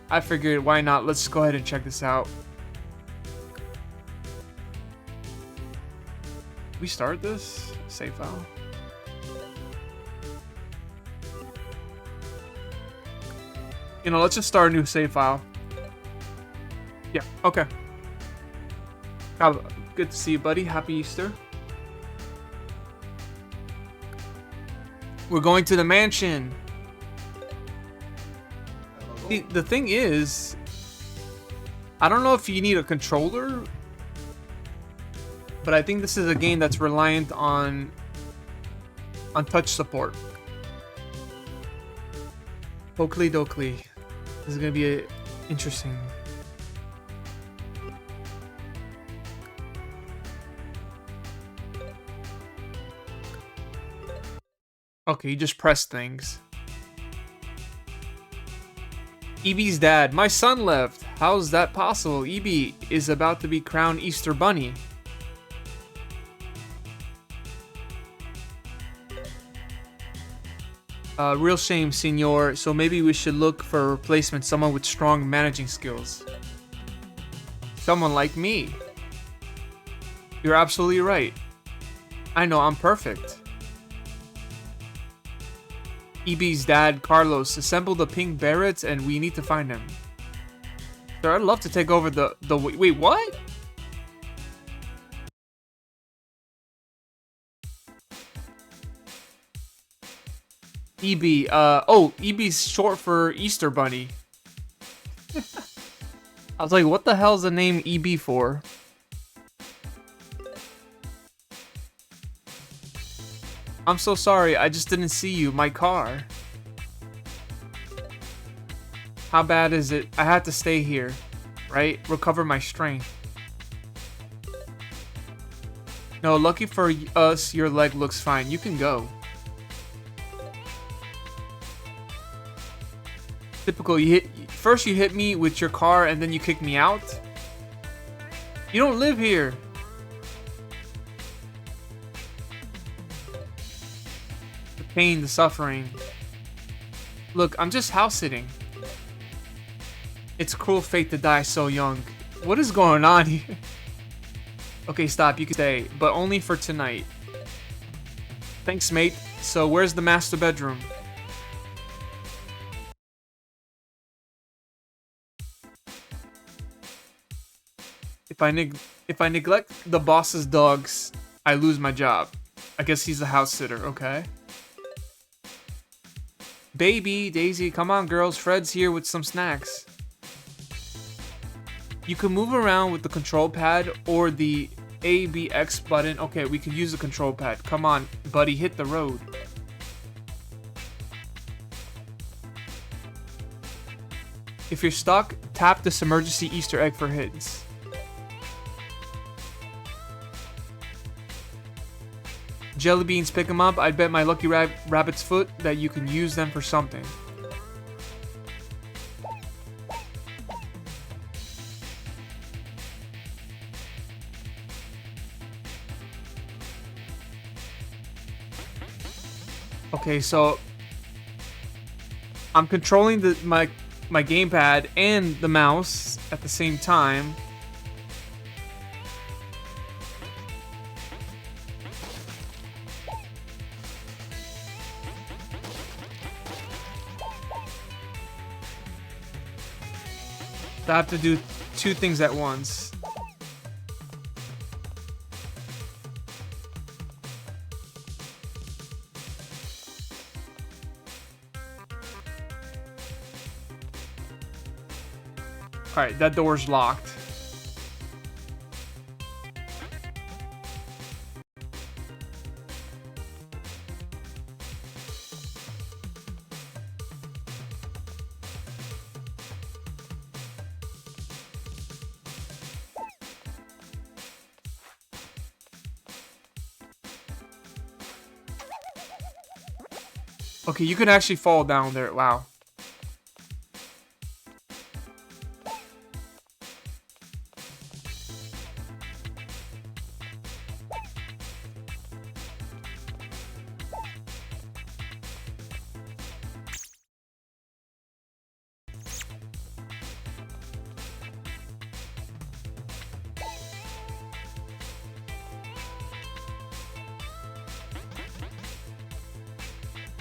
I figured, why not? Let's go ahead and check this out. We start this? Save file. You know, let's just start a new save file. Yeah, okay. Good to see you, buddy. Happy Easter. We're going to the mansion. The thing is, I don't know if you need a controller, but I think this is a game that's reliant on touch support. Oakley dokley. This is gonna be interesting. Okay, you just press things. Evie's dad. My son left. How's that possible? Evie is about to be crowned Easter Bunny. Real shame, senor. So maybe we should look for a replacement, someone with strong managing skills. Someone like me. You're absolutely right. I know, I'm perfect. EB's dad, Carlos, assembled the pink berets and we need to find him. Sir, I'd love to take over the wait, what? EB, oh, EB's short for Easter Bunny. I was like, what the hell's the name EB for? I'm so sorry, I just didn't see you. My car. How bad is it? I had to stay here, right? Recover my strength. No, lucky for us, your leg looks fine. You can go. Typical, first you hit me with your car and then you kick me out? You don't live here. Pain, the suffering. Look, I'm just house sitting. It's cruel fate to die so young. What is going on here? Okay, stop. You can stay, but only for tonight. Thanks, mate. So, where's the master bedroom? If I neglect the boss's dogs, I lose my job. I guess he's a house sitter. Okay. Baby, Daisy, come on girls, Fred's here with some snacks. You can move around with the control pad or the ABX button. Okay, we can use the control pad. Come on, buddy, hit the road. If you're stuck, tap this emergency Easter egg for hits. Jelly beans, pick them up. I'd bet my lucky rabbit's foot that you can use them for something. Okay, so I'm controlling my gamepad and the mouse at the same time. I have to do two things at once. Alright, that door's locked. Okay, you can actually fall down there. Wow.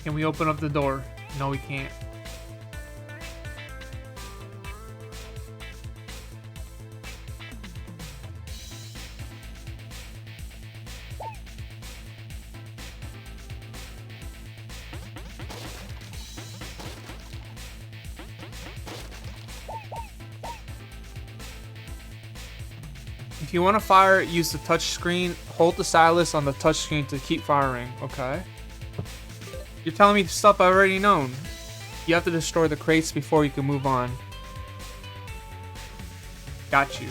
Can we open up the door? No, we can't. If you want to fire, use the touch screen. Hold the stylus on the touch screen to keep firing. Okay. You're telling me stuff I've already known. You have to destroy the crates before you can move on. Got you.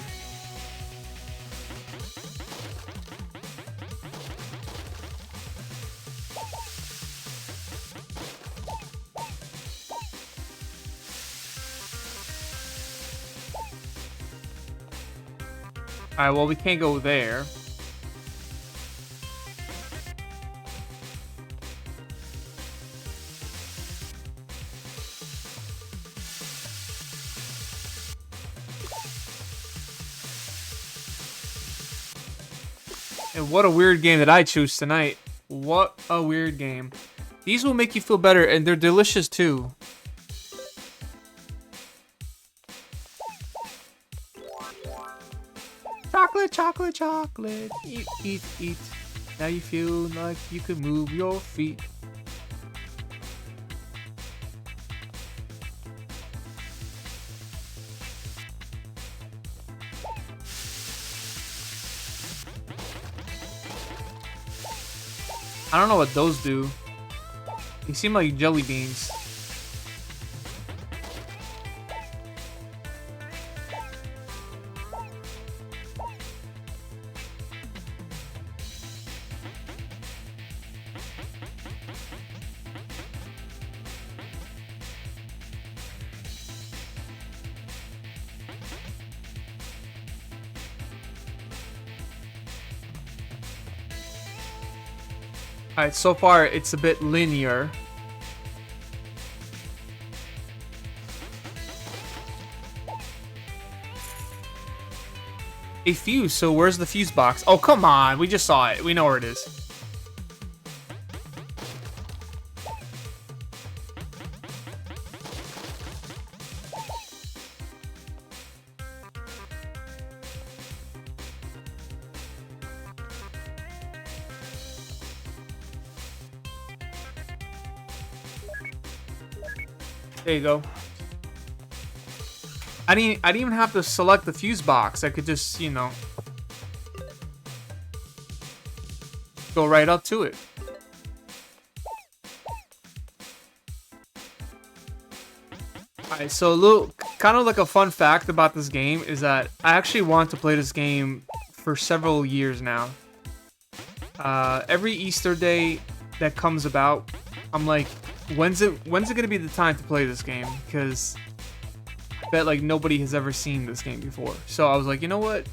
Alright, well, we can't go there. And what a weird game that I choose tonight. What a weird game. These will make you feel better, and they're delicious too. Chocolate, chocolate, chocolate. Eat, eat, eat. Now you feel like you can move your feet. I don't know what those do. They seem like jelly beans. Alright, so far it's a bit linear. A fuse, so where's the fuse box? Oh, come on, we just saw it. We know where it is. There you go. I didn't even have to select the fuse box. I could just, you know, go right up to it. Alright, so a little, kind of like a fun fact about this game is that I actually want to play this game for several years now. Every Easter day that comes about, I'm like, when's it gonna be the time to play this game? Because I bet like nobody has ever seen this game before. So I was like, you know what?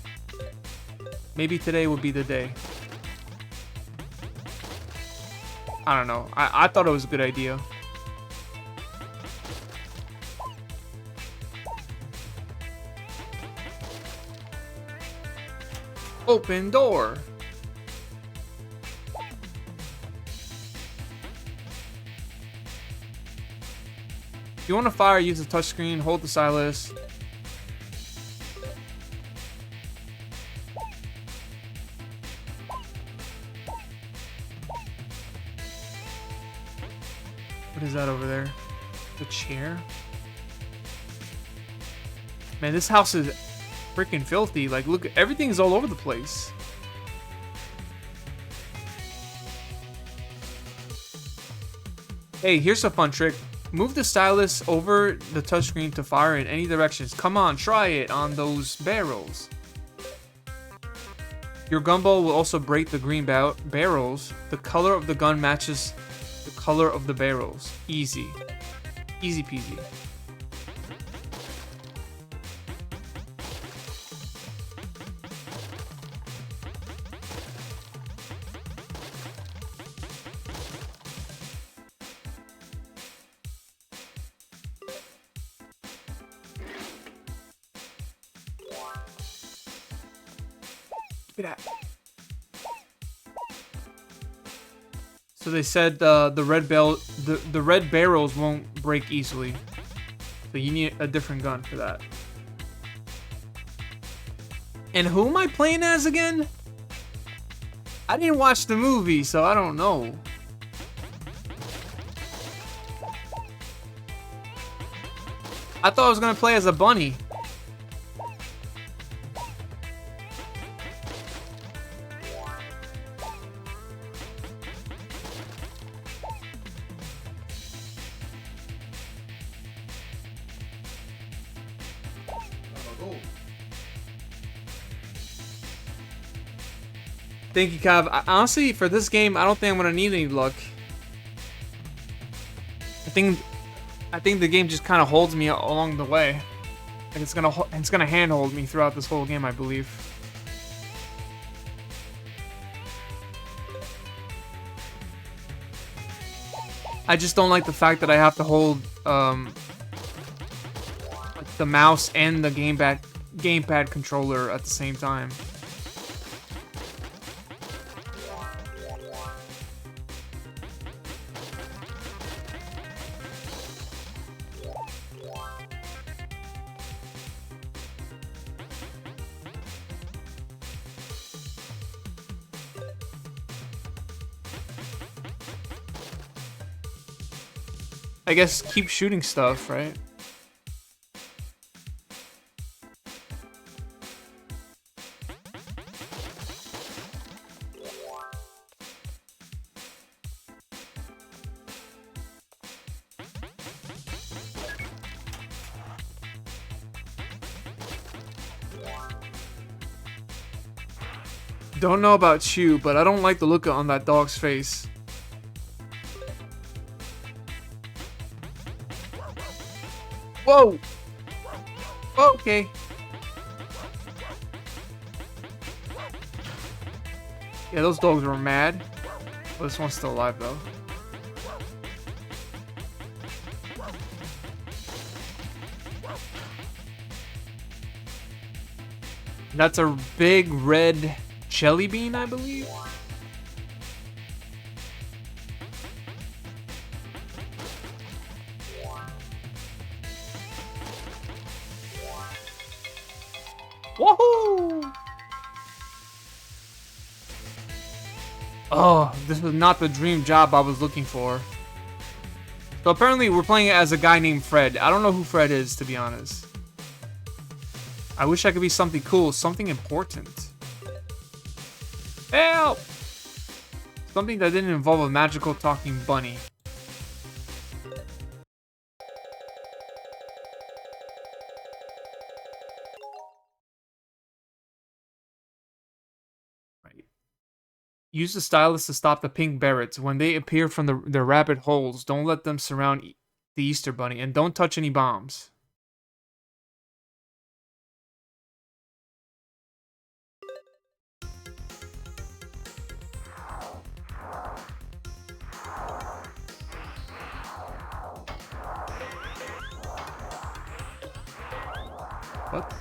Maybe today would be the day. I don't know. I thought it was a good idea. Open door. If you want to fire, use the touchscreen, hold the stylus. What is that over there? The chair? Man, this house is freaking filthy. Like, look, everything's all over the place. Hey, here's a fun trick. Move the stylus over the touchscreen to fire in any directions. Come on, try it on those barrels. Your gunball will also break the green barrels. The color of the gun matches the color of the barrels. Easy. Easy peasy. So they said the red barrels won't break easily. So you need a different gun for that. And who am I playing as again? I didn't watch the movie, so I don't know. I thought I was gonna play as a bunny. Thank you, Cav. Honestly, for this game, I don't think I'm gonna need any luck. I think the game just kind of holds me along the way. Like it's gonna handhold me throughout this whole game, I believe. I just don't like the fact that I have to hold the mouse and the gamepad controller at the same time. I guess keep shooting stuff, right? Don't know about you, but I don't like the look on that dog's face. Whoa! Okay. Yeah, those dogs were mad. Well, this one's still alive, though. That's a big red jelly bean, I believe. Woohoo! Oh, this was not the dream job I was looking for. So apparently we're playing it as a guy named Fred. I don't know who Fred is, to be honest. I wish I could be something cool, something important. Help! Something that didn't involve a magical talking bunny. Right. Use the stylus to stop the pink berets. When they appear from their rabbit holes, don't let them surround the Easter Bunny, and don't touch any bombs. What?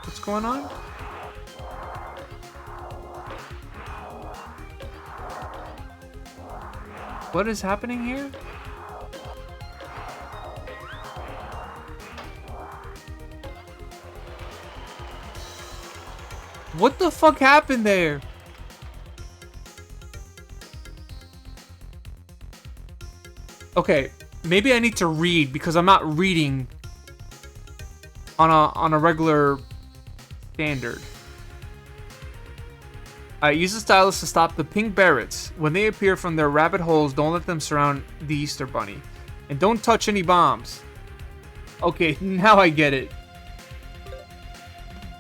What's going on? What is happening here? What the fuck happened there? Okay, maybe I need to read because I'm not reading on a regular standard. Use the stylus to stop the pink berets. When they appear from their rabbit holes, don't let them surround the Easter Bunny. And don't touch any bombs. Okay, now I get it.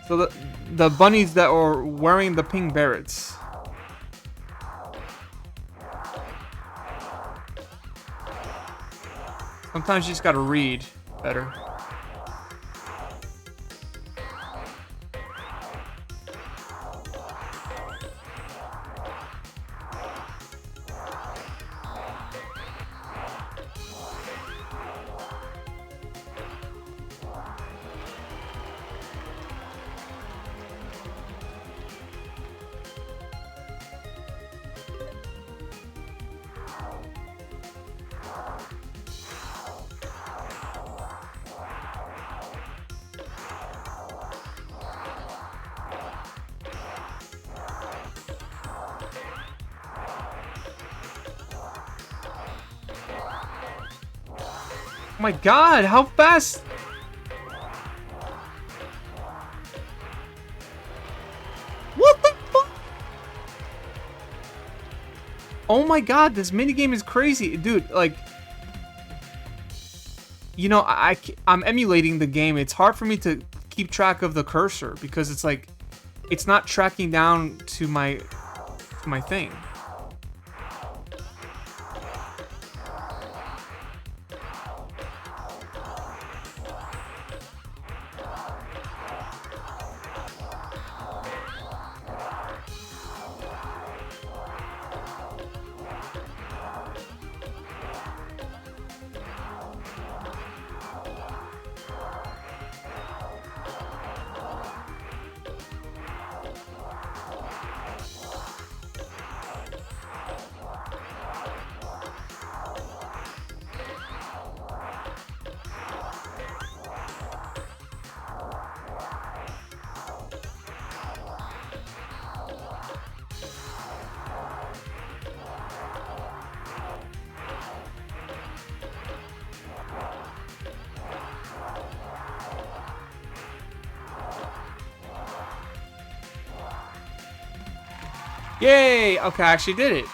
So the bunnies that are wearing the pink berets. Sometimes you just gotta read better. Oh my god, how fast? What the fuck? Oh my god, this minigame is crazy. Dude, like... You know, I'm emulating the game. It's hard for me to keep track of the cursor because it's like... It's not tracking down to my thing. Yay! Okay, I actually did it.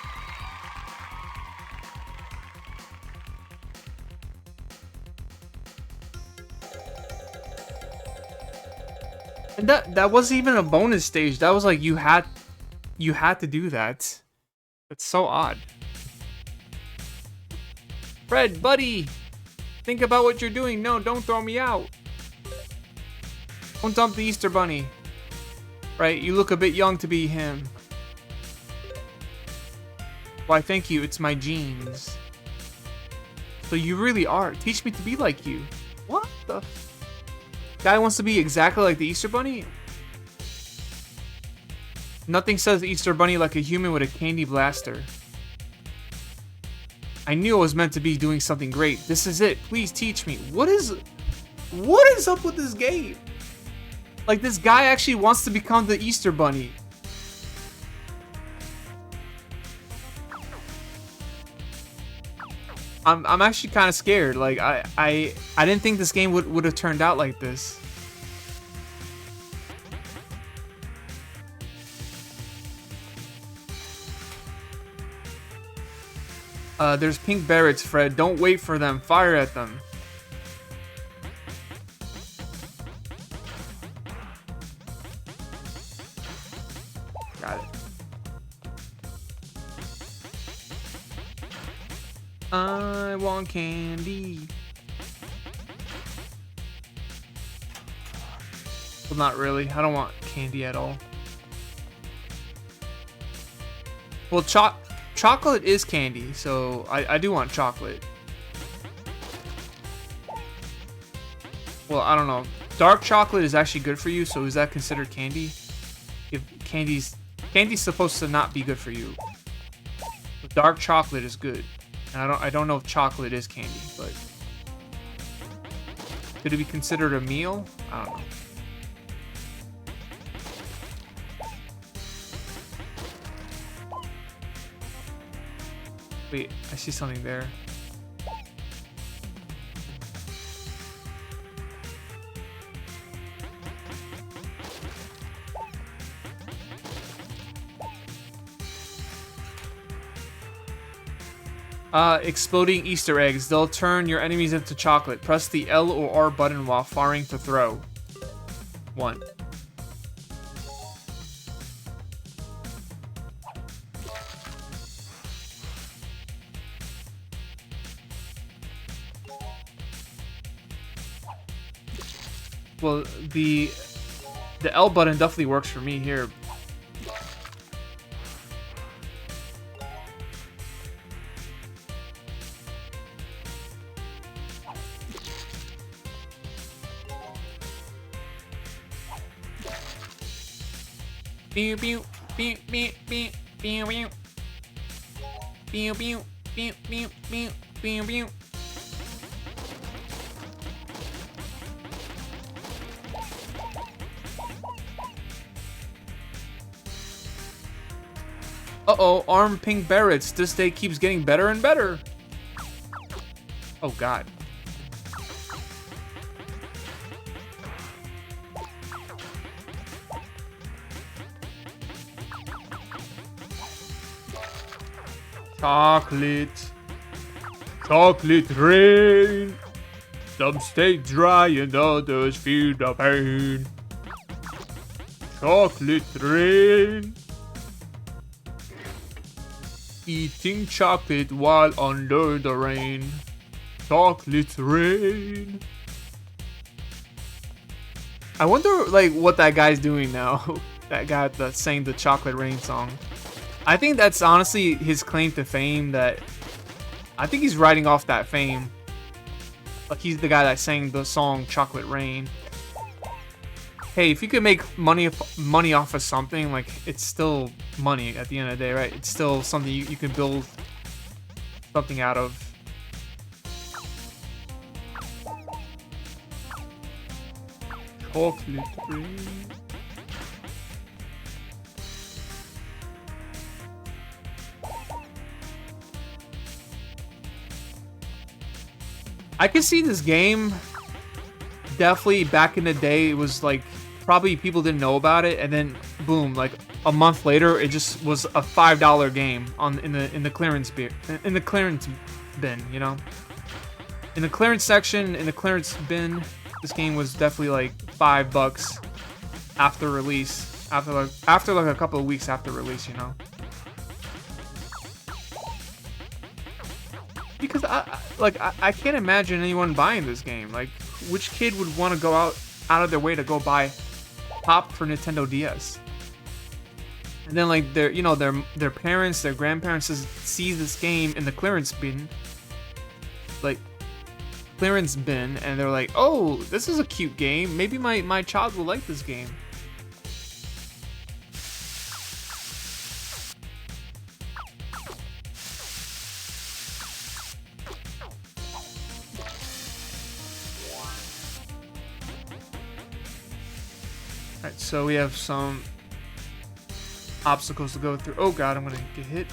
And that wasn't even a bonus stage. That was like you had to do that. That's so odd. Fred, buddy, think about what you're doing. No, don't throw me out. Don't dump the Easter Bunny. Right, you look a bit young to be him. Why, thank you, it's my genes. So you really are. Teach me to be like you. What the? Guy wants to be exactly like the Easter Bunny? Nothing says Easter Bunny like a human with a candy blaster. I knew I was meant to be doing something great. This is it. Please teach me. What is up with this game? Like, this guy actually wants to become the Easter Bunny. I'm actually kind of scared. Like, I didn't think this game would have turned out like this. There's pink berets, Fred. Don't wait for them. Fire at them. Got it. I want candy. Well, not really. I don't want candy at all. Well, chocolate is candy, so I do want chocolate. Well, I don't know. Dark chocolate is actually good for you, so is that considered candy? If candy's supposed to not be good for you. But dark chocolate is good. And I don't know if chocolate is candy, but could it be considered a meal? I don't know. Wait, I see something there. Exploding Easter eggs. They'll turn your enemies into chocolate. Press the L or R button while firing to throw. 1. Well, the L button definitely works for me here. Pew pew pew pew pew pew pew pew pew pew pew pew pew pew. Uh-oh, armed pink berets. This day keeps getting better and better. Oh, God. Chocolate. Chocolate rain. Some stay dry and others feel the pain. Chocolate rain. Eating chocolate while under the rain. Chocolate rain. I wonder, like, what that guy's doing now. That guy that sang the Chocolate Rain song. I think that's honestly his claim to fame. That I think he's riding off that fame. Like, he's the guy that sang the song Chocolate Rain. Hey, if you could make money off of something, like, it's still money at the end of the day, right? It's still something you can build something out of. Chocolate Rain. I can see this game. Definitely back in the day, it was like probably people didn't know about it, and then boom, like a month later, it just was a $5 game in the clearance bin, you know, in the clearance section, in the clearance bin. This game was definitely like $5 after release, after like a couple of weeks after release, you know. Because I can't imagine anyone buying this game. Like, which kid would want to go out of their way to go buy Pop for Nintendo DS? And then like their parents, their grandparents see this game in the clearance bin, and they're like, oh, this is a cute game. Maybe my child will like this game. Alright, so we have some obstacles to go through. Oh god, I'm gonna get hit.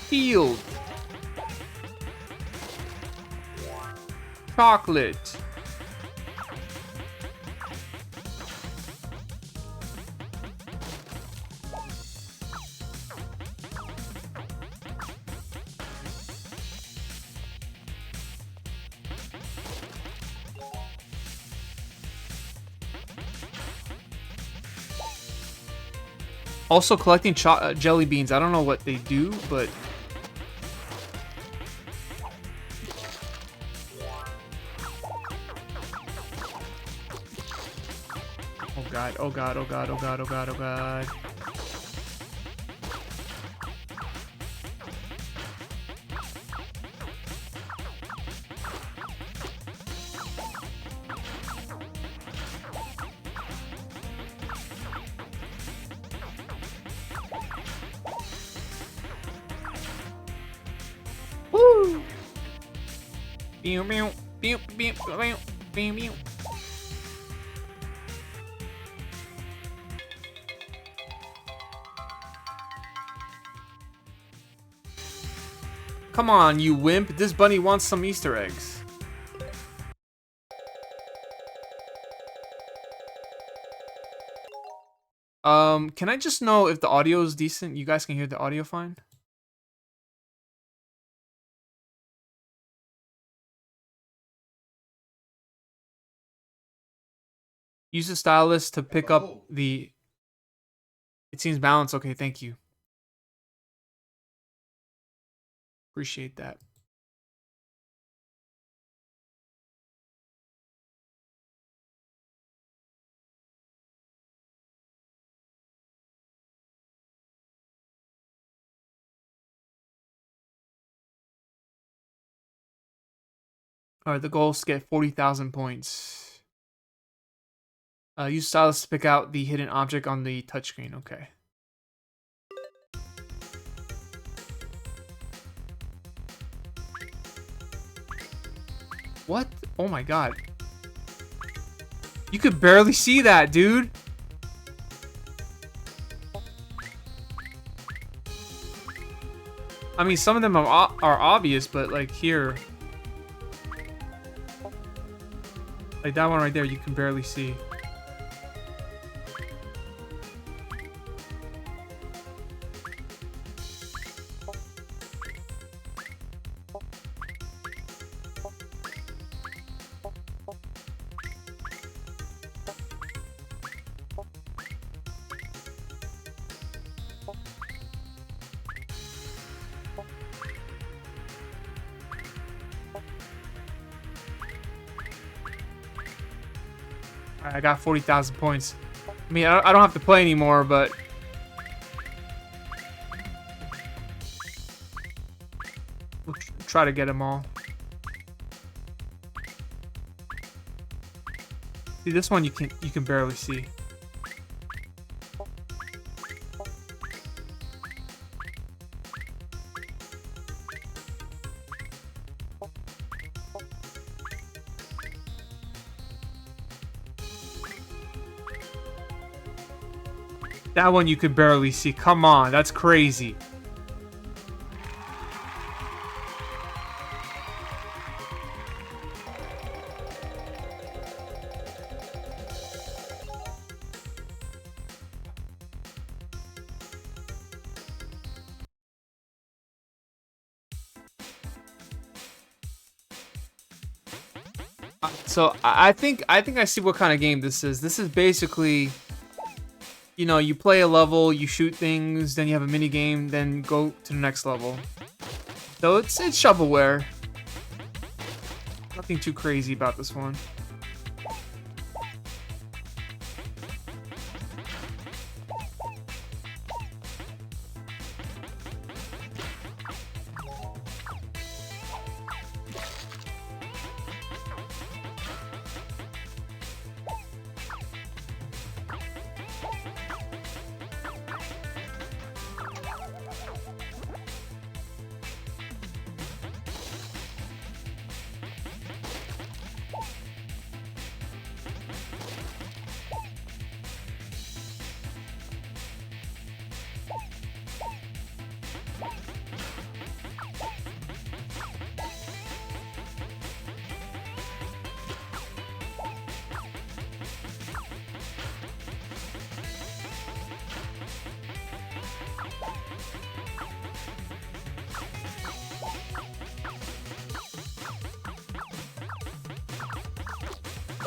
Field. Chocolate. Also collecting jelly beans. I don't know what they do, but oh god, oh god, oh god, oh god, oh god, oh god. Woo! Pew, pew, pew, pew, pew, pew, pew. Come on, you wimp. This bunny wants some Easter eggs. Can I just know if the audio is decent? You guys can hear the audio fine? Use the stylus to pick up the... It seems balanced. Okay, thank you. Appreciate that. Alright, the goal is to get 40,000 points. Use stylus to pick out the hidden object on the touchscreen. Okay. What? Oh my god. You could barely see that, dude. I mean, some of them are obvious, but like here, like that one right there, you can barely see. I got 40,000 points. I mean, I don't have to play anymore, but we'll try to get them all. See, this one you can barely see. That one you could barely see. Come on, that's crazy. So I think I see what kind of game this is. This is basically, you know, you play a level, you shoot things, then you have a mini game, then go to the next level. So it's shovelware. Nothing too crazy about this one.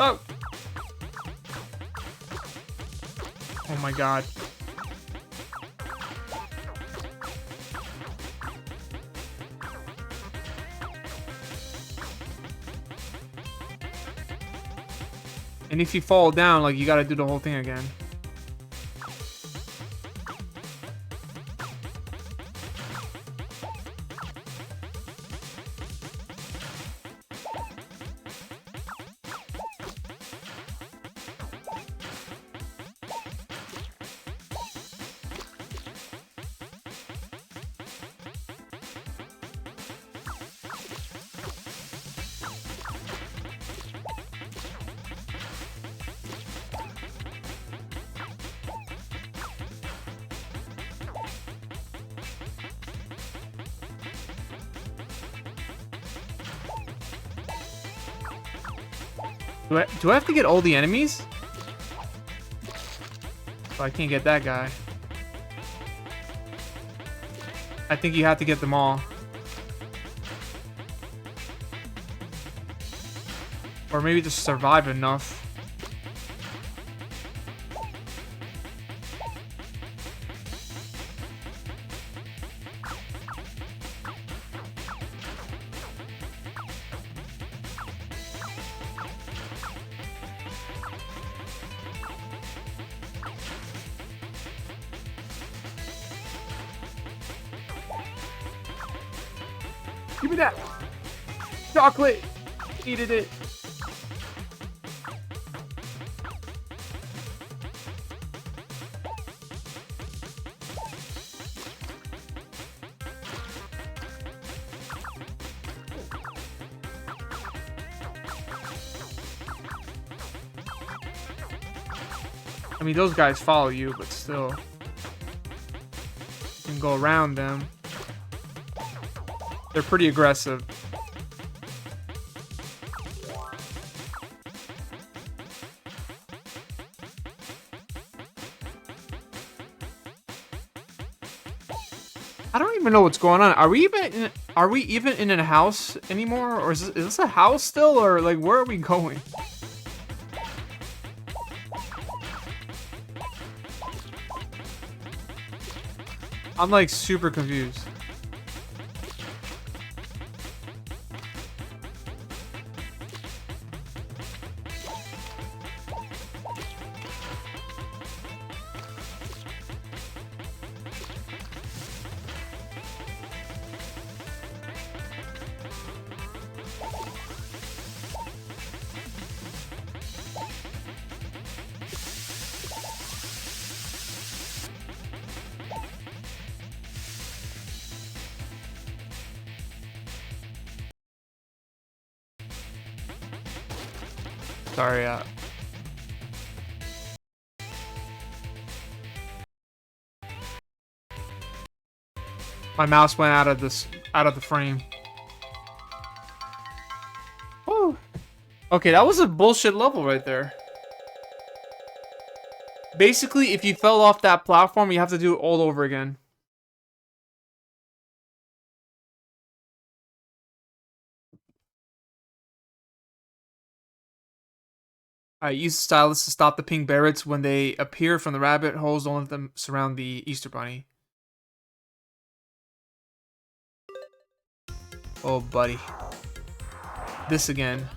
Oh! Oh my god. And if you fall down, like, you gotta do the whole thing again. Do I have to get all the enemies? Oh, I can't get that guy. I think you have to get them all. Or maybe just survive enough. Give me that! Chocolate! Needed it. I mean, those guys follow you, but still. You can go around them. They're pretty aggressive. I don't even know what's going on. Are we even in a house anymore, or is this a house still, or like where are we going? I'm like super confused. Sorry, my mouse went out of the frame. Woo. Okay, that was a bullshit level right there. Basically, if you fell off that platform, you have to do it all over again. I use the stylus to stop the pink barrets when they appear from the rabbit holes. Don't let them surround the Easter bunny. Oh, buddy. This again.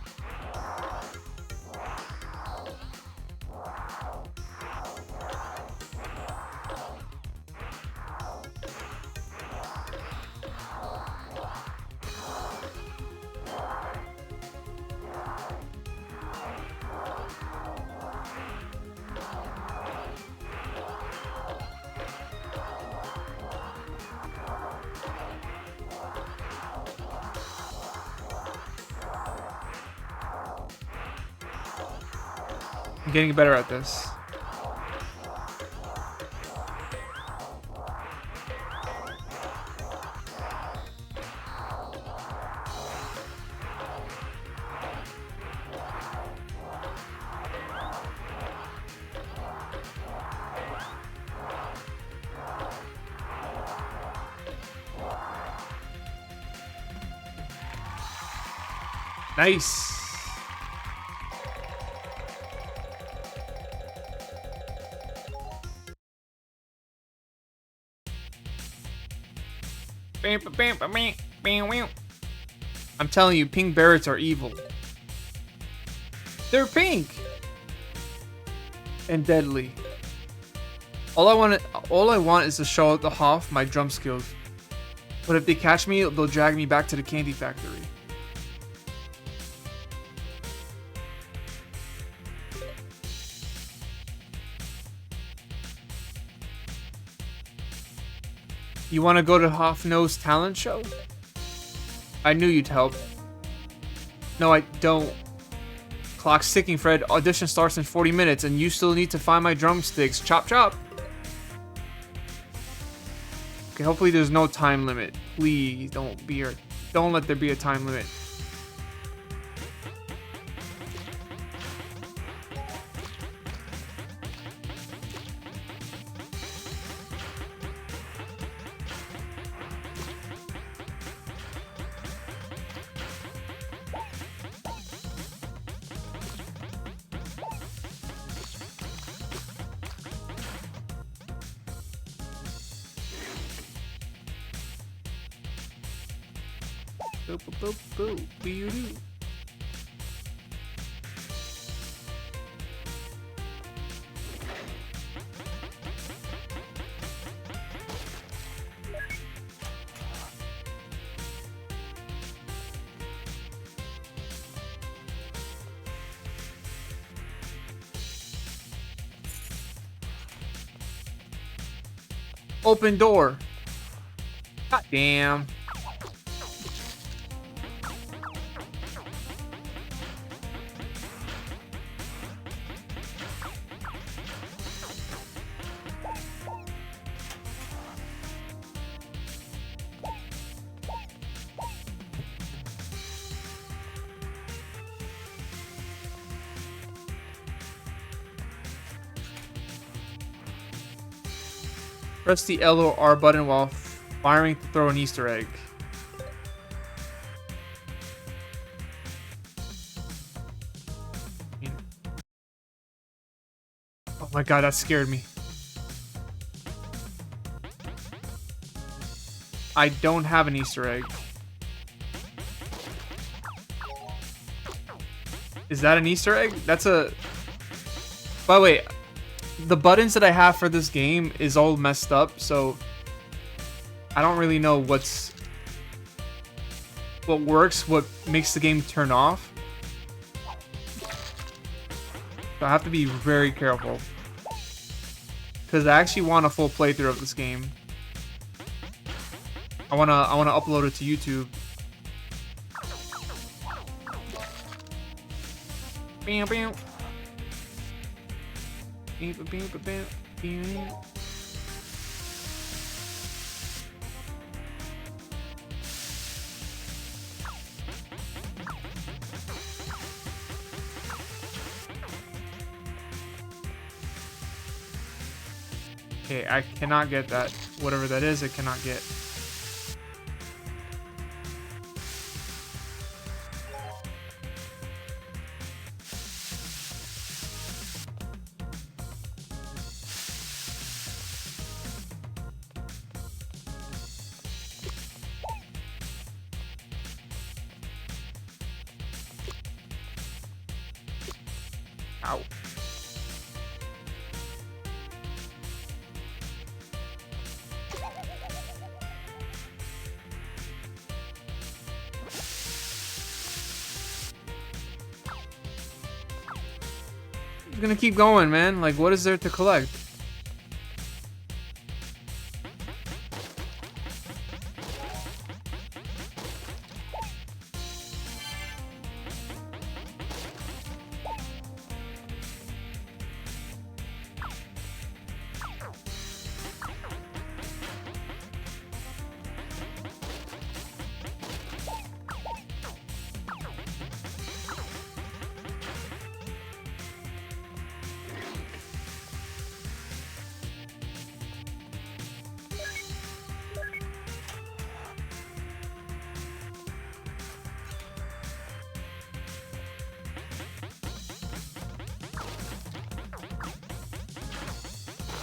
I'm getting better at this. Nice. I'm telling you, pink barrets are evil. They're pink and deadly. All I want is to show the Hoff my drum skills. But if they catch me, they'll drag me back to the candy factory. You want to go to Hoffno's talent show? I knew you'd help. No, I don't. Clock's ticking, Fred. Audition starts in 40 minutes, and you still need to find my drumsticks. Chop, chop. Okay, hopefully there's no time limit. Please don't let there be a time limit. Boop, boop, boop, boop, boo. Open door. God damn. Press the L or R button while firing to throw an Easter egg. Oh my god, that scared me. I don't have an Easter egg. Is that an Easter egg? That's a... By the way, the buttons that I have for this game is all messed up, so I don't really know what works, what makes the game turn off. So I have to be very careful, because I actually want a full playthrough of this game. I wanna upload it to YouTube. Bam, bam. Bam, bam, bam, bam. Okay, I cannot get that. Whatever that is, I cannot get. Ow. I'm gonna keep going, man. Like, what is there to collect?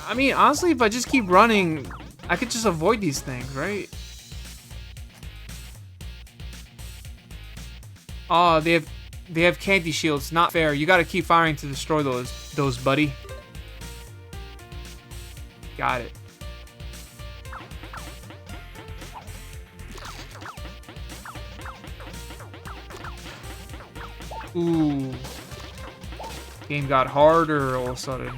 I mean, honestly, if I just keep running, I could just avoid these things, right? Oh, they have candy shields. Not fair. You gotta keep firing to destroy those, buddy. Got it. Ooh. Game got harder all of a sudden.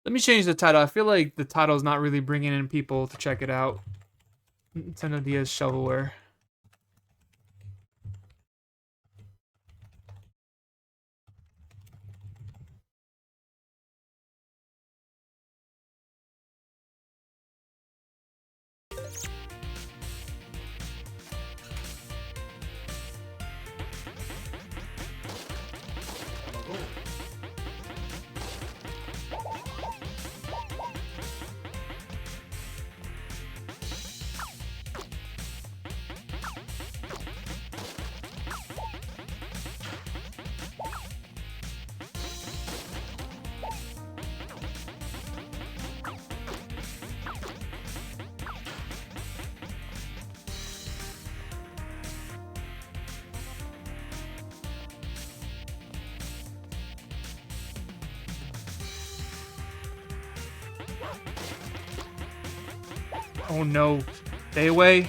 Let me change the title. I feel like the title is not really bringing in people to check it out. Nintendo DS shovelware. Oh no. Stay away.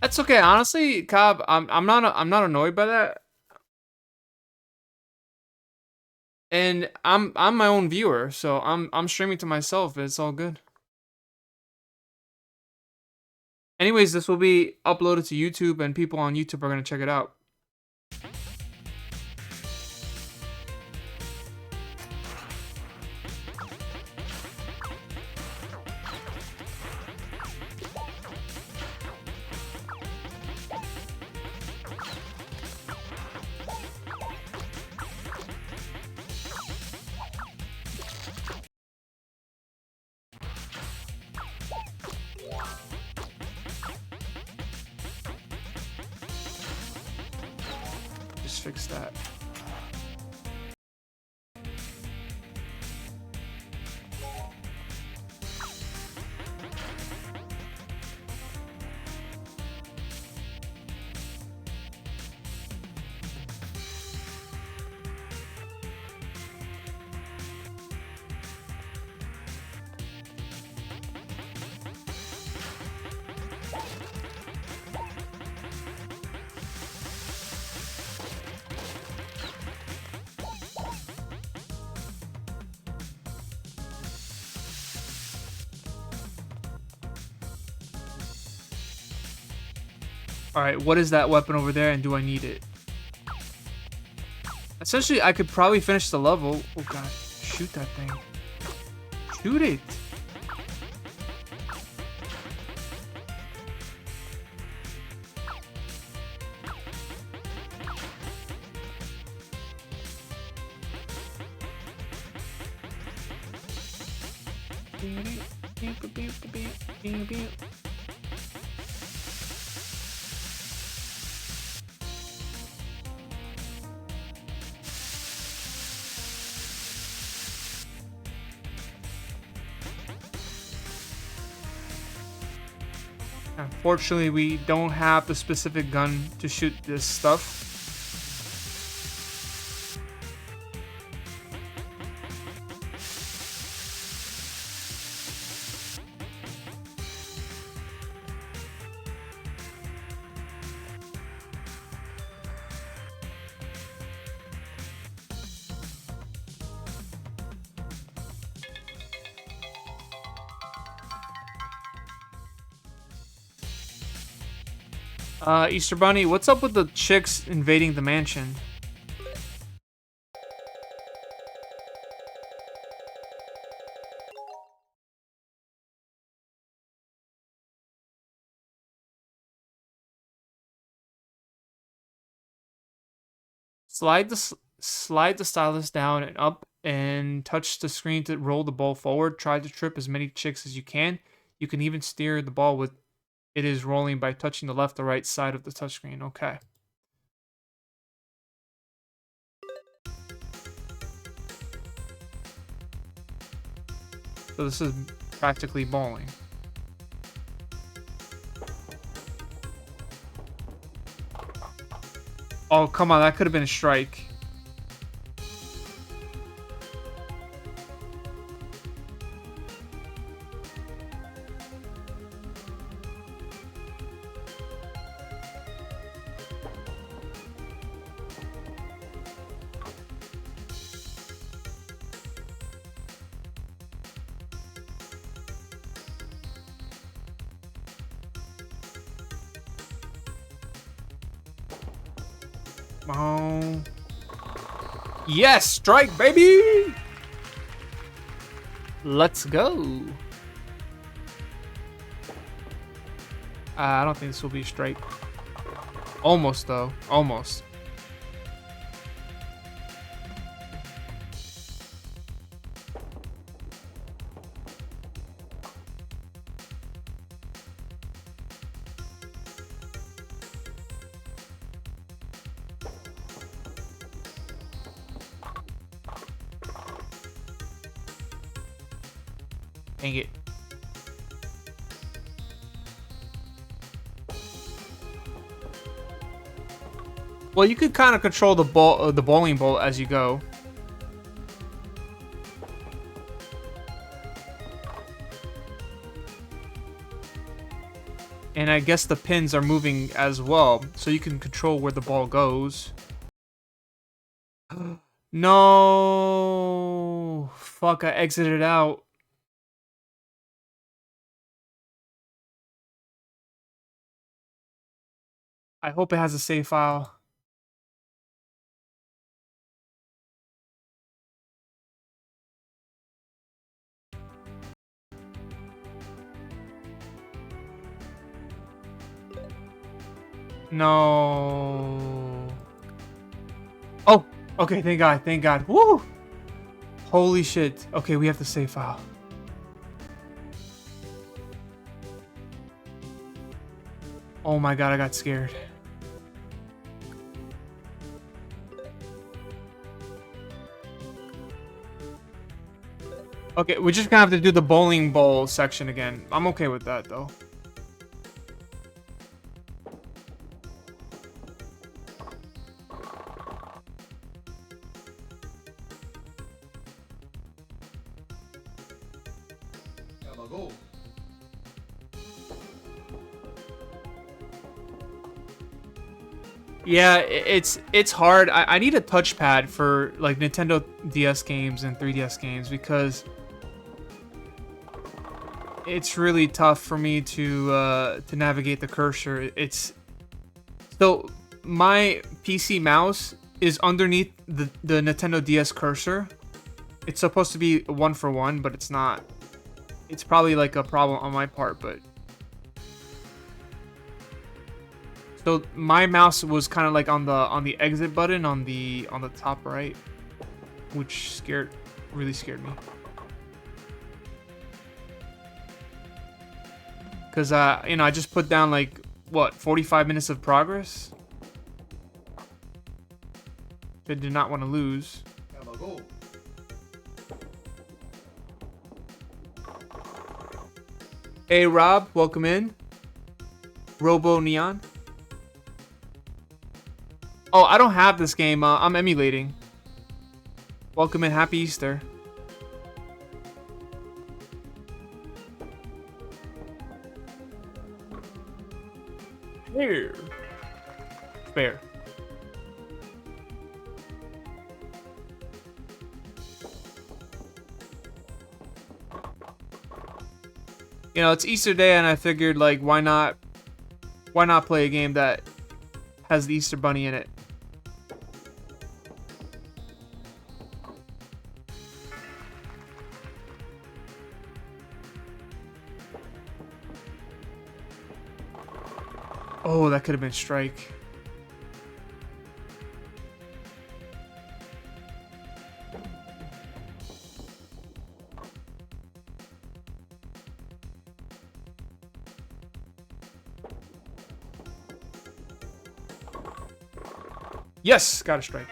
That's okay. Honestly, Cobb, I'm not annoyed by that. And I'm my own viewer, so I'm streaming to myself. It's all good. Anyways, this will be uploaded to YouTube, and people on YouTube are gonna check it out. Just fix that. Alright, what is that weapon over there, and do I need it? Essentially, I could probably finish the level. Oh god, shoot that thing. Shoot it! Unfortunately, we don't have the specific gun to shoot this stuff. Easter Bunny, what's up with the chicks invading the mansion? Slide the stylus down and up and touch the screen to roll the ball forward. Try to trip as many chicks as you can. You can even steer the ball with it is rolling by touching the left or right side of the touchscreen. Okay. So this is practically bowling. Oh, come on. That could have been a strike. Oh. Yes, strike, baby! Let's go. I don't think this will be a strike. Almost, though. Almost. Dang it. Well, you could kind of control the ball, the bowling ball as you go. And And I guess the pins are moving as well, so you can control where the ball goes. No! Fuck, I exited out. I hope it has a save file. No. Oh, okay, thank God, thank God. Woo! Holy shit. Okay, we have the save file. Oh my God, I got scared. Okay, we're just gonna have to do the bowling ball section again. I'm okay with that, though. Yeah, it's hard. I need a touchpad for like Nintendo DS games and 3DS games because it's really tough for me to navigate the cursor. It's so my PC mouse is underneath the Nintendo DS cursor. It's supposed to be 1-for-1, but it's not. It's probably like a problem on my part, but so my mouse was kind of like on the exit button on the top right, which really scared me. Cause you know, I just put down like what 45 minutes of progress. I did not want to lose. Hey Rob, welcome in. Robo Neon. Oh, I don't have this game. I'm emulating. Welcome in. Happy Easter. Here. Fair. You know, it's Easter Day, and I figured, like, why not play a game that has the Easter Bunny in it? Oh, that could have been strike. Yes, got a strike.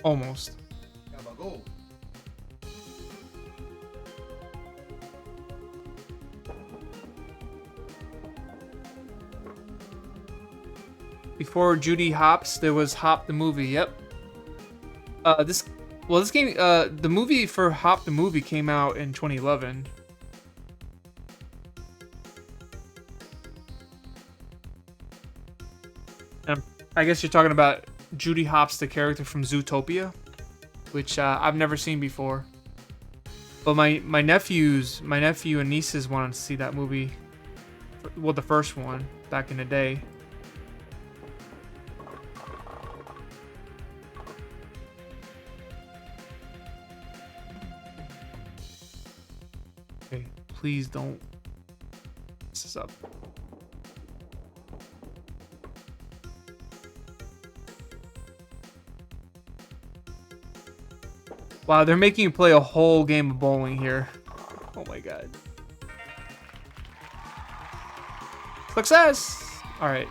Almost. Before Judy Hopps, there was Hop the movie. Yep. This game, the movie for Hop the movie came out in 2011. I guess you're talking about Judy Hopps, the character from Zootopia, which I've never seen before. But my nephew and nieces wanted to see that movie. Well, the first one back in the day. Okay, please don't mess this up. Wow, they're making you play a whole game of bowling here. Oh my god. Success! Alright.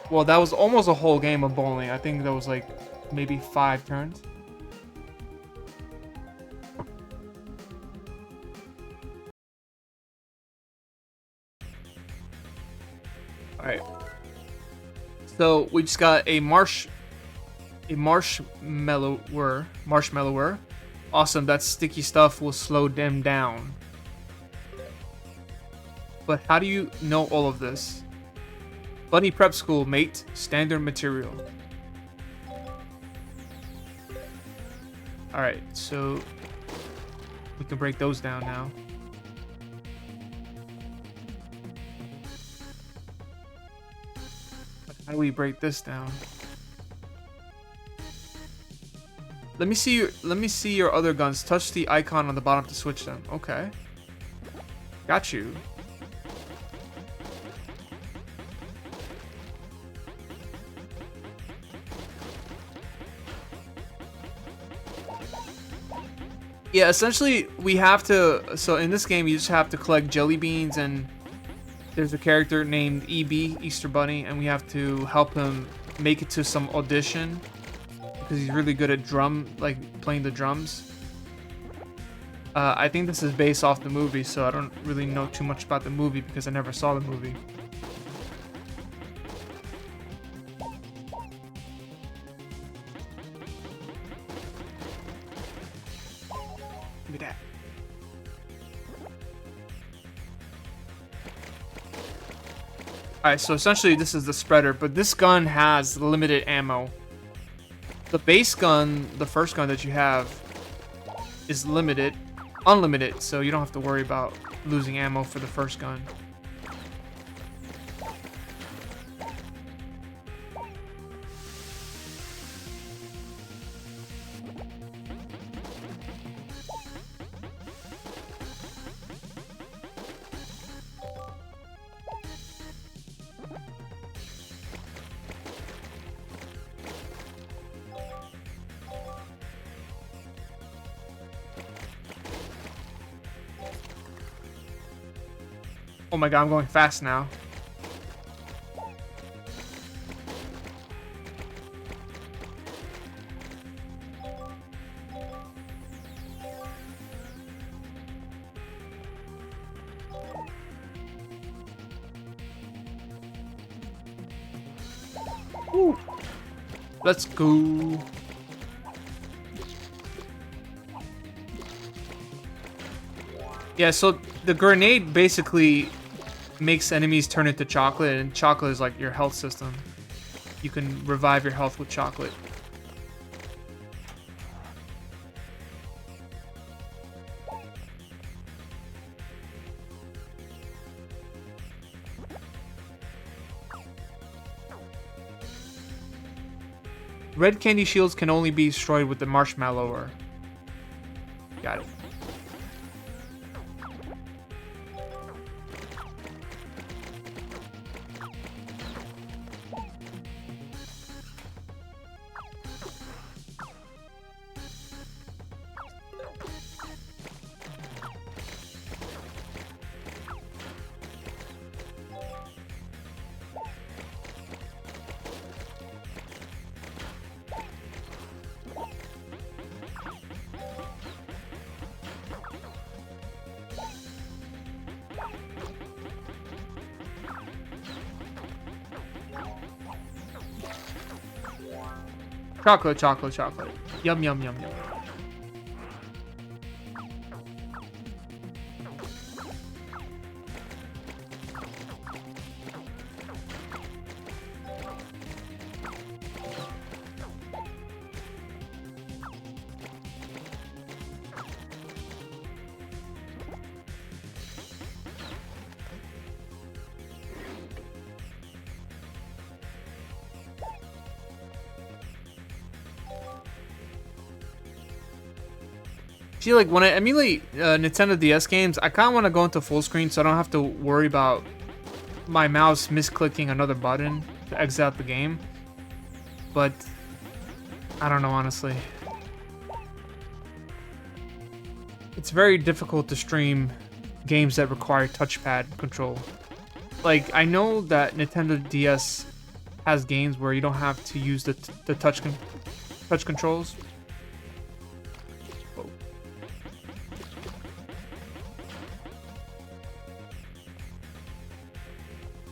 Well, that was almost a whole game of bowling. I think that was like maybe 5 turns. Alright. So we just got a marsh. A marshmallower. Awesome, that sticky stuff will slow them down. But how do you know all of this? Bunny prep school, mate. Standard material. Alright, so we can break those down now. But how do we break this down? Let me see your other guns. Touch the icon on the bottom to switch them. Okay. Got you. Yeah, essentially we have to, so in this game you just have to collect jelly beans, and there's a character named EB, Easter Bunny, and we have to help him make it to some audition because he's really good at playing the drums. I think this is based off the movie, so I don't really know too much about the movie because I never saw the movie. Look at that. Alright, so essentially this is the spreader, but this gun has limited ammo. The base gun, the first gun that you have, is unlimited, so you don't have to worry about losing ammo for the first gun. Oh my god, I'm going fast now. Woo. Let's go. Yeah, so the grenade basically makes enemies turn into chocolate, and chocolate is like your health system. You can revive your health with chocolate. Red candy shields can only be destroyed with the marshmallower. Got it. Chocolate, chocolate, chocolate. Yum, yum, yum, yum. See, like, when I emulate Nintendo DS games, I kind of want to go into full screen so I don't have to worry about my mouse misclicking another button to exit out the game. But I don't know, honestly. It's very difficult to stream games that require touchpad control. Like, I know that Nintendo DS has games where you don't have to use the touch controls.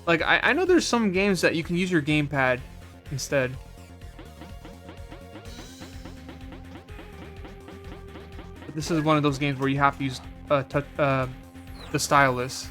Like, I know there's some games that you can use your gamepad instead. This is one of those games where you have to use the stylus.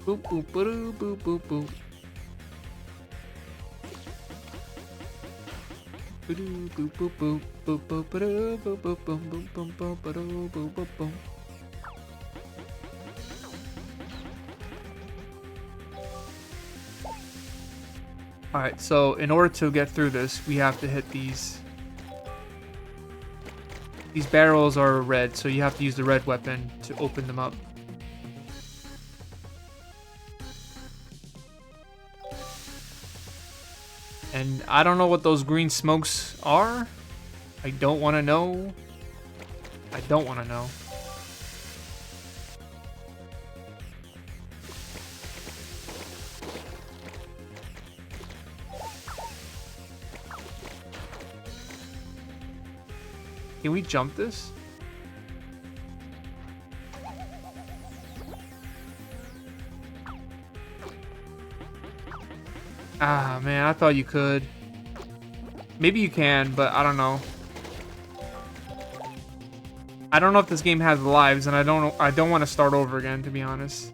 Boop boop boop boop boop boop. Boop boop boop boop boop boop boop boop boop boop boop boop boop boop. All right, so in order to get through this, we have to hit these. These barrels are red, so you have to use the red weapon to open them up. And I don't know what those green smokes are. I don't want to know. I don't want to know. Can we jump this? Ah, man, I thought you could. Maybe you can, but I don't know. I don't know if this game has lives, and I don't want to start over again, to be honest.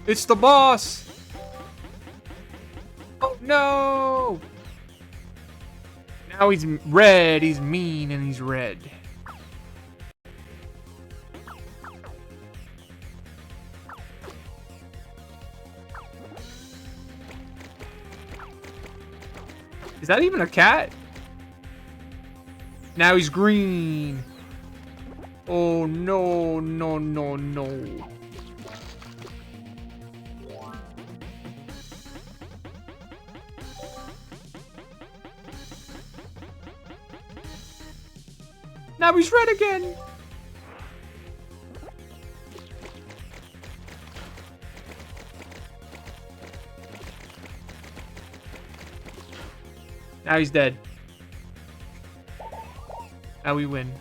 It's the boss! Oh no! Now he's red, he's mean, and he's red. Is that even a cat? Now he's green. Oh no, no, no, no. Now he's red again. Now he's dead. Now we win.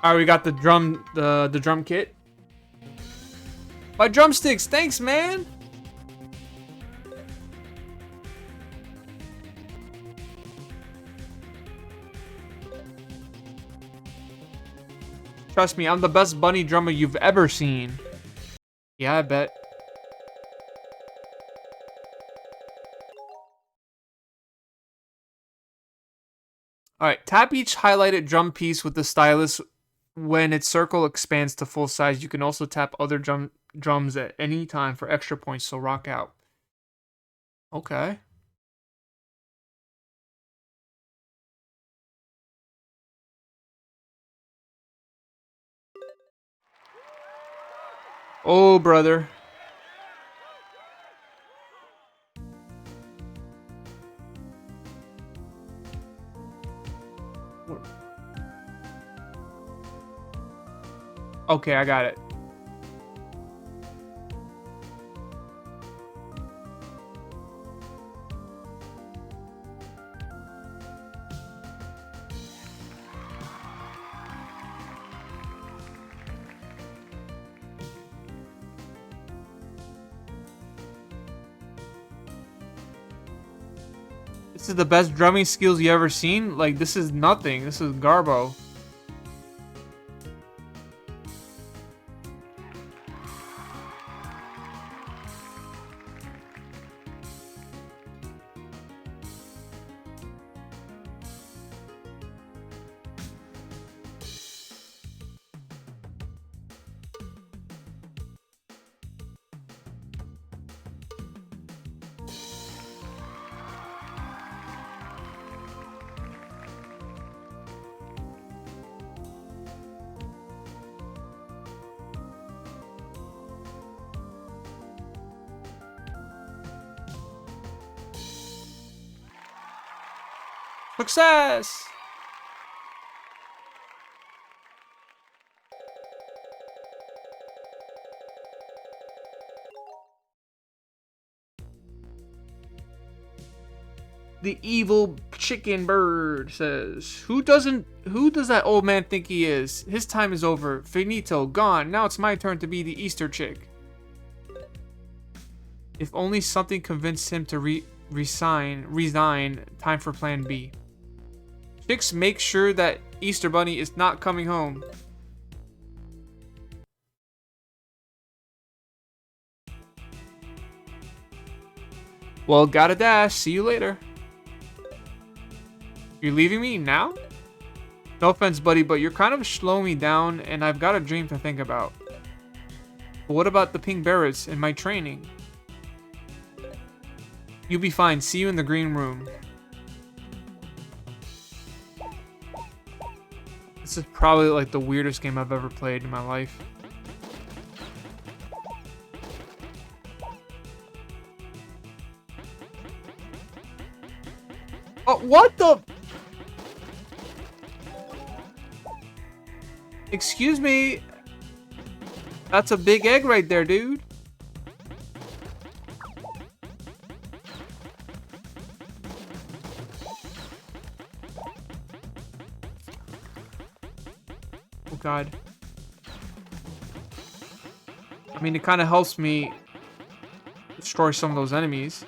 Alright, we got the drum kit. My drumsticks, thanks, man. Trust me, I'm the best bunny drummer you've ever seen. Yeah, I bet. Alright, tap each highlighted drum piece with the stylus. When its circle expands to full size, you can also tap other drums at any time for extra points, so rock out. Okay. Oh, brother. Okay, I got it. This is the best drumming skills you ever seen? Like, this is nothing. This is garbo. Success! The evil chicken bird says, who does that old man think he is? His time is over. Finito, gone. Now it's my turn to be the Easter chick. If only something convinced him to resign. Time for plan B. Chicks, make sure that Easter Bunny is not coming home. Well, gotta dash. See you later. You're leaving me now? No offense, buddy, but you're kind of slowing me down, and I've got a dream to think about. But what about the pink berets and my training? You'll be fine. See you in the green room. This is probably like the weirdest game I've ever played in my life. Oh, what the? Excuse me. That's a big egg right there, dude. Oh, God. I mean, it kind of helps me destroy some of those enemies.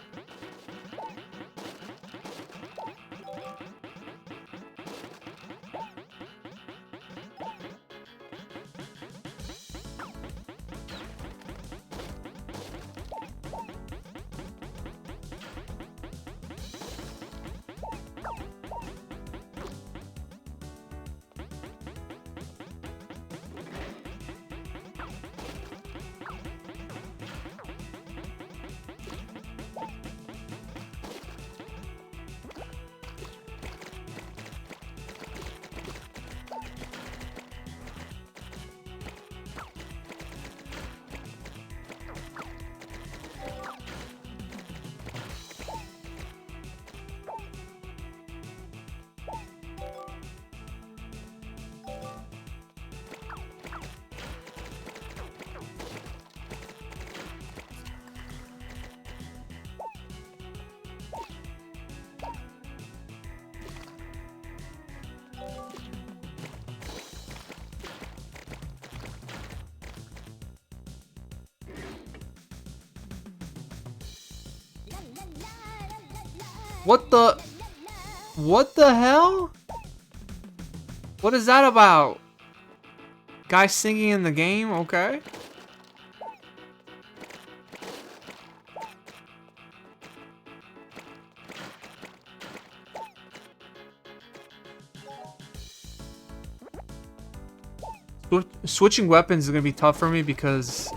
What the? What the hell? What is that about? Guy singing in the game? Okay. Switching weapons is gonna be tough for me because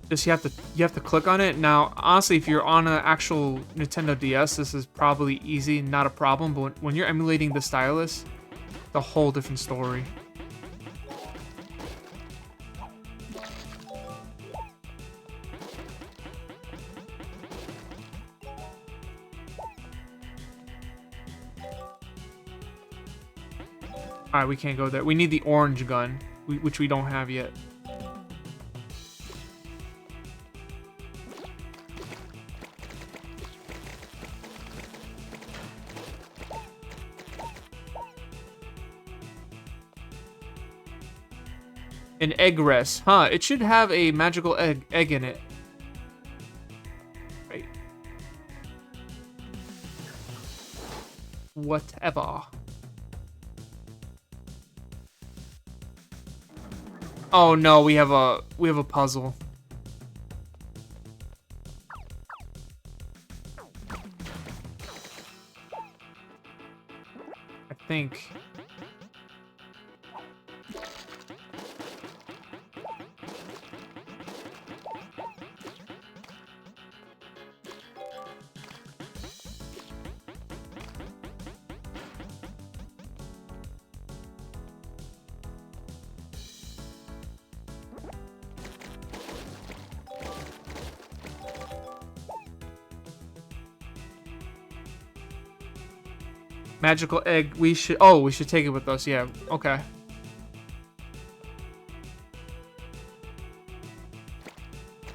Just you have to click on it. Now, honestly, if you're on an actual Nintendo DS, this is probably easy, not a problem. But when you're emulating the stylus, it's a whole different story. Alright, we can't go there. We need the orange gun, which we don't have yet. An egg rest. Huh, it should have a magical egg in it. Right. Whatever. Oh no, we have a puzzle. I think. Magical egg. We should take it with us. Yeah. Okay.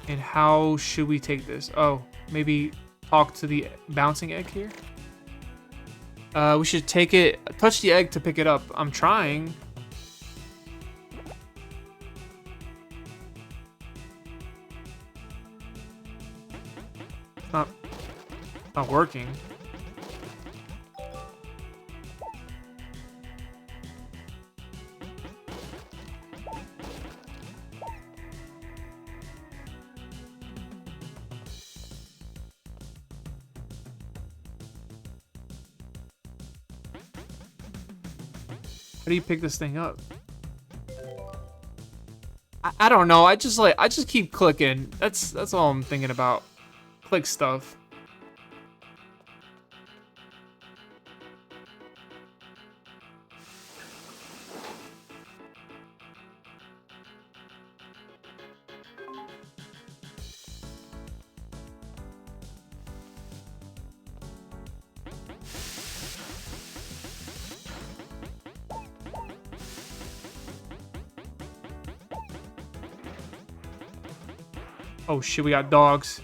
And how should we take this? Oh, maybe talk to the bouncing egg here. We should take it. Touch the egg to pick it up. I'm trying. It's not working. How do you pick this thing up? I don't know. I just keep clicking. That's all I'm thinking about. Click stuff. Oh shit, we got dogs.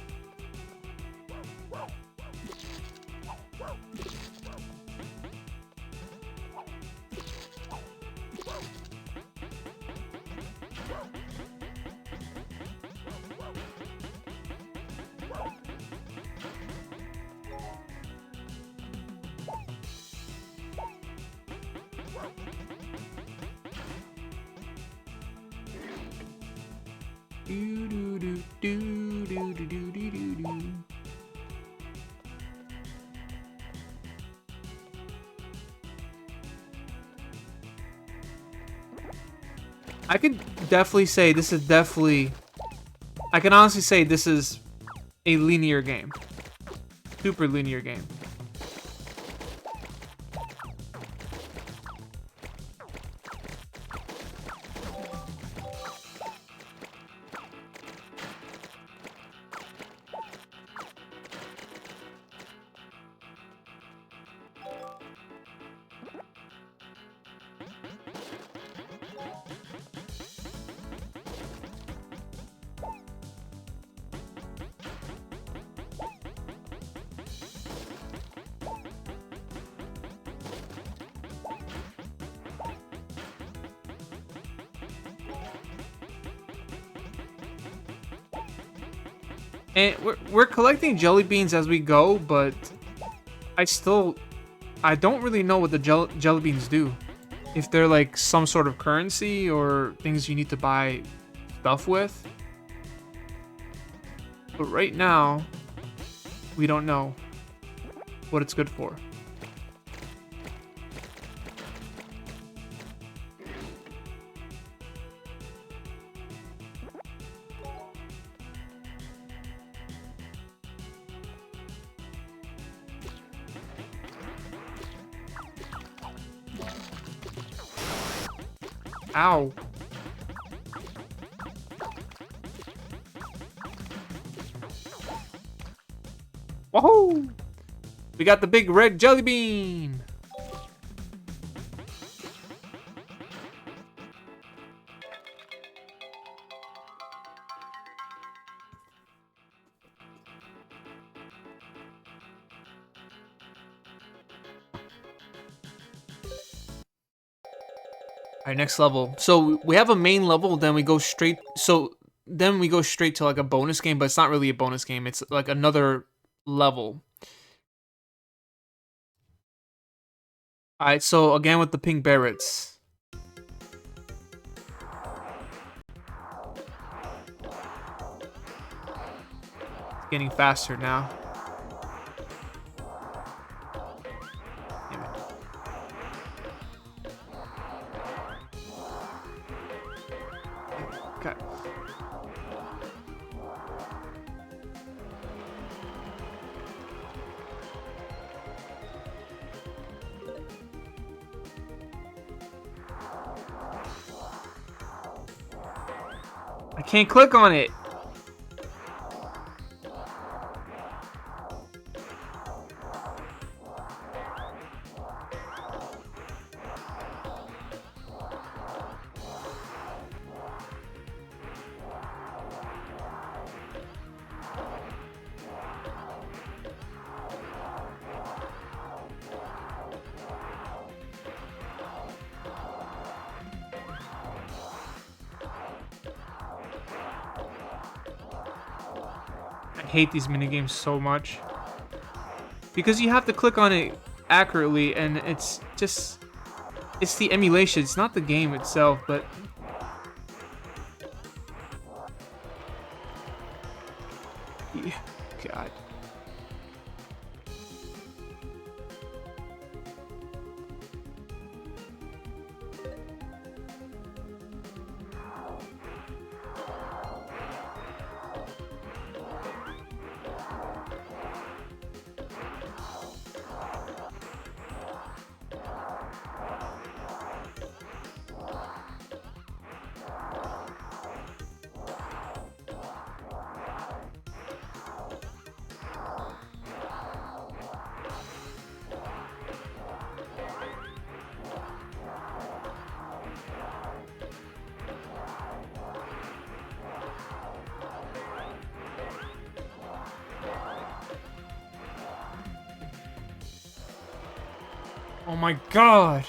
I could definitely say this is definitely... I can honestly say this is a linear game. Super linear game. And we're collecting jelly beans as we go, but I don't really know what the jelly beans do. If they're like some sort of currency or things you need to buy stuff with. But right now, we don't know what it's good for. Ow. Woohoo! We got the big red jelly bean. Alright, next level. So we have a main level, then we go straight. So then we go straight to like a bonus game, but it's not really a bonus game. It's like another level. Alright, so again with the pink Barretts. It's getting faster now. Okay. I can't click on it. I hate these minigames so much. Because you have to click on it accurately, and it's just... It's the emulation, it's not the game itself, but... Yeah, God. Oh my God.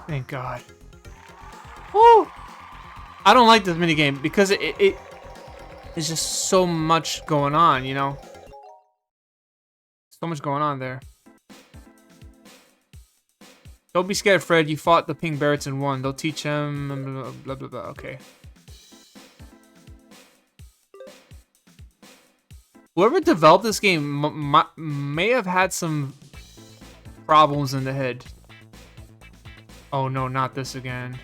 Thank God. Woo! I don't like this minigame because it is just so much going on, you know? So much going on there. Don't be scared, Fred. You fought the pink Barretts and won. They'll teach him... Blah, blah, blah, blah. Okay. Whoever developed this game may have had some problems in the head. Oh no, not this again.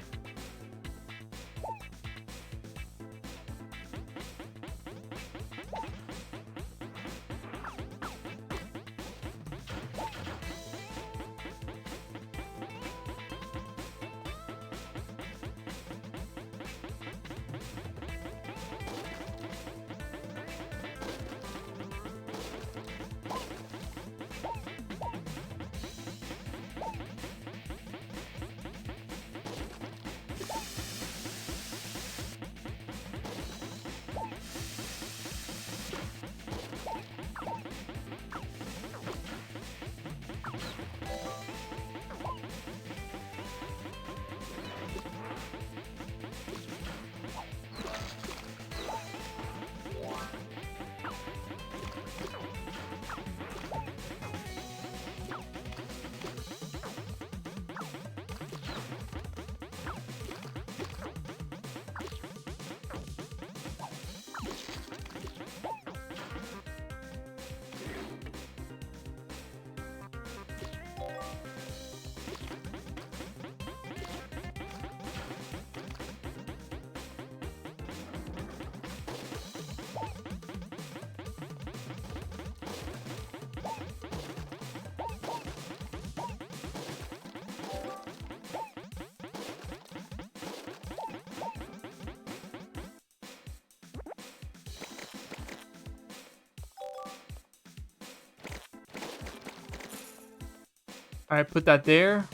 All right, put that there.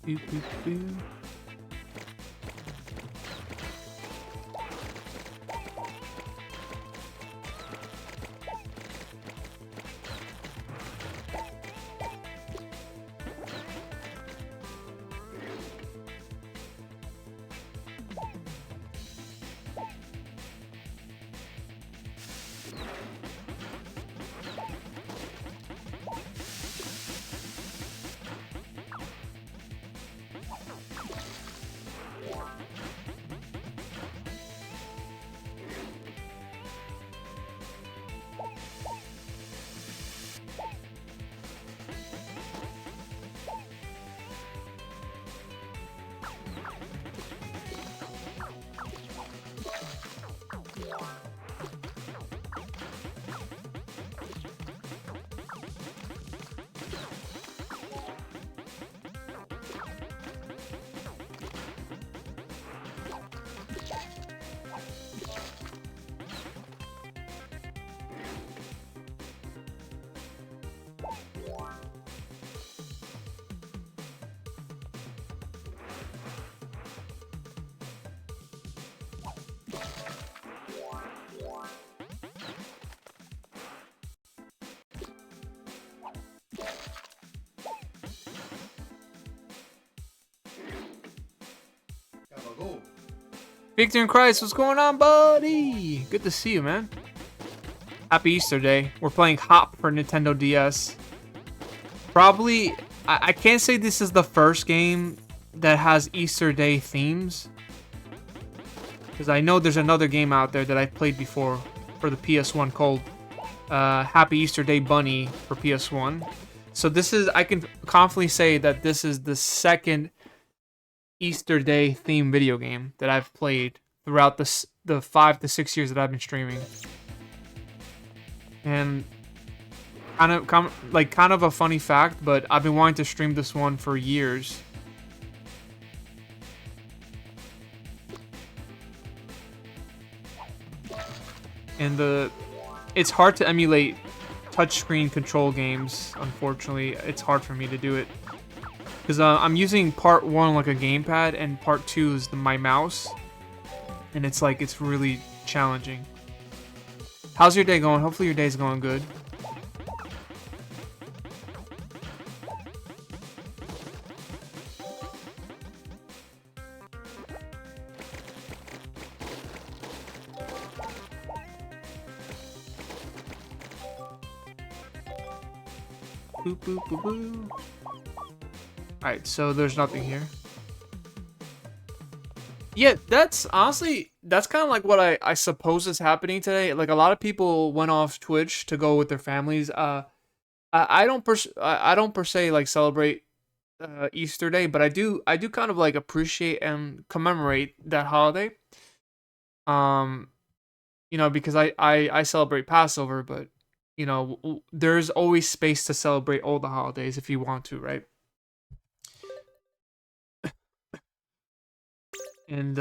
Boop, boop, boop. Victor and Christ, what's going on, buddy? Good to see you, man. Happy Easter Day. We're playing Hop for Nintendo DS. Probably, I can't say this is the first game that has Easter Day themes, because I know there's another game out there that I've played before for the PS1 called Happy Easter Day Bunny for PS1. So this is, I can confidently say that this is the second Easter Day themed video game that I've played throughout the 5 to 6 years that I've been streaming. And kind of a funny fact, but I've been wanting to stream this one for years. And it's hard to emulate touchscreen control games. Unfortunately, it's hard for me to do it because I'm using part 1 like a gamepad and part 2 is my mouse, and it's really challenging. How's your day going? Hopefully your day's going good. Boop, boop, boop, boop. Alright, so there's nothing here. Yeah, that's honestly, that's kind of like what I suppose is happening today. Like, a lot of people went off Twitch to go with their families. I don't per se like celebrate Easter Day, but I do kind of like appreciate and commemorate that holiday. Because I celebrate Passover, but there's always space to celebrate all the holidays if you want to, right? And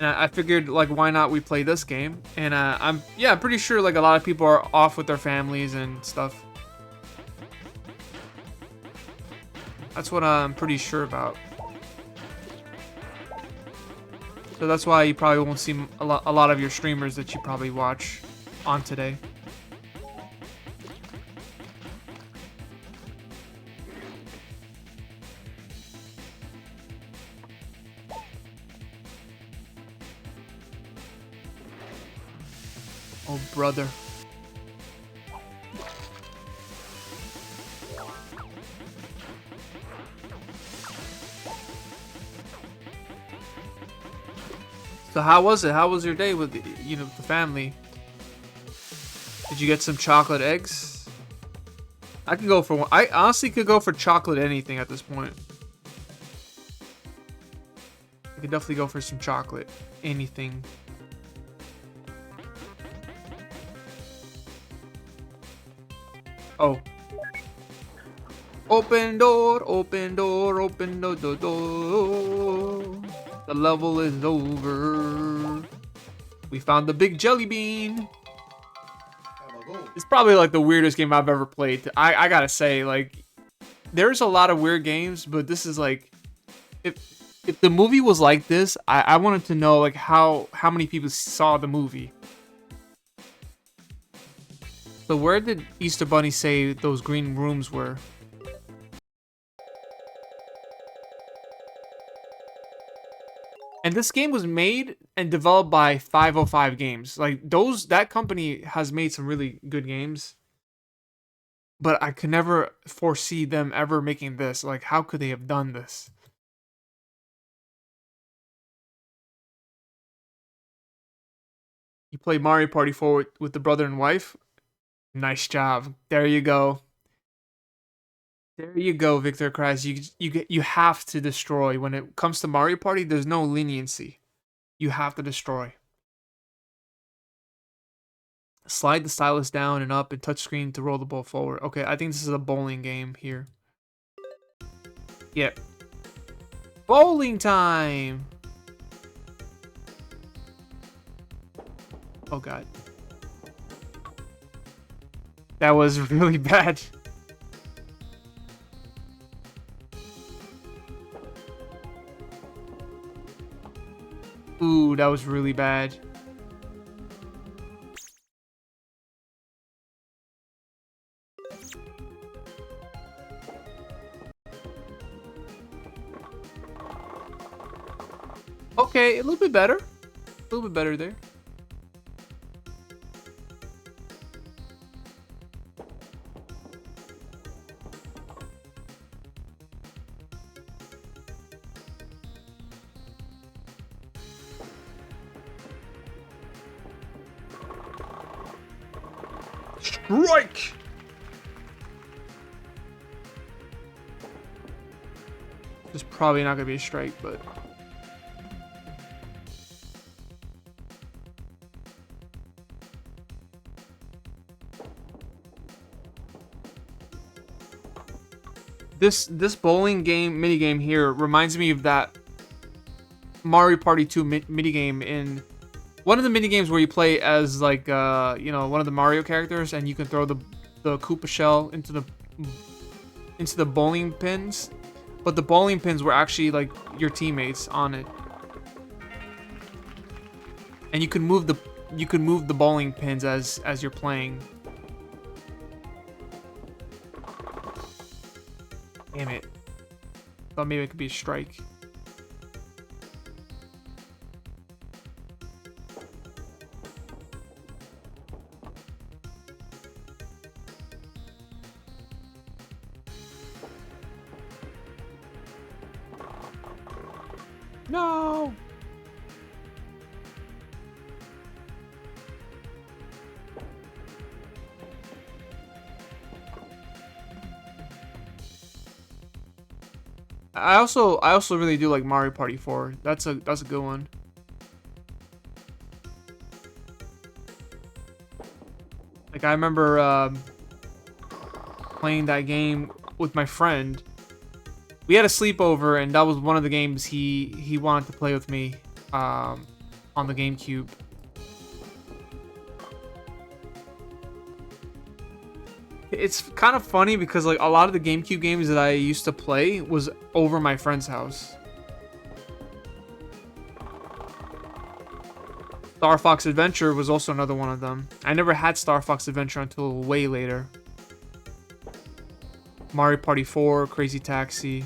I figured, like, why not we play this game? And I'm pretty sure like a lot of people are off with their families and stuff. That's what I'm pretty sure about. So that's why you probably won't see a lot of your streamers that you probably watch on today. Oh, brother. So how was it? How was your day with the family? Did you get some chocolate eggs? I could go for one. I honestly could go for chocolate anything at this point. I could definitely go for some chocolate anything. Open door, open door, open door. The level is over. We found the big jelly bean. It's probably like the weirdest game I've ever played. I gotta say, like, there's a lot of weird games, but this is like, if the movie was like this, I wanted to know like how many people saw the movie. So where did Easter Bunny say those green rooms were? And this game was made and developed by 505 Games. Like that company has made some really good games. But I could never foresee them ever making this. Like, how could they have done this? You play Mario Party 4 with the brother and wife? Nice job. There you go. There you go, Victor Kreis. You have to destroy. When it comes to Mario Party, there's no leniency. You have to destroy. Slide the stylus down and up and touchscreen to roll the ball forward. Okay, I think this is a bowling game here. Yep. Bowling time! Oh god. That was really bad. Ooh, that was really bad. Okay, a little bit better. A little bit better there. Strike! This is probably not gonna be a strike, but this bowling game minigame here reminds me of that Mario Party 2 minigame in one of the minigames where you play as like you know, one of the Mario characters and you can throw the Koopa shell into the bowling pins, but the bowling pins were actually like your teammates on it, and you can move the bowling pins as you're playing. Damn it. Thought maybe it could be a strike. No! I also really do like Mario Party 4. That's a good one. Like I remember playing that game with my friend. We had a sleepover and that was one of the games he wanted to play with me on the GameCube. It's kind of funny because like a lot of the GameCube games that I used to play was over my friend's house. Star Fox Adventure was also another one of them. I never had Star Fox Adventure until way later. Mario Party 4, Crazy Taxi.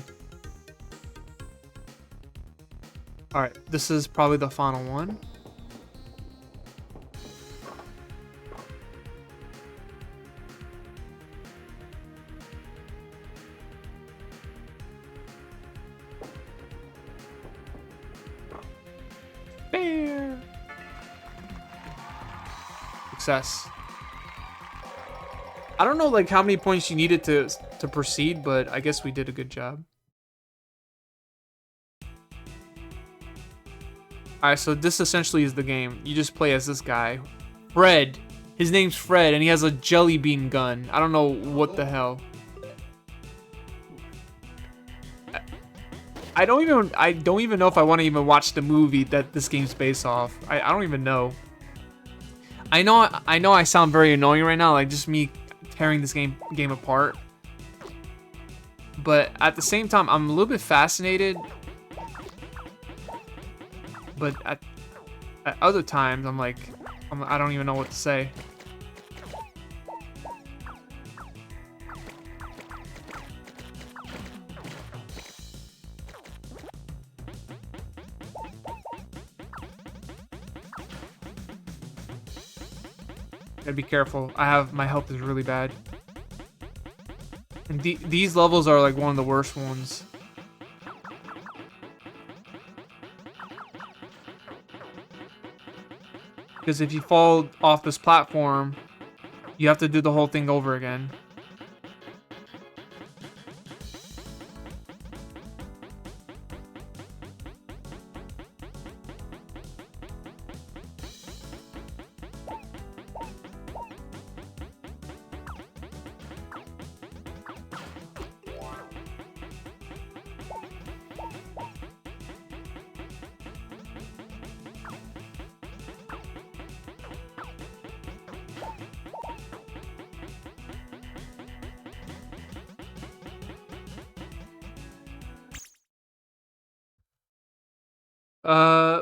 Alright, this is probably the final one. Bear. Success. I don't know like how many points you needed to proceed, but I guess we did a good job. Alright, so this essentially is the game. You just play as this guy. Fred. His name's Fred, and he has a jelly bean gun. I don't know what the hell. I don't even know if I want to even watch the movie that this game's based off. I don't even know. I know I sound very annoying right now, like just me tearing this game apart. But at the same time, I'm a little bit fascinated. But at other times, I'm like, I don't even know what to say. Gotta be careful. My health is really bad. And these levels are like one of the worst ones. Because if you fall off this platform, you have to do the whole thing over again.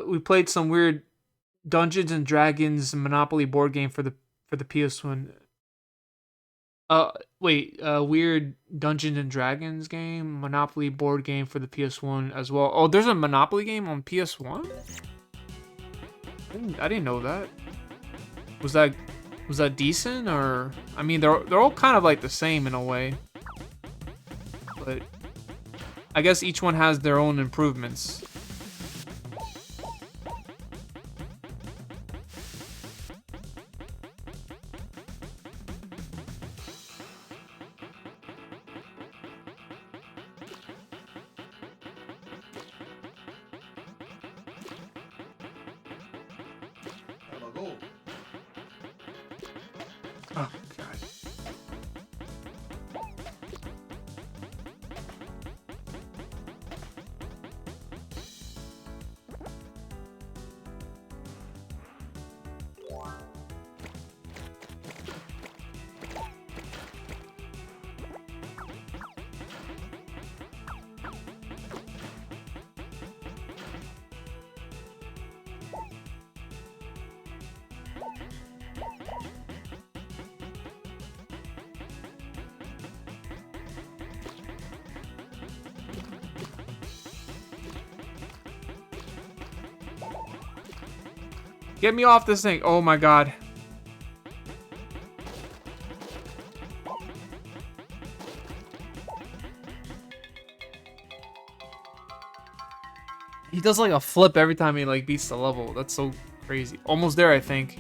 We played some weird Dungeons and Dragons Monopoly board game for the PS1. Wait, weird Dungeons and Dragons game, Monopoly board game for the PS1 as well. Oh, there's a Monopoly game on PS1? I didn't know that. Was that decent, or I mean they're all kind of like the same in a way. But I guess each one has their own improvements. Oh, God. Get me off this thing. Oh my God. He does like a flip every time he like beats the level. That's so crazy. Almost there, I think.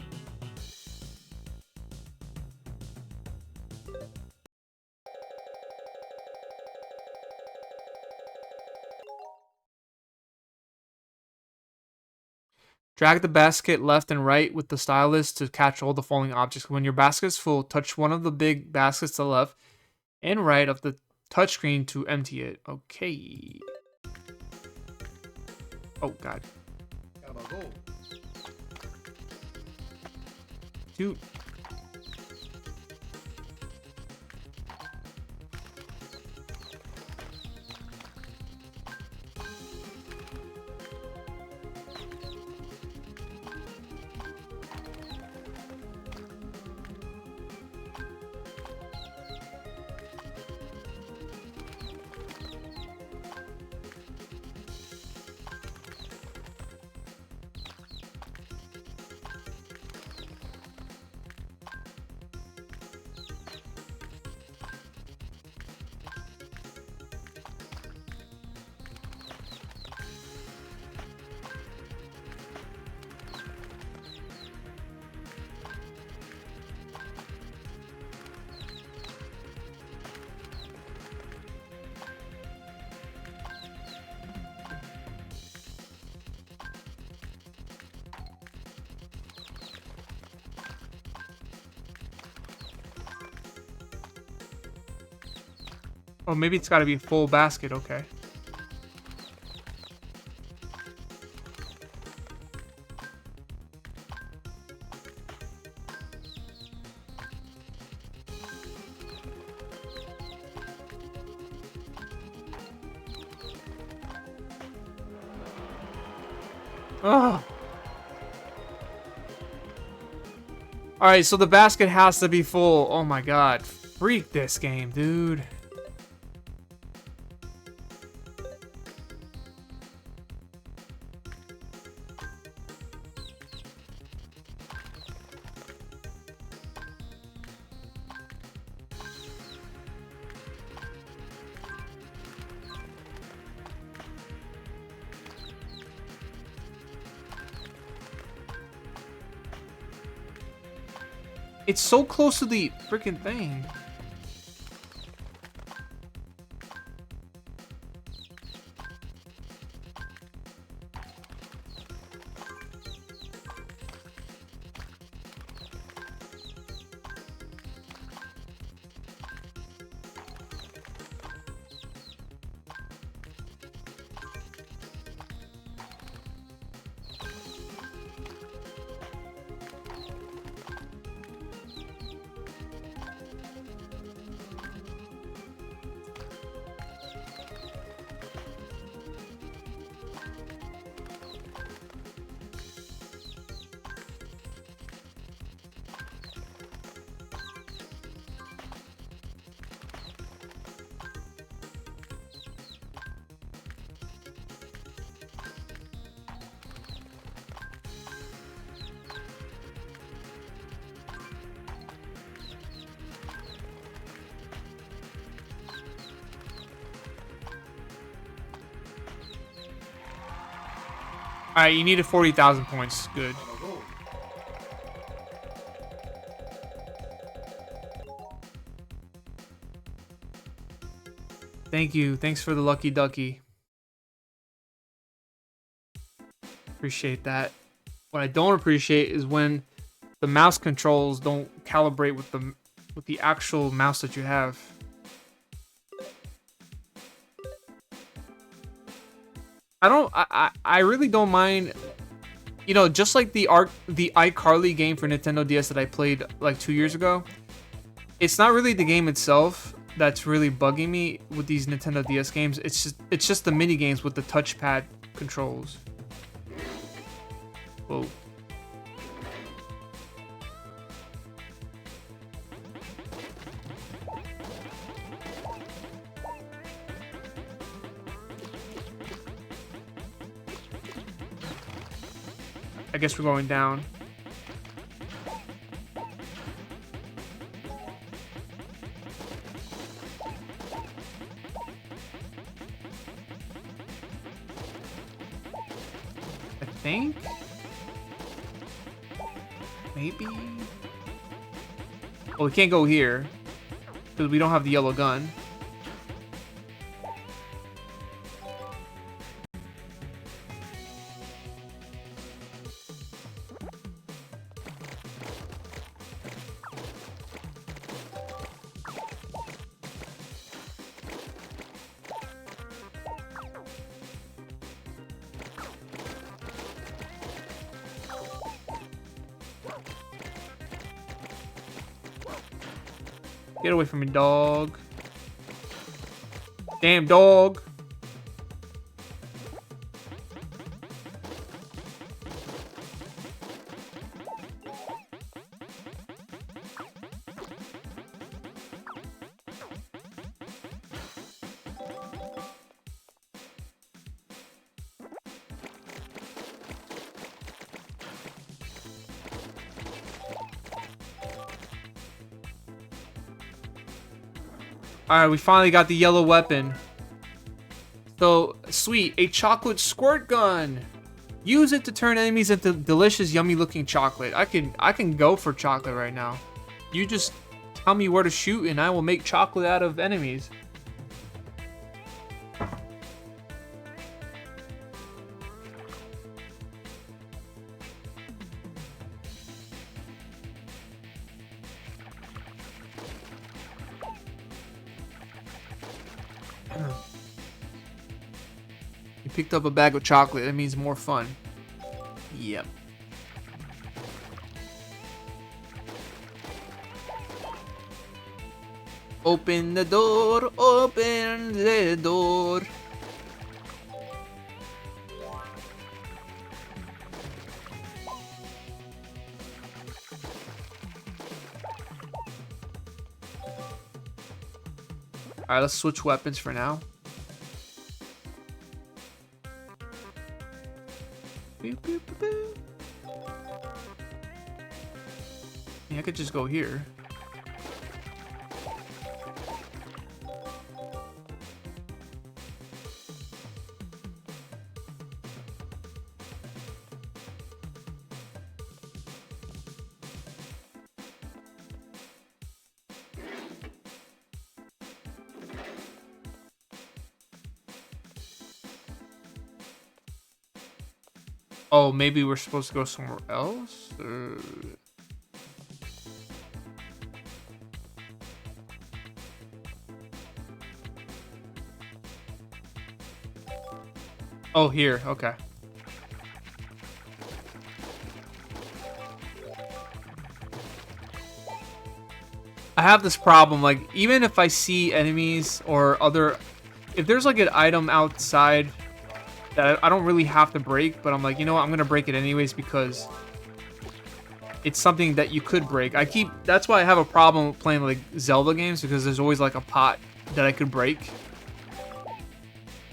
Drag the basket left and right with the stylus to catch all the falling objects. When your basket is full, touch one of the big baskets to the left and right of the touchscreen to empty it. Okay. Oh, God. Dude. Oh, maybe it's got to be full basket. Okay. Ugh. Alright, so the basket has to be full. Oh my god. Freak this game, dude. It's so close to the freaking thing. Alright, you needed 40,000 points. Good. Thank you. Thanks for the lucky ducky. Appreciate that. What I don't appreciate is when the mouse controls don't calibrate with the actual mouse that you have. I really don't mind, you know, just like the iCarly game for Nintendo DS that I played like 2 years ago. It's not really the game itself that's really bugging me with these Nintendo DS games. It's just the mini games with the touchpad controls. Whoa. I guess we're going down. I think? Maybe? Oh, we can't go here because we don't have the yellow gun. Get away from me, dog. Damn dog. Alright, we finally got the yellow weapon. So, sweet. A chocolate squirt gun. Use it to turn enemies into delicious, yummy looking chocolate. I can go for chocolate right now. You just tell me where to shoot and I will make chocolate out of enemies. You picked up a bag of chocolate. That means more fun. Yep. Open the door, open the door. Alright, let's switch weapons for now. Boop, boop, boop, boop. Yeah, I could just go here. Oh, maybe we're supposed to go somewhere else? Oh, here. Okay. I have this problem, like, even if I see enemies or other... If there's, like, an item outside that I don't really have to break, but I'm like, you know what, I'm gonna break it anyways because it's something that you could break. That's why I have a problem with playing, like, Zelda games, because there's always, like, a pot that I could break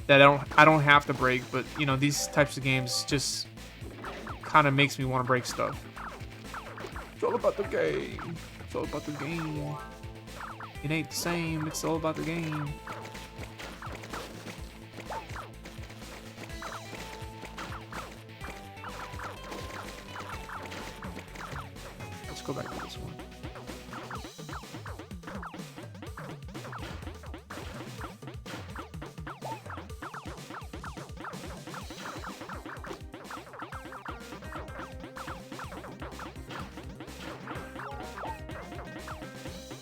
that I don't have to break, but, you know, these types of games just kind of makes me want to break stuff. It's all about the game. It's all about the game. It ain't the same. It's all about the game. Let's go back to this one.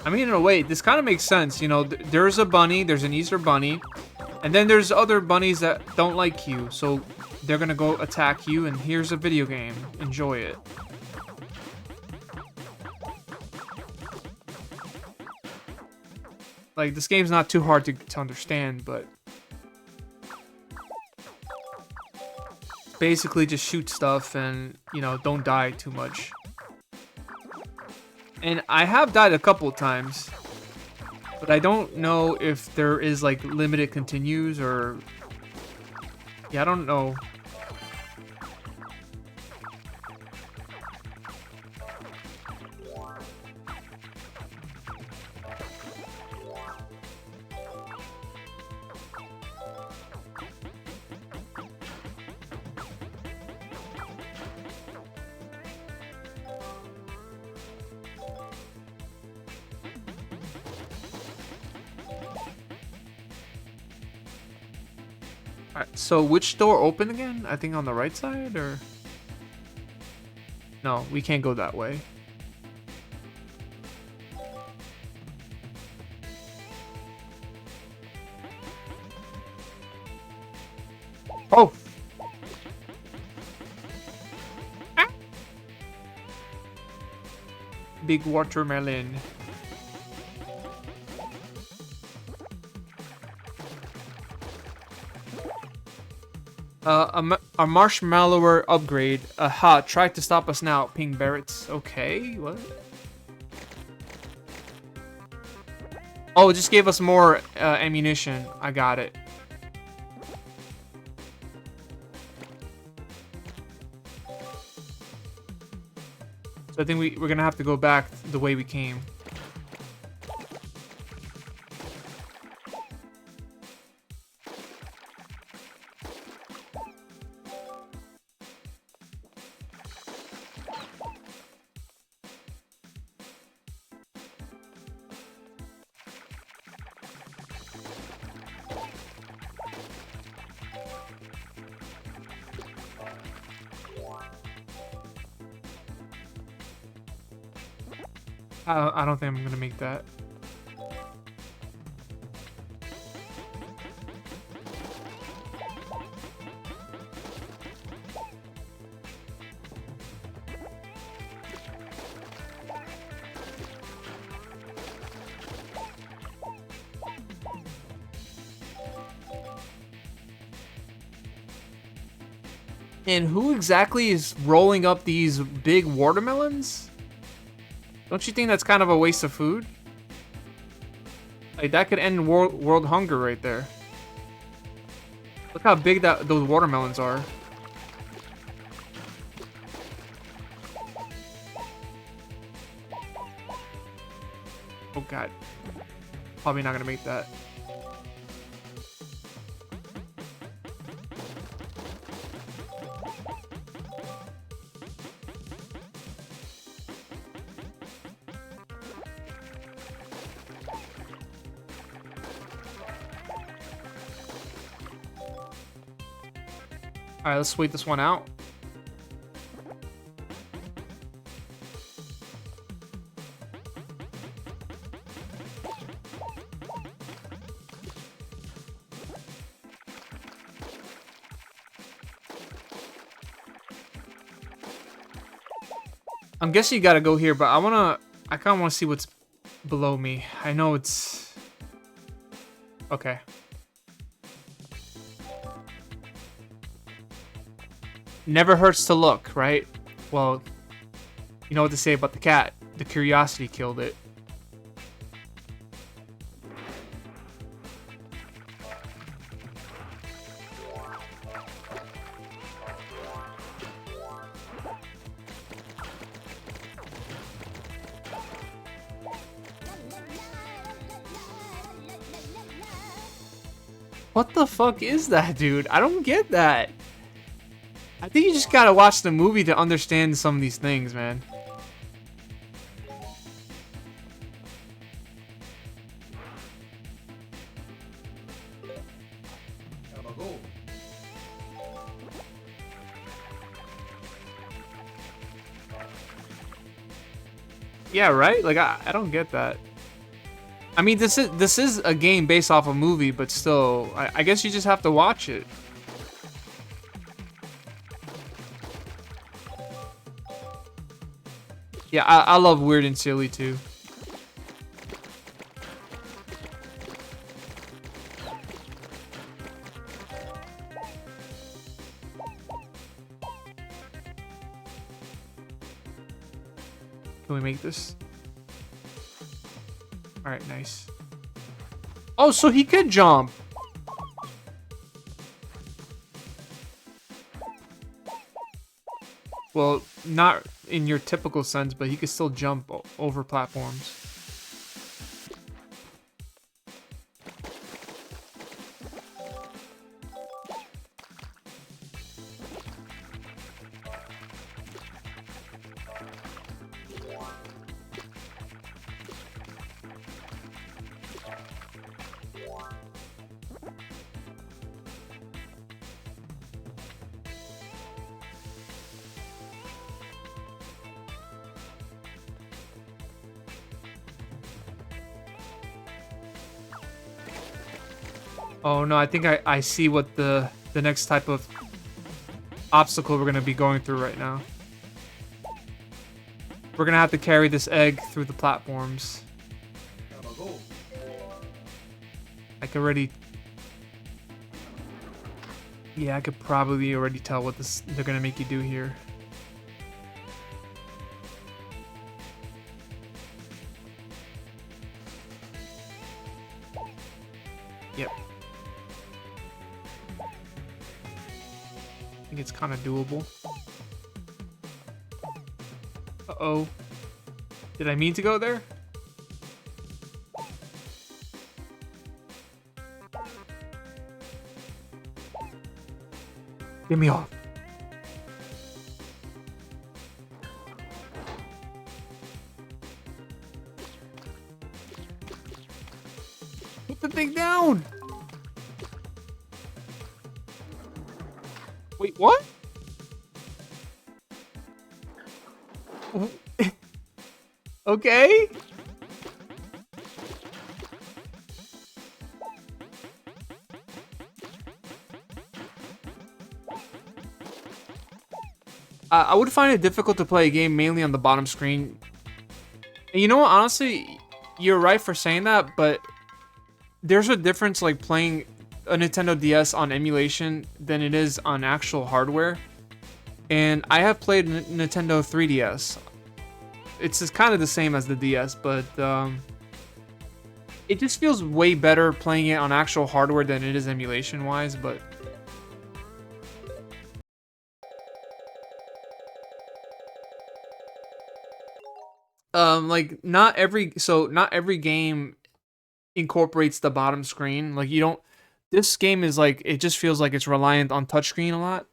I mean, in a way, this kind of makes sense. You know, there's a bunny, there's an Easter bunny, and then there's other bunnies that don't like you, so they're gonna go attack you, and here's a video game. Enjoy it. Like, this game's not too hard to understand, but basically just shoot stuff and, you know, don't die too much. And I have died a couple of times, but I don't know if there is, like, limited continues or... Yeah, I don't know. Alright, so which door open again? I think on the right side, or... No, we can't go that way. Oh! Ah. Big watermelon. A marshmallower upgrade. Aha, tried to stop us now. Ping Barretts. Okay, what? Oh, it just gave us more ammunition. I got it. So I think we're gonna have to go back the way we came. I don't think I'm gonna make that. And who exactly is rolling up these big watermelons? Don't you think that's kind of a waste of food? Like, that could end world hunger right there. Look how big those watermelons are. Oh god. Probably not gonna make that. Alright, let's wait this one out. I'm guessing you gotta go here, but I kinda wanna see what's below me. I know it's... Okay. Never hurts to look, right? Well, you know what to say about the cat. The curiosity killed it. What the fuck is that, dude? I don't get that. I think you just gotta watch the movie to understand some of these things, man. Yeah, right? Like, I don't get that. I mean, this is a game based off a movie, but still, I guess you just have to watch it. Yeah, I love weird and silly too. Can we make this? Alright, nice. Oh, so he could jump. Well, not in your typical sense, but he could still jump over platforms. Oh no, I think I see what the next type of obstacle we're gonna be going through right now. We're gonna have to carry this egg through the platforms. I can already... Yeah, I could probably already tell what they're gonna make you do here. Yep. I think it's kind of doable. Uh-oh. Did I mean to go there? Get me off. Put the thing down. Wait, what? Okay. I would find it difficult to play a game mainly on the bottom screen. And you know what? Honestly, you're right for saying that, but there's a difference like playing a Nintendo DS on emulation than it is on actual hardware. And I have played Nintendo 3DS. It's just kind of the same as the DS, but it just feels way better playing it on actual hardware than it is emulation wise, but like not every game incorporates the bottom screen. Like you don't this game is like it just feels like it's reliant on touchscreen a lot.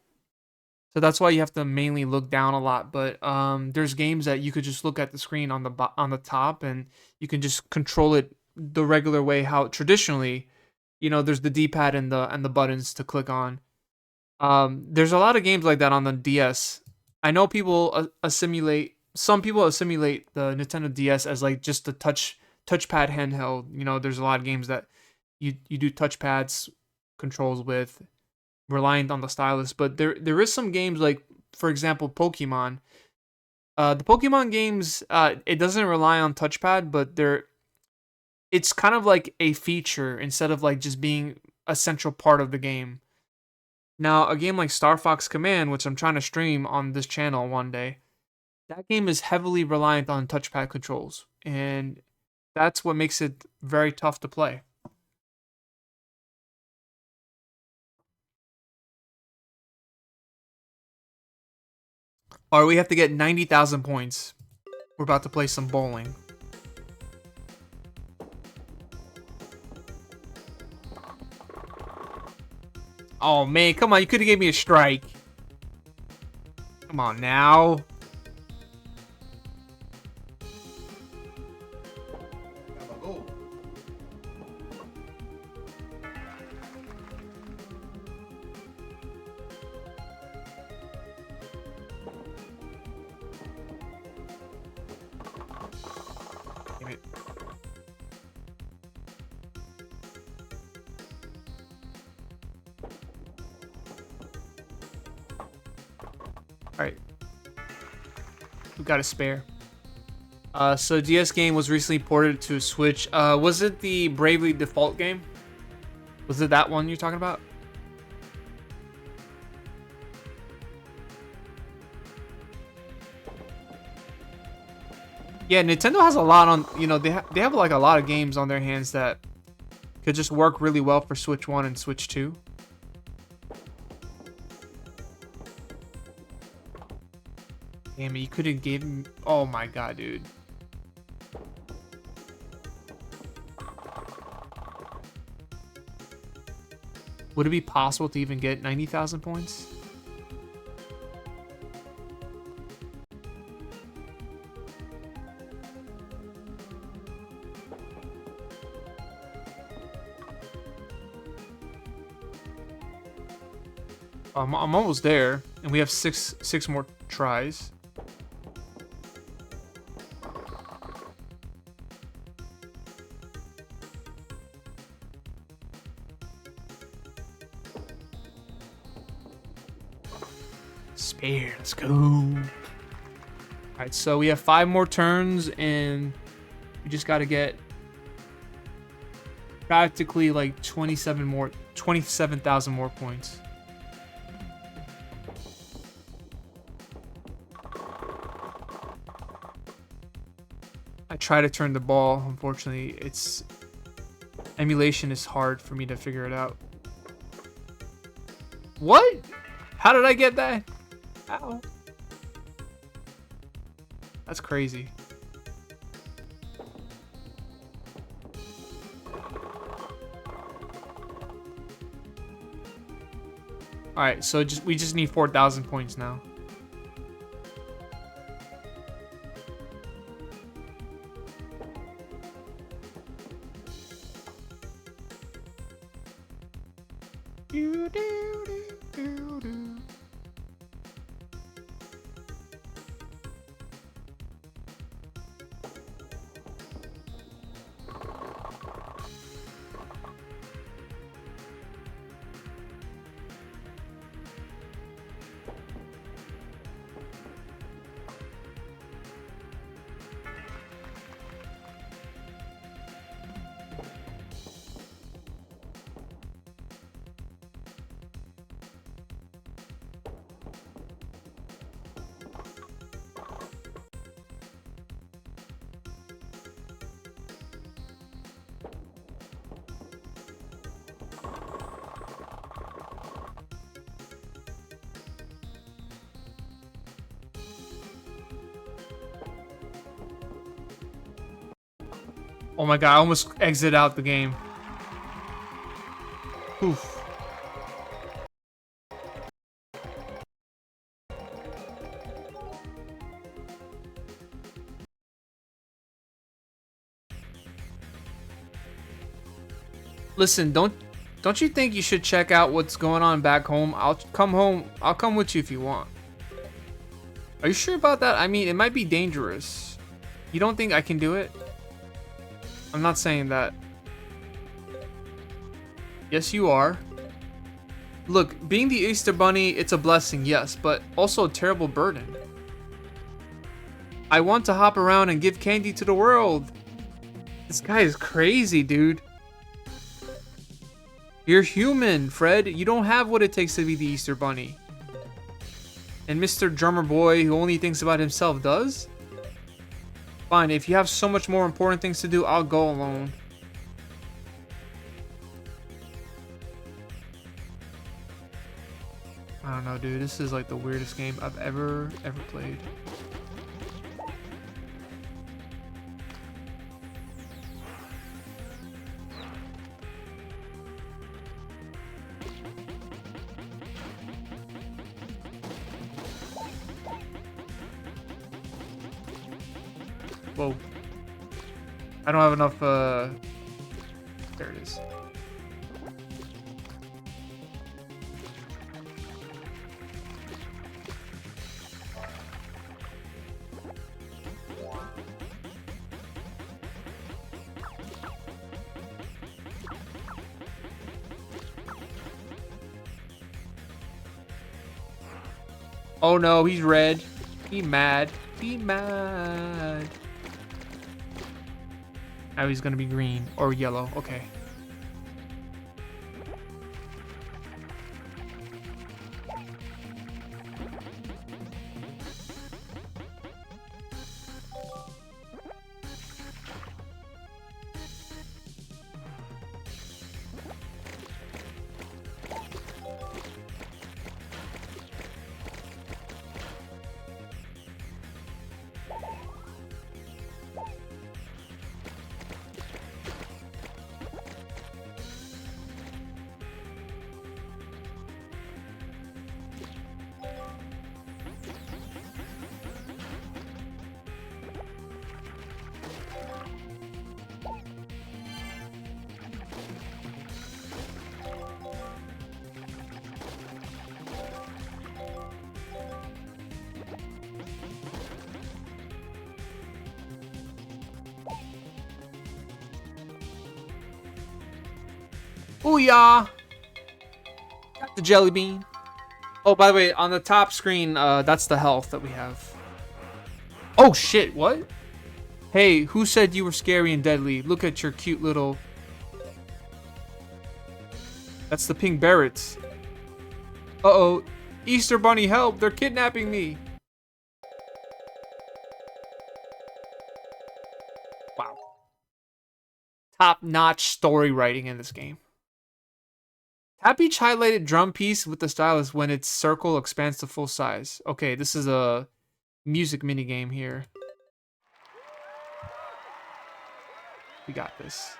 So that's why you have to mainly look down a lot. But there's games that you could just look at the screen on on the top, and you can just control it the regular way how traditionally, there's the D-pad and the buttons to click on. There's a lot of games like that on the DS. I know people assimilate some people assimilate the Nintendo DS as like just a touchpad handheld. There's a lot of games that you do touchpads controls with reliant on the stylus, but there is some games like, for example, Pokemon. The Pokemon games, it doesn't rely on touchpad, but it's kind of like a feature instead of like just being a central part of the game. Now, a game like Star Fox Command, which I'm trying to stream on this channel one day, that game is heavily reliant on touchpad controls, and that's what makes it very tough to play. Or we have to get 90,000 points. We're about to play some bowling. Oh man, come on, you could have gave me a strike. Come on now. Damn it. Alright. We got a spare. So DS game was recently ported to Switch. Was it the Bravely Default game? Was it that one you're talking about? Yeah, Nintendo has a lot on, they have like a lot of games on their hands that could just work really well for Switch 1 and Switch 2. Damn it, you could have given... Oh my god, dude. Would it be possible to even get 90,000 points? I'm almost there, and we have six more tries. Spare, let's go. Alright, so we have 5 more turns, and we just gotta get practically like 27,000 more points. I try to turn the ball. Unfortunately, emulation is hard for me to figure it out. What? How did I get that? How? That's crazy. All right, so we just need 4,000 points now. Oh my god, I almost exit out the game. Oof. Listen, don't you think you should check out what's going on back home? I'll come home. I'll come with you if you want. Are you sure about that? I mean, it might be dangerous. You don't think I can do it? I'm not saying that. Yes, you are. Look, being the Easter Bunny, it's a blessing, yes, but also a terrible burden. I want to hop around and give candy to the world. This guy is crazy, dude. You're human, Fred. You don't have what it takes to be the Easter Bunny. And Mr. Drummer Boy, who only thinks about himself, does? Fine, if you have so much more important things to do, I'll go alone. I don't know, dude. This is like the weirdest game I've ever played. Whoa. I don't have enough, there it is. Oh no, he's red. Be mad. Be mad. Now he's gonna be green or yellow. Okay. Booyah! Got the jelly bean. Oh, by the way, on the top screen, that's the health that we have. Oh shit, what? Hey, who said you were scary and deadly? Look at your cute little... That's the pink Barretts. Uh-oh. Easter Bunny, help! They're kidnapping me! Wow. Top-notch story writing in this game. Tap each highlighted drum piece with the stylus when its circle expands to full size. Okay, this is a music minigame here. We got this.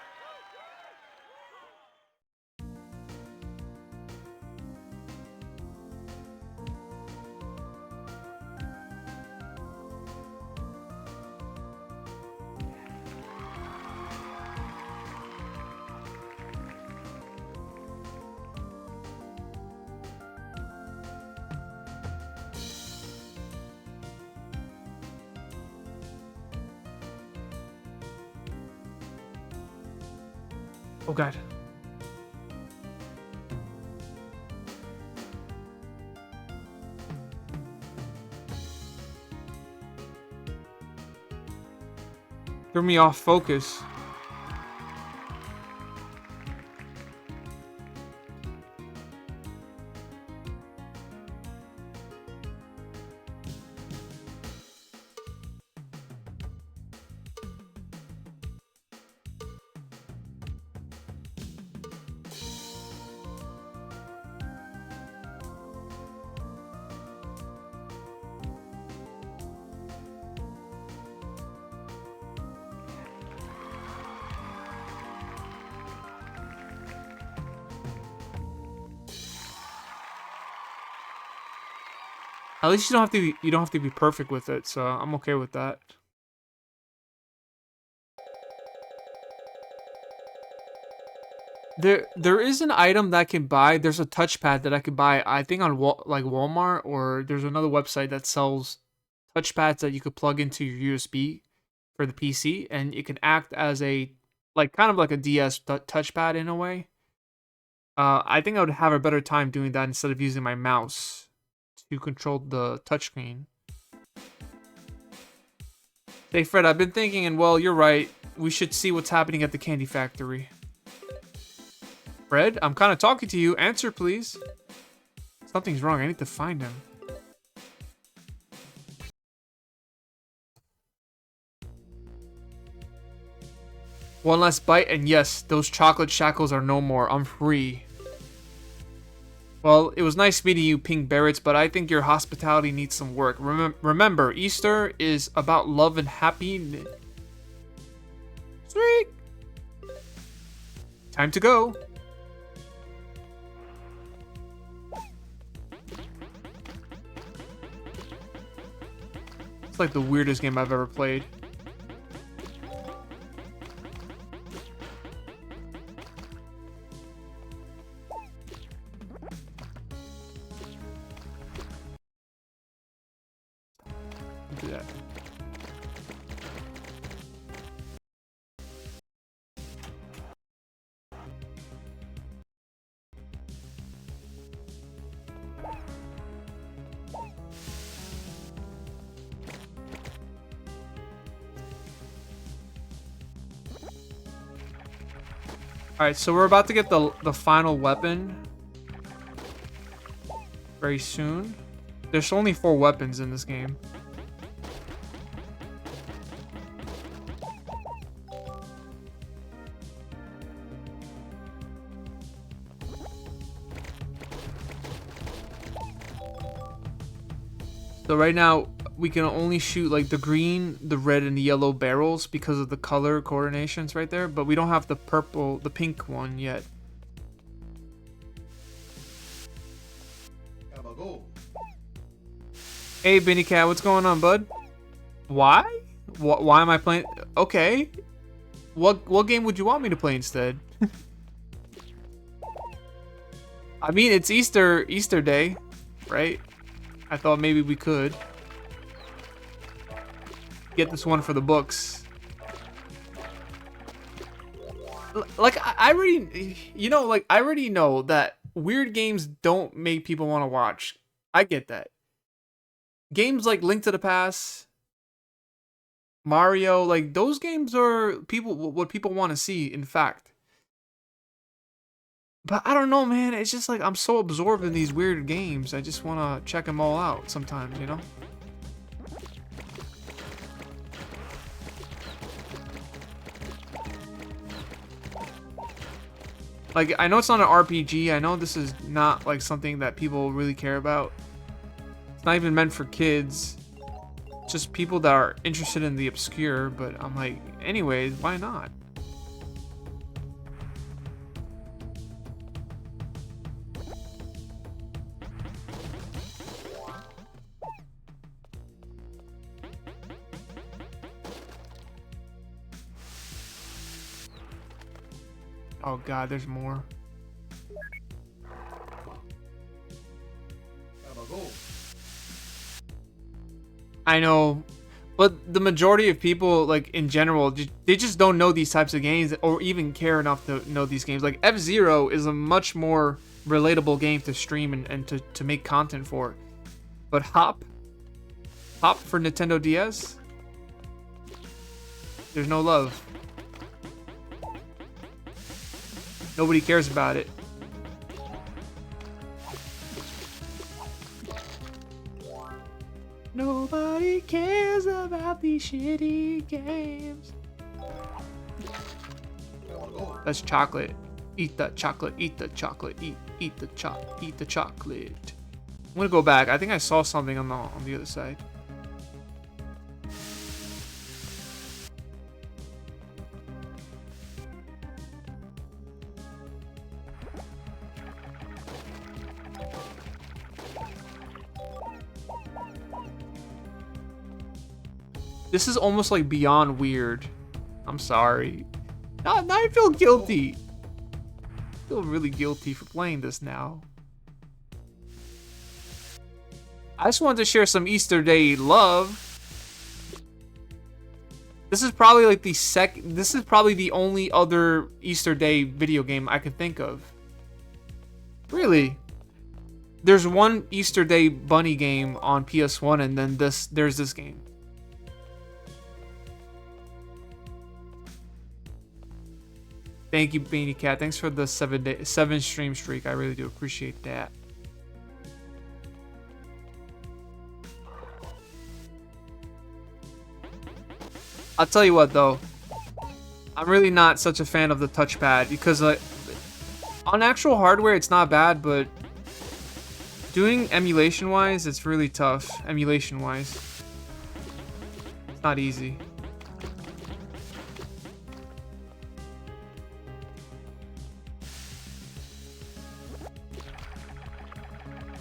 Oh god. Threw me off focus. At least you don't have to be perfect with it, so I'm okay with that. There is an item that I can buy. There's a touchpad that I could buy. I think on like Walmart, or there's another website that sells touchpads that you could plug into your USB for the PC, and it can act as a like kind of like a DS touchpad in a way. I think I would have a better time doing that instead of using my mouse to control the touchscreen. Hey Fred, I've been thinking, and well, you're right. We should see what's happening at the candy factory. Fred, I'm kind of talking to you. Answer, please. Something's wrong. I need to find him. One last bite, and yes, those chocolate shackles are no more. I'm free. Well, it was nice meeting you, Pink Barretts, but I think your hospitality needs some work. Remember, Easter is about love and happiness. Sweet! Time to go. It's like the weirdest game I've ever played. Do that. Alright, so we're about to get the final weapon very soon. There's only 4 weapons in this game. So right now, we can only shoot like the green, the red, and the yellow barrels because of the color coordinations right there, but we don't have the purple, the pink one yet. Hey, Benny Cat, what's going on, bud? Why? Why am I playing? Okay. What game would you want me to play instead? I mean, it's Easter Day, right? I thought maybe we could get this one for the books. Like I already, like I already know that weird games don't make people want to watch. I get that. Games like Link to the Past, Mario, like those games are what people want to see, in fact. But I don't know, man. It's just like I'm so absorbed in these weird games. I just want to check them all out sometimes, you know? Like, I know it's not an RPG. I know this is not like something that people really care about. It's not even meant for kids. It's just people that are interested in the obscure. But I'm like, anyways, why not? Oh god, there's more. I know, but the majority of people, like in general, they just don't know these types of games or even care enough to know these games. Like F-Zero is a much more relatable game to stream and to make content for. But Hop for Nintendo DS, there's no love. Nobody cares about it. Nobody cares about these shitty games. That's chocolate. Eat that chocolate. Eat the chocolate. Eat the chocolate. I'm gonna go back. I think I saw something on the other side. This is almost like beyond weird. I'm sorry. Now I feel guilty. I feel really guilty for playing this now. I just wanted to share some Easter Day love. This is probably like this is probably the only other Easter Day video game I could think of. Really? There's one Easter Day bunny game on PS1, and then there's this game. Thank you, Beanie Cat. Thanks for the 7 stream streak. I really do appreciate that. I'll tell you what though, I'm really not such a fan of the touchpad because on actual hardware it's not bad, but doing emulation wise it's really tough. Emulation wise, it's not easy.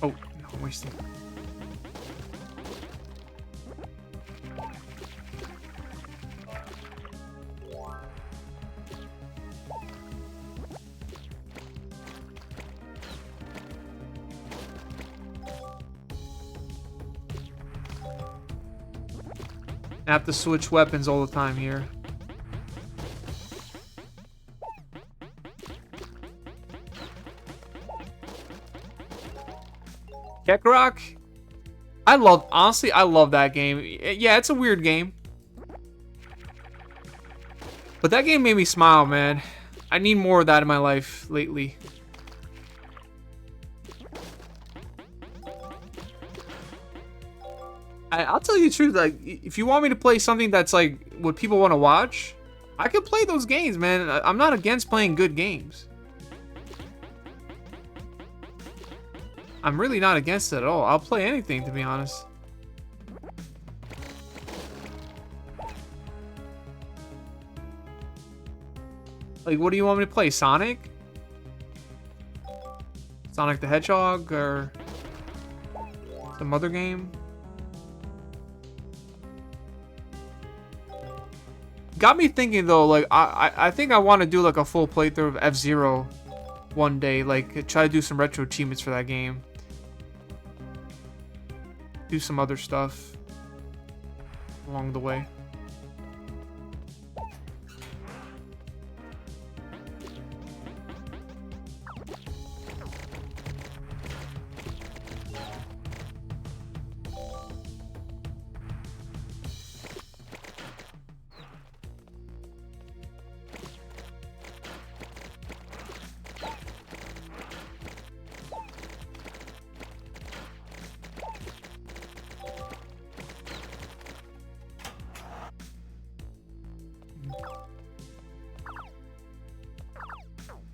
Oh, no, I'm wasting. I have to switch weapons all the time here. Kekrok? Honestly, I love that game. Yeah, it's a weird game. But that game made me smile, man. I need more of that in my life lately. I'll tell you the truth, like, if you want me to play something that's like what people want to watch, I can play those games, man. I'm not against playing good games. I'm really not against it at all. I'll play anything, to be honest. Like, what do you want me to play? Sonic? Sonic the Hedgehog, or some other game? Got me thinking though, like I think I want to do like a full playthrough of F-Zero one day, like try to do some retro achievements for that game. Do some other stuff along the way.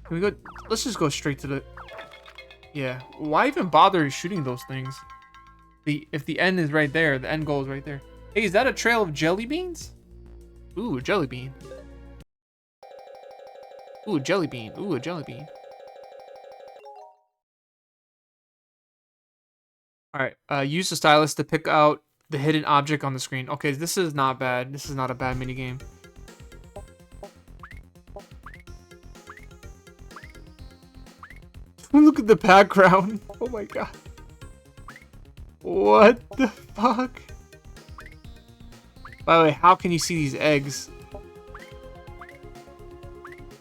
Can we go? Let's just go straight to the... Yeah. Why even bother shooting those things? If the end is right there, the end goal is right there. Hey, is that a trail of jelly beans? Ooh, a jelly bean. Ooh, a jelly bean. Ooh, a jelly bean. Alright, use the stylus to pick out the hidden object on the screen. Okay, this is not bad. This is not a bad minigame. Look at the background. Oh my god. What the fuck? By the way, how can you see these eggs?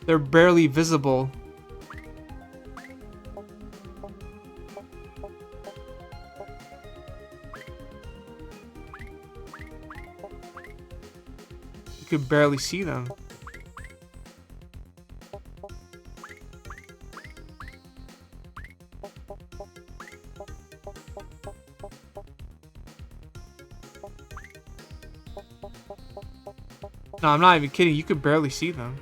They're barely visible. You could barely see them. No, I'm not even kidding. You could barely see them.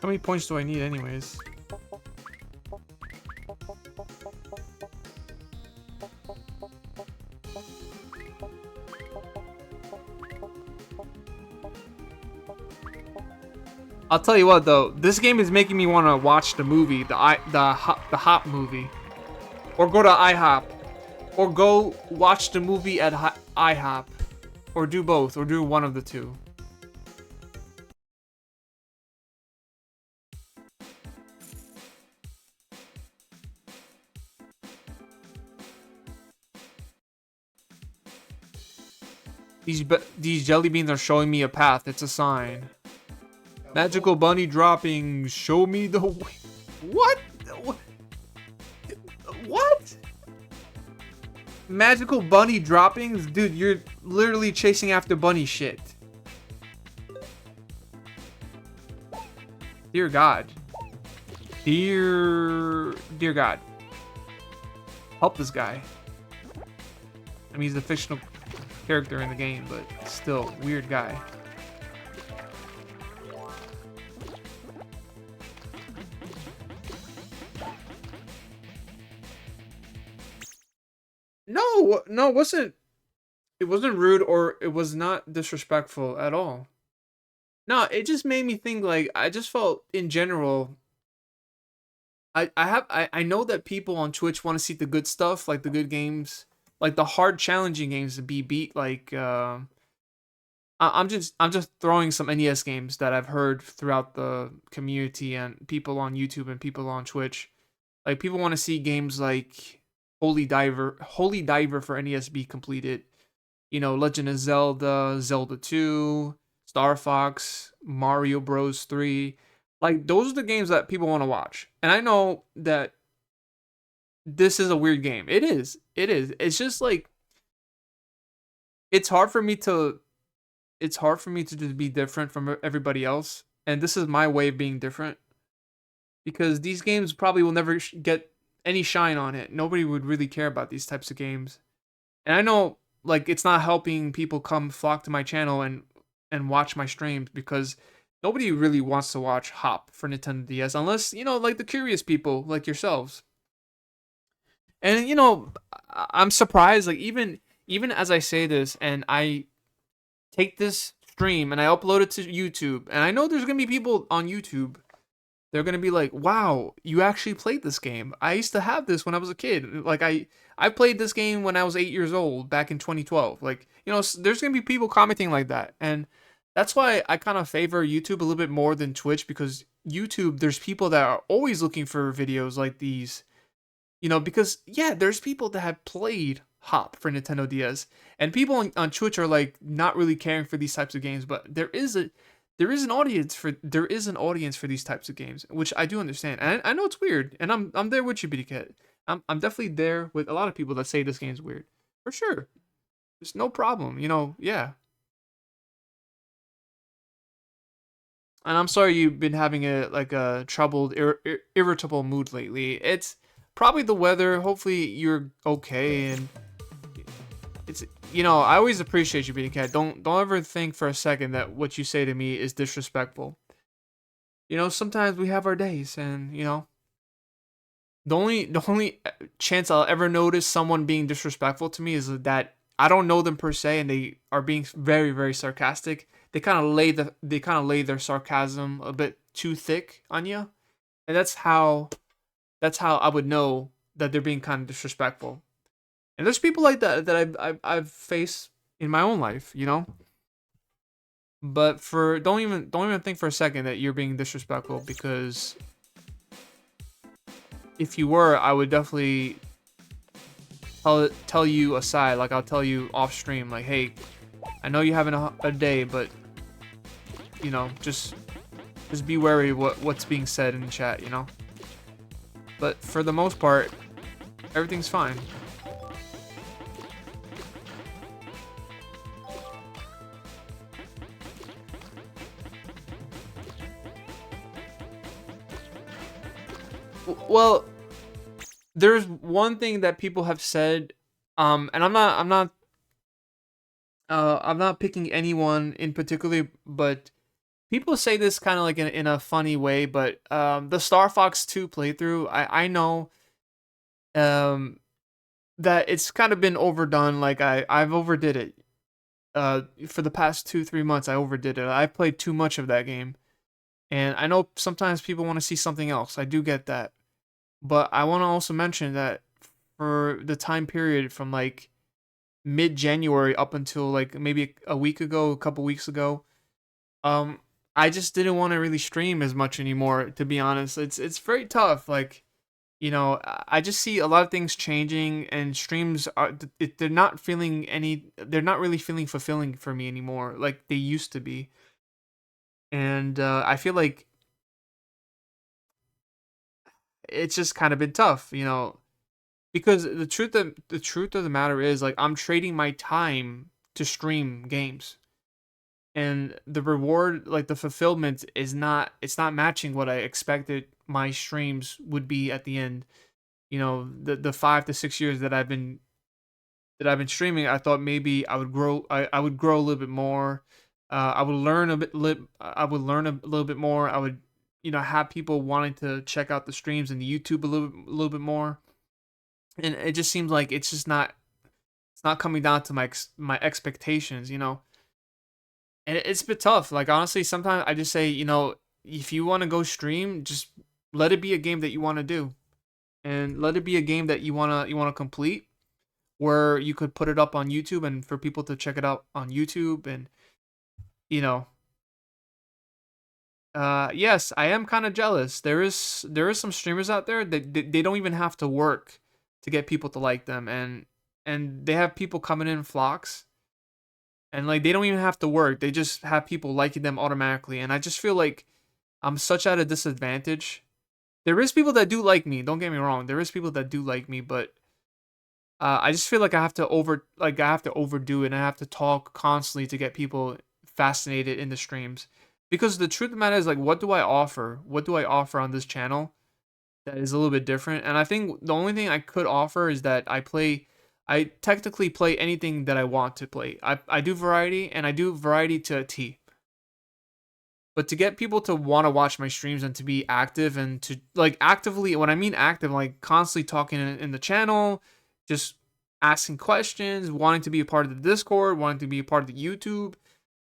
How many points do I need anyways? I'll tell you what though, this game is making me want to watch the movie, the Hop movie, or go to IHOP, or go watch the movie at IHOP, or do both, or do one of the two. These jelly beans are showing me a path. It's a sign. Magical bunny droppings. Show me the way. What? What? Magical bunny droppings? Dude, you're literally chasing after bunny shit. Dear God. Dear God. Help this guy. I mean, he's a fictional character in the game, but still, weird guy. No, it wasn't rude, or it was not disrespectful at all. No, it just made me think, like, I just felt in general, I know that people on Twitch want to see the good stuff, like the good games, like the hard challenging games to be beat, like I'm just throwing some NES games that I've heard throughout the community and people on YouTube and people on Twitch. Like, people want to see games like Holy Diver for NES be completed. You know, Legend of Zelda, Zelda 2, Star Fox, Mario Bros 3. Like, those are the games that people want to watch. And I know that this is a weird game. It is. It's just like, it's hard for me to just be different from everybody else, and this is my way of being different, because these games probably will never get any shine on it. Nobody would really care about these types of games, and I know, like, it's not helping people come flock to my channel and watch my streams, because nobody really wants to watch Hop for Nintendo DS unless, you know, like the curious people like yourselves. And, you know, I'm surprised, like, even as I say this and I take this stream and I upload it to YouTube, and I know there's gonna be people on YouTube, they're gonna be like, wow, you actually played this game. I used to have this when I was a kid. Like, I played this game when I was 8 years old back in 2012. Like, you know, there's gonna be people commenting like that, and that's why I kind of favor YouTube a little bit more than Twitch, because YouTube, there's people that are always looking for videos like these. You know, because, yeah, there's people that have played Hop for Nintendo DS, and people on Twitch are like not really caring for these types of games, but there is an audience for these types of games, which I do understand. And I know it's weird, and I'm there with you, Bitty Cat. I'm definitely there with a lot of people that say this game's weird. For sure. There's no problem, you know, yeah. And I'm sorry you've been having a troubled, irritable mood lately. It's probably the weather. Hopefully you're okay, and it's, you know, I always appreciate you, Bitty Cat. Don't ever think for a second that what you say to me is disrespectful. You know, sometimes we have our days, and, you know, the only chance I'll ever notice someone being disrespectful to me is that I don't know them per se, and they are being very, very sarcastic. They kind of lay their sarcasm a bit too thick on you, and that's how I would know that they're being kind of disrespectful. And there's people like that I've faced in my own life, you know. But don't even think for a second that you're being disrespectful, because if you were, I would definitely tell you aside. Like, I'll tell you off stream, like, hey, I know you're having a day, but, you know, just be wary what's being said in the chat, you know. But for the most part, everything's fine. Well, there's one thing that people have said, and I'm not picking anyone in particular, but People say this kind of like in a funny way, but the Star Fox 2 playthrough, I know um that it's kind of been overdone. Like I've overdid it. For the past 2 3 months, I overdid it. I played too much of that game, and I know sometimes people want to see something else. I do get that, but I want to also mention that for the time period from like mid January up until like maybe a week ago, a couple weeks ago, um, I just didn't want to really stream as much anymore. To be honest, it's very tough. Like, I just see a lot of things changing, and streams are they're not feeling any. They're not really feeling fulfilling for me anymore, like they used to be. And I feel like it's just kind of been tough, because the truth of the matter is, like, I'm trading my time to stream games, and the reward, like the fulfillment, is not it's not matching what I expected my streams would be at the end. The 5 to 6 years that I've been streaming, I thought maybe I would grow. I would grow a little bit more. I would learn a bit. I would learn a little bit more. I would, have people wanting to check out the streams and the YouTube a little bit more. And it just seems like it's just not. It's not coming down to my expectations. And it's a bit tough. Like, honestly, sometimes I just say, if you want to go stream, just let it be a game that you want to do, and let it be a game that you wanna complete, where you could put it up on YouTube and for people to check it out on YouTube. And you know yes, I am kind of jealous. There is some streamers out there that they don't even have to work to get people to like them, and they have people coming in flocks, and like they don't even have to work. They just have people liking them automatically, and I just feel like I'm such at a disadvantage. There is people that do like me, don't get me wrong. There is people that do like me, but I just feel like I have to overdo it, and I have to talk constantly to get people fascinated in the streams. Because the truth of the matter is, like, what do I offer? What do I offer on this channel that is a little bit different? And I think the only thing I could offer is that I technically play anything that I want to play. I do variety, and I do variety to a T. But to get people to want to watch my streams and to be active, and to, like, actively, when I mean active, like constantly talking in the channel, just asking questions, wanting to be a part of the Discord, wanting to be a part of the YouTube,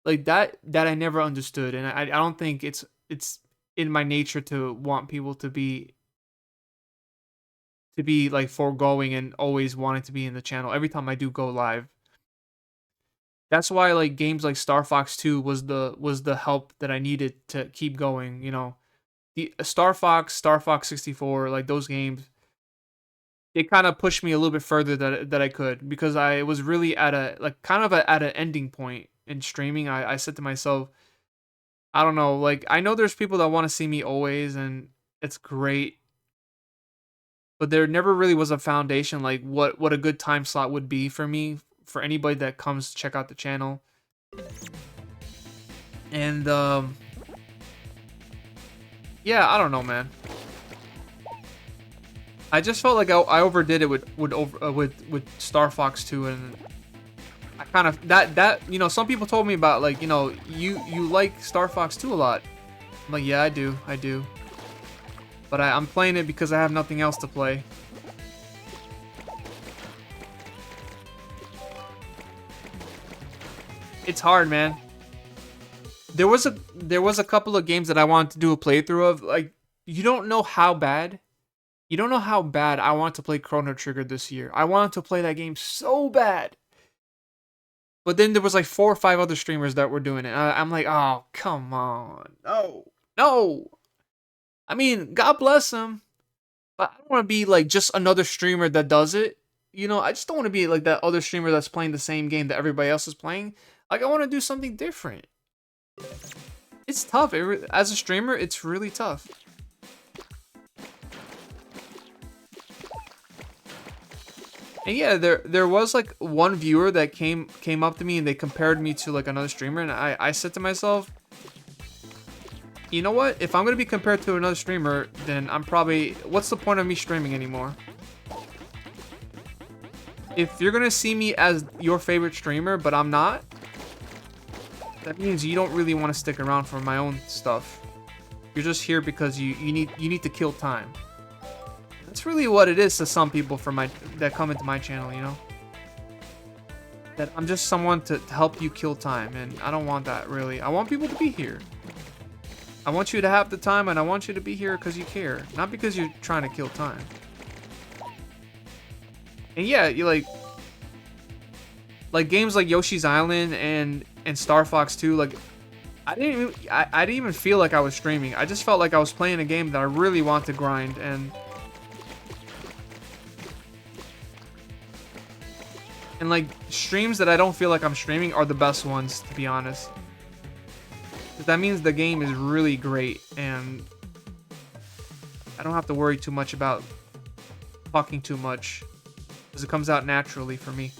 like that I never understood. And I don't think it's in my nature to want people to be like foregoing and always wanting to be in the channel every time I do go live. That's why, like, games like Star Fox 2 was the help that I needed to keep going. The Star Fox 64, like those games, they kind of pushed me a little bit further that I could, because I was really at a, like, kind of at an ending point in streaming. I said to myself, I don't know, like, I know there's people that want to see me always, and it's great, but there never really was a foundation, like what a good time slot would be for me, for anybody that comes to check out the channel. And yeah, I don't know, man. I just felt like I overdid it with Star Fox 2, and I kind of some people told me about, like, you like Star Fox 2 a lot. I'm like, yeah, I do. But I'm playing it because I have nothing else to play. It's hard, man. There was a couple of games that I wanted to do a playthrough of. Like, you don't know how bad. You don't know how bad I want to play Chrono Trigger this year. I wanted to play that game so bad. But then there was like 4 or 5 other streamers that were doing it. I'm like, oh, come on. No. I mean, God bless them. But I don't want to be like just another streamer that does it. I just don't want to be like that other streamer that's playing the same game that everybody else is playing. Like, I want to do something different. It's tough. As a streamer, it's really tough. And yeah, there was like one viewer that came up to me, and they compared me to like another streamer, and I said to myself, you know what? If I'm gonna be compared to another streamer, then what's the point of me streaming anymore? If you're gonna see me as your favorite streamer, but I'm not, that means you don't really want to stick around for my own stuff. You're just here because you need to kill time. That's really what it is to some people that come into my channel, you know? That I'm just someone to help you kill time, and I don't want that, really. I want people to be here. I want you to have the time, and I want you to be here because you care, not because you're trying to kill time. And yeah, you like games like Yoshi's Island and Star Fox 2, like I didn't even feel like I was streaming. I just felt like I was playing a game that I really want to grind, and like streams that I don't feel like I'm streaming are the best ones, to be honest. Because that means the game is really great, and I don't have to worry too much about talking too much, because it comes out naturally for me.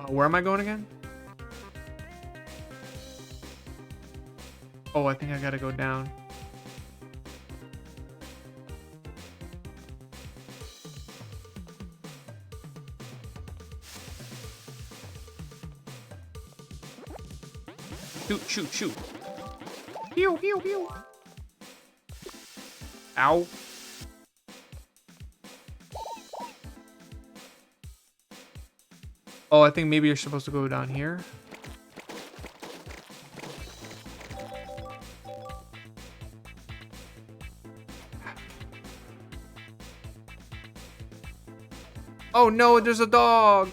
Where am I going again? Oh, I think I gotta go down. Shoot, shoot, shoot. Pew, pew, pew. Ow. Oh, I think maybe you're supposed to go down here. Oh no, there's a dog.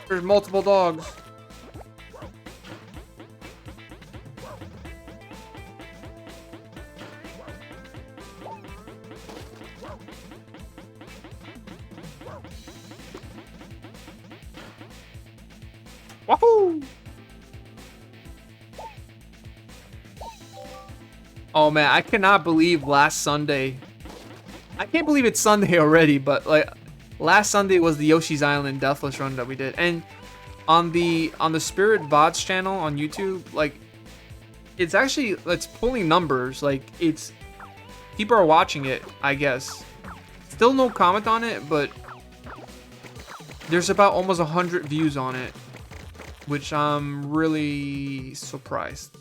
There's multiple dogs. Wahoo! Oh man, I cannot believe last Sunday. I can't believe it's Sunday already, but like last Sunday was the Yoshi's Island Deathless run that we did. And on the Spirit VODs channel on YouTube, like it's pulling numbers. Like people are watching it, I guess. Still no comment on it, but there's about almost 100 views on it, which I'm really surprised.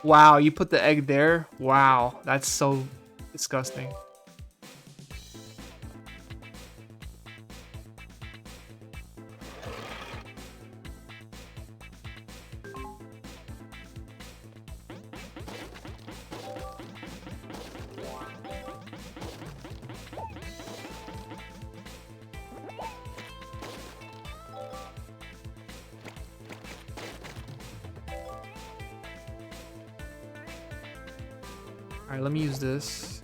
Wow, you put the egg there? Wow, that's so disgusting. Alright, let me use this.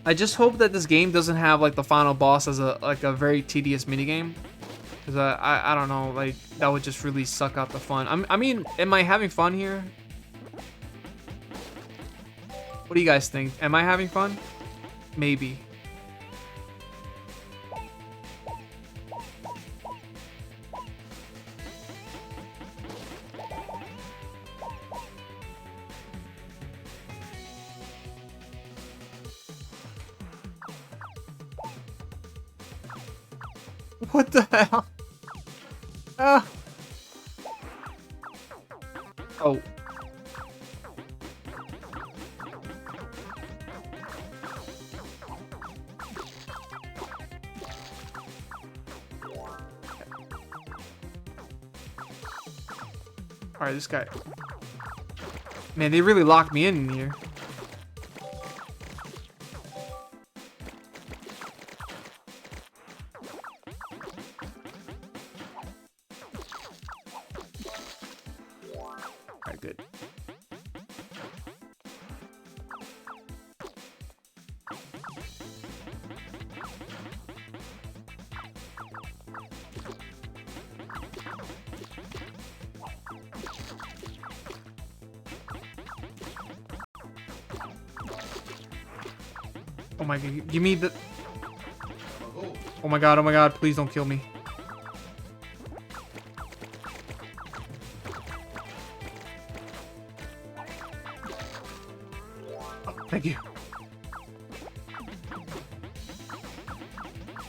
I just hope that this game doesn't have like the final boss as a very tedious minigame. Because I don't know, like that would just really suck out the fun. I mean, am I having fun here? What do you guys think? Am I having fun? Maybe. What the hell? Ah. Oh. Alright, this guy. Man, they really locked me in here. Alright, good. Oh my god, give me the... Oh my god, please don't kill me. Thank you.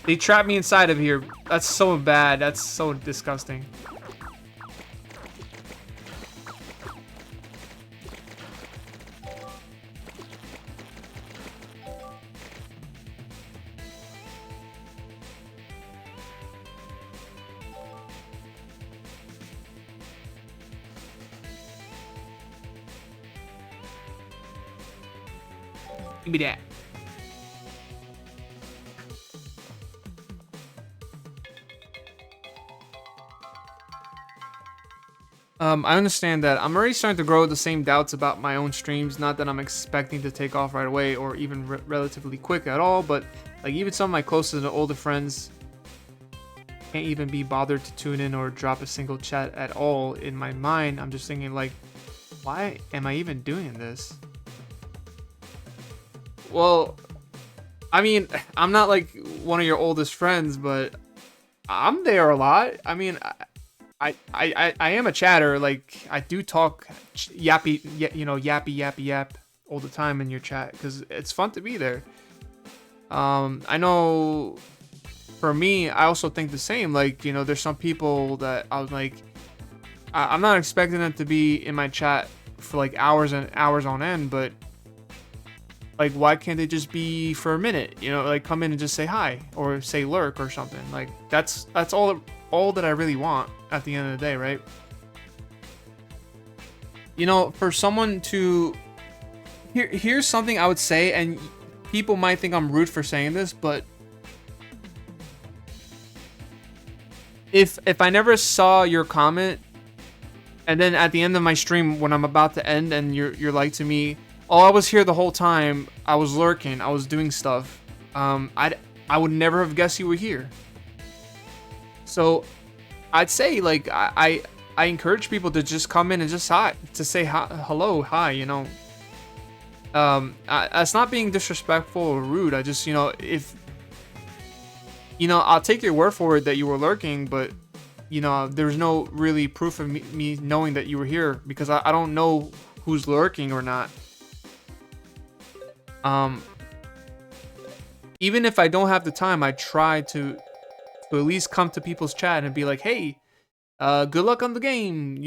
They trapped me inside of here. That's so bad. That's so disgusting. Give me that. I understand that. I'm already starting to grow the same doubts about my own streams. Not that I'm expecting to take off right away or even relatively quick at all, but like even some of my closest and older friends can't even be bothered to tune in or drop a single chat at all. In my mind, I'm just thinking like, why am I even doing this? Well, I mean, I'm not like one of your oldest friends, but I'm there a lot. I mean, I am a chatter. Like, I do talk yappy, you know, yappy all the time in your chat because it's fun to be there. I know for me, I also think the same. Like, you know, there's some people that I was like, I'm not expecting them to be in my chat for like hours and hours on end, but like, why can't they just be for a minute? You know, like come in and just say hi or say lurk or something. Like that's all that I really want at the end of the day, right? You know, for someone to here's something I would say, and people might think I'm rude for saying this, but if I never saw your comment, and then at the end of my stream when I'm about to end and you're like to me, oh, I was here the whole time, I was lurking, I was doing stuff, I would never have guessed you were here. So I'd say like I encourage people to just come in and just say hi, hello, hi, you know. It's not being disrespectful or rude. I just, you know, if you know, I'll take your word for it that you were lurking, but you know, there's no really proof of me knowing that you were here because I don't know who's lurking or not. Even if I don't have the time, I try to at least come to people's chat and be like, hey, good luck on the game.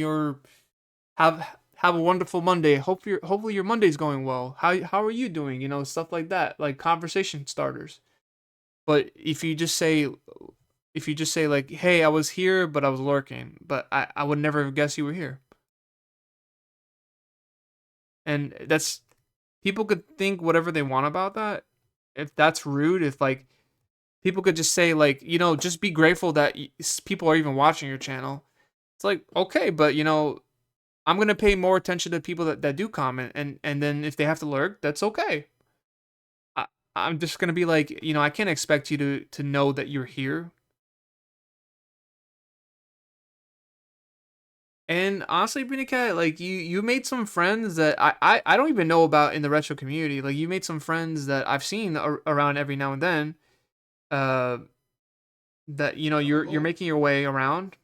Have a wonderful Monday. Hopefully your Monday's going well. How are you doing? You know, stuff like that, like conversation starters. But if you just say like, hey, I was here, but I was lurking, but I would never have guessed you were here. And that's, people could think whatever they want about that. If that's rude, if like people could just say like, you know, just be grateful that people are even watching your channel. It's like, okay, but you know, I'm going to pay more attention to people that do comment, and then if they have to lurk, that's okay. I'm just going to be like, you know, I can't expect you to know that you're here. And honestly, Brina Cat, like you made some friends that I don't even know about in the retro community. Like you made some friends that I've seen around every now and then. Uh, that you know you're making your way around.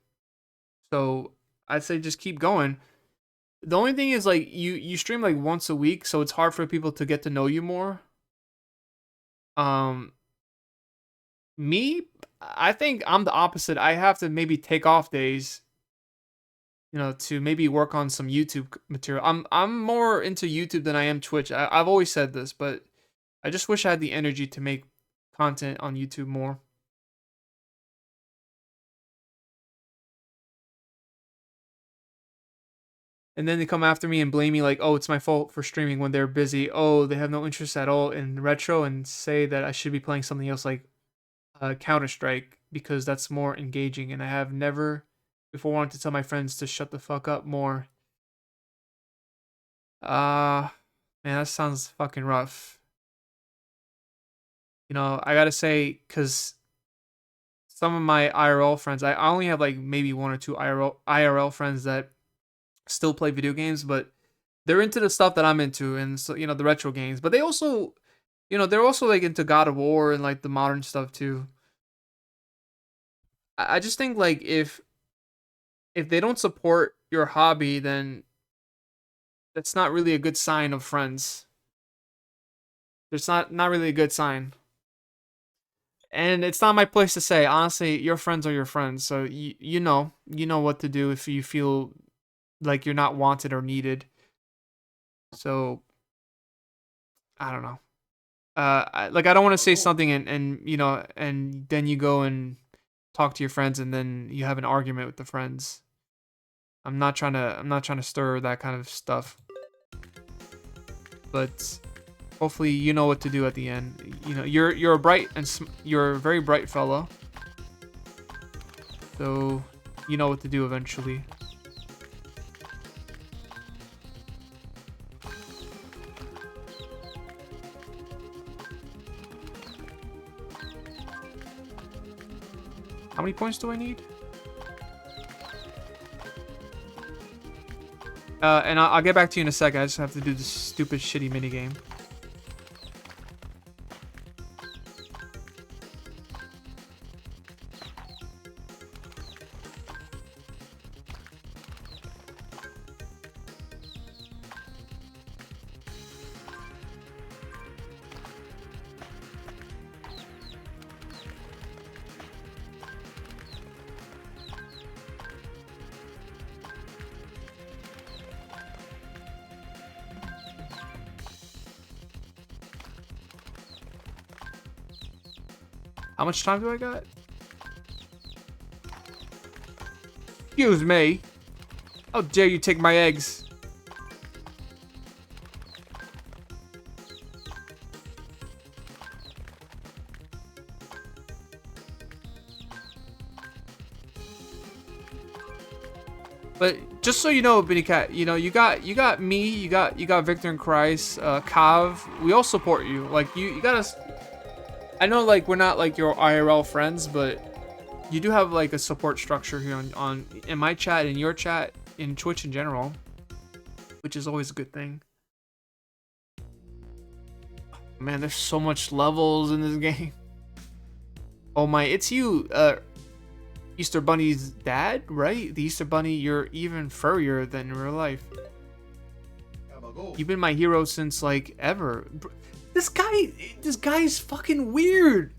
So I'd say just keep going. The only thing is like you stream like once a week, so it's hard for people to get to know you more. Um, me, I think I'm the opposite. I have to maybe take off days, you know, to maybe work on some YouTube material. I'm more into YouTube than I am Twitch. I've always said this, but I just wish I had the energy to make content on YouTube more. And then they come after me and blame me like, oh, it's my fault for streaming when they're busy. Oh, they have no interest at all in retro, and say that I should be playing something else like Counter-Strike because that's more engaging. And I have never before wanted to tell my friends to shut the fuck up more. Uh, Man, that sounds fucking rough. You know, I gotta say, cause some of my IRL friends, I only have like maybe one or two IRL friends that still play video games, but they're into the stuff that I'm into, and so you know the retro games. But they also, you know, they're also like into God of War and like the modern stuff too. I just think like if they don't support your hobby, then that's not really a good sign of friends. It's not really a good sign. And it's not my place to say. Honestly, your friends are your friends, so you know what to do if you feel like you're not wanted or needed. So I don't know. Like I don't want to say something and you know and then you go and talk to your friends and then you have an argument with the friends. I'm not trying to stir that kind of stuff. But hopefully you know what to do at the end. You know you're a bright and you're a very bright fellow. So you know what to do eventually. How many points do I need? And I'll get back to you in a second. I just have to do this stupid shitty mini game. How much time do I got? Excuse me. How dare you take my eggs? But just so you know, Benny Cat, you know you got me, you got Victor and Christ, Kav. We all support you. Like you got us. I know like we're not like your IRL friends, but you do have like a support structure here on in my chat, in your chat, in Twitch in general, which is always a good thing. Man, there's so much levels in this game. Oh my, it's you, Easter Bunny's dad, right? The Easter Bunny, you're even furrier than in real life. You've been my hero since like ever. This guy's fucking weird.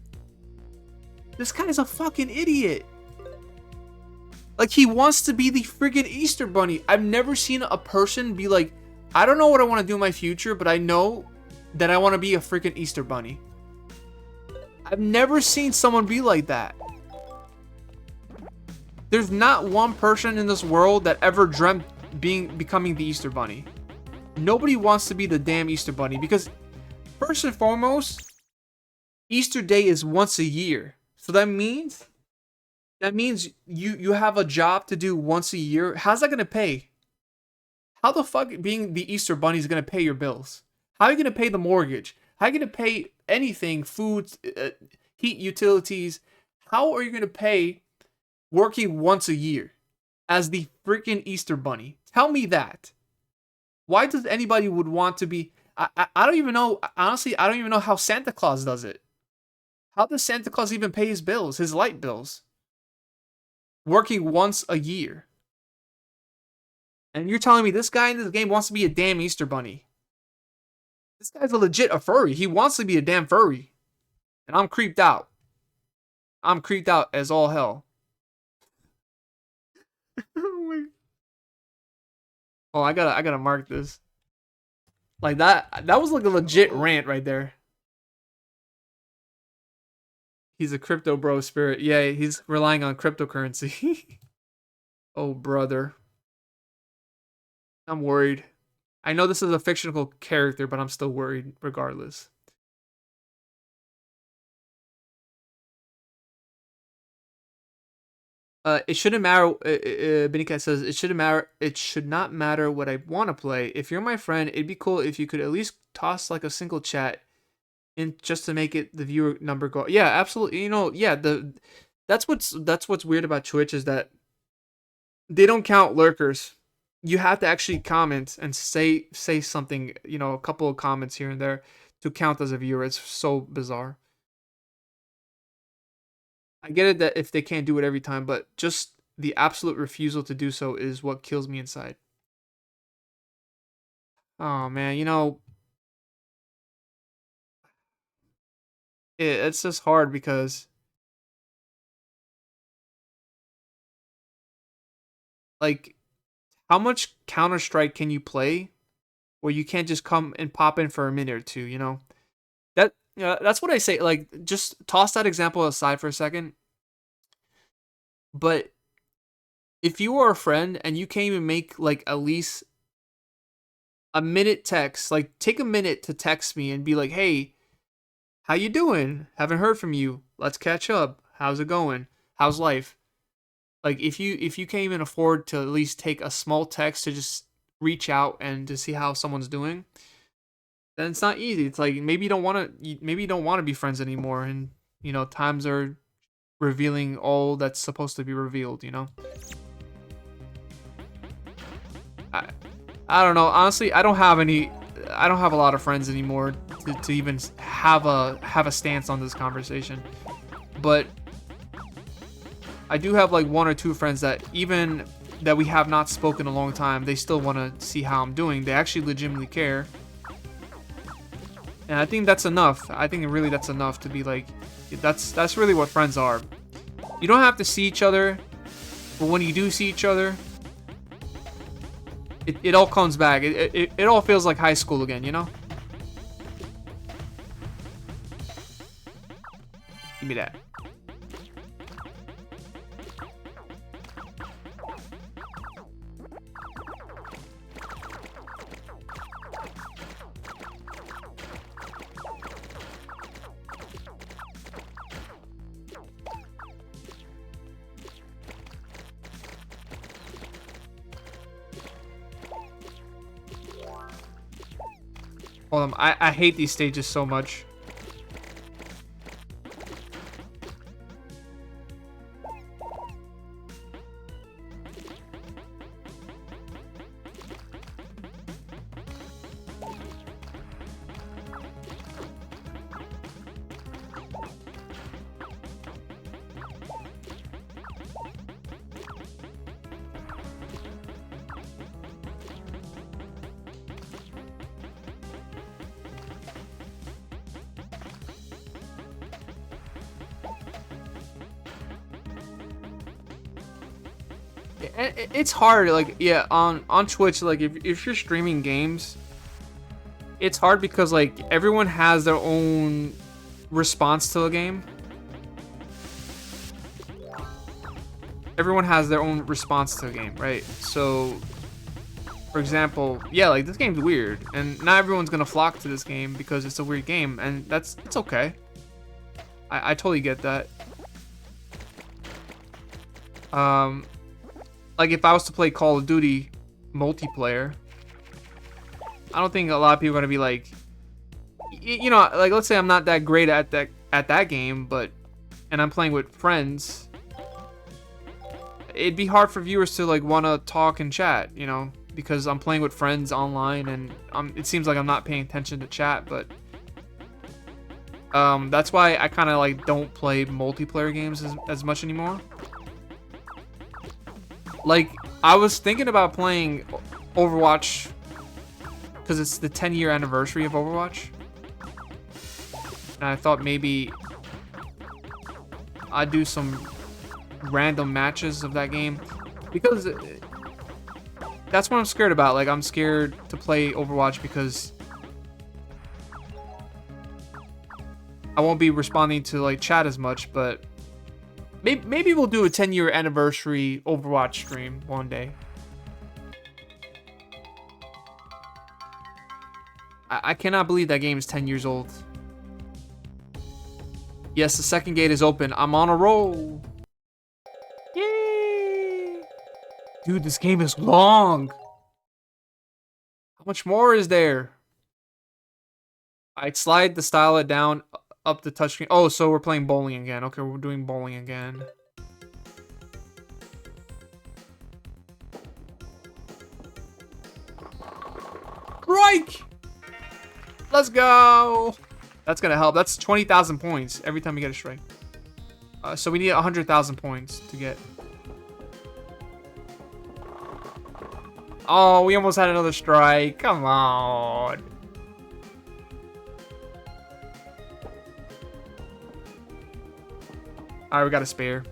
This guy's a fucking idiot. Like he wants to be the friggin' Easter Bunny. I've never seen a person be like, I don't know what I want to do in my future, but I know that I want to be a freaking Easter Bunny. I've never seen someone be like that. There's not one person in this world that ever dreamt becoming the Easter Bunny. Nobody wants to be the damn Easter Bunny because first and foremost, Easter Day is once a year. So that means you have a job to do once a year. How's that gonna pay? How the fuck being the Easter Bunny is gonna pay your bills? How are you gonna pay the mortgage? How are you gonna pay anything, food, heat, utilities? How are you gonna pay working once a year as the freaking Easter Bunny? Tell me that. Why does anybody would want to be? I don't even know. Honestly, I don't even know how Santa Claus does it. How does Santa Claus even pay his bills, his light bills? Working once a year. And you're telling me this guy in this game wants to be a damn Easter Bunny. This guy's a furry. He wants to be a damn furry. And I'm creeped out. I'm creeped out as all hell. Oh, I gotta mark this. Like that was like a legit rant right there. He's a crypto bro spirit. Yeah, he's relying on cryptocurrency. Oh brother. I'm worried. I know this is a fictional character, but I'm still worried regardless. It shouldn't matter. Benny Cat says it shouldn't matter. It should not matter what I want to play. If you're my friend, it'd be cool if you could at least toss like a single chat in just to make it the viewer number go. Yeah, absolutely. You know, yeah. That's what's weird about Twitch is that they don't count lurkers. You have to actually comment and say something. You know, a couple of comments here and there to count as a viewer. It's so bizarre. I get it that if they can't do it every time, but just the absolute refusal to do so is what kills me inside. Oh man, you know, it's just hard because like how much Counter Strike can you play where you can't just come and pop in for a minute or two? You know that that's what I say. Like just toss that example aside for a second. But if you are a friend and you can't even make like at least a minute text, like take a minute to text me and be like, "Hey, how you doing? Haven't heard from you. Let's catch up. How's it going? How's life?" Like if you can't even afford to at least take a small text to just reach out and to see how someone's doing, then it's not easy. It's like maybe you don't want to be friends anymore, and you know times are revealing all that's supposed to be revealed. You know, I I don't know. Honestly, I don't have any. I don't have a lot of friends anymore to even have a stance on this conversation. But I do have like one or two friends that even that we have not spoken in a long time, they still want to see how I'm doing. They actually legitimately care. And I think that's enough. I think really that's enough to be like, that's really what friends are. You don't have to see each other, but when you do see each other, it all comes back. It all feels like high school again, you know? Give me that. Hold on, I hate these stages so much. It's hard, like, yeah, on Twitch, like, if you're streaming games, it's hard because, like, everyone has their own response to a game. Everyone has their own response to a game, right? So, for example, yeah, like, this game's weird, and not everyone's gonna flock to this game because it's a weird game, and it's okay. I totally get that. Like if I was to play Call of Duty multiplayer, I don't think a lot of people are gonna be like, you know, like let's say I'm not that great at that game, but and I'm playing with friends, it'd be hard for viewers to like want to talk and chat, you know, because I'm playing with friends online and it seems like I'm not paying attention to chat, but that's why I kind of like don't play multiplayer games as much anymore. Like, I was thinking about playing Overwatch because it's the 10-year anniversary of Overwatch. And I thought maybe I'd do some random matches of that game. Because that's what I'm scared about. Like, I'm scared to play Overwatch because I won't be responding to, like, chat as much, but maybe we'll do a 10-year anniversary Overwatch stream one day. I cannot believe that game is 10 years old. Yes, the second gate is open. I'm on a roll. Yay! Dude, this game is long. How much more is there? I'd slide the style it down up the touchscreen. Oh, so we're playing bowling again. Okay, we're doing bowling again. Strike! Let's go! That's gonna help. That's 20,000 points every time you get a strike. So we need 100,000 points to get. Oh, we almost had another strike. Come on. Alright, we got a spare.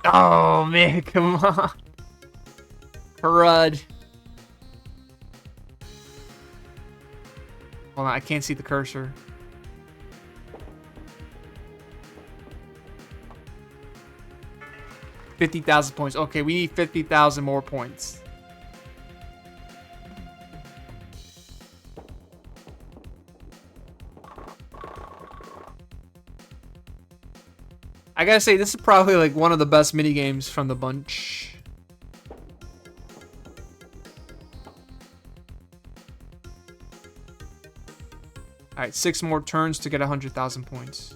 Oh, man, come on. Crud. Hold on, I can't see the cursor. $50,000 points. Okay, we need 50,000 more points. I gotta say, this is probably like one of the best mini games from the bunch. Alright, 6 more turns to get 100,000 points.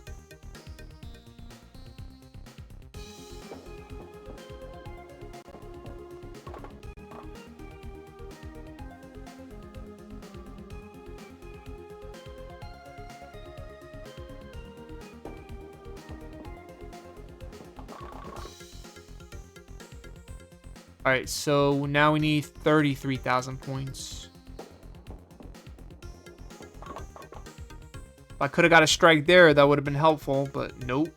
Alright, so now we need 33,000 points. If I could have got a strike there, that would have been helpful, but nope.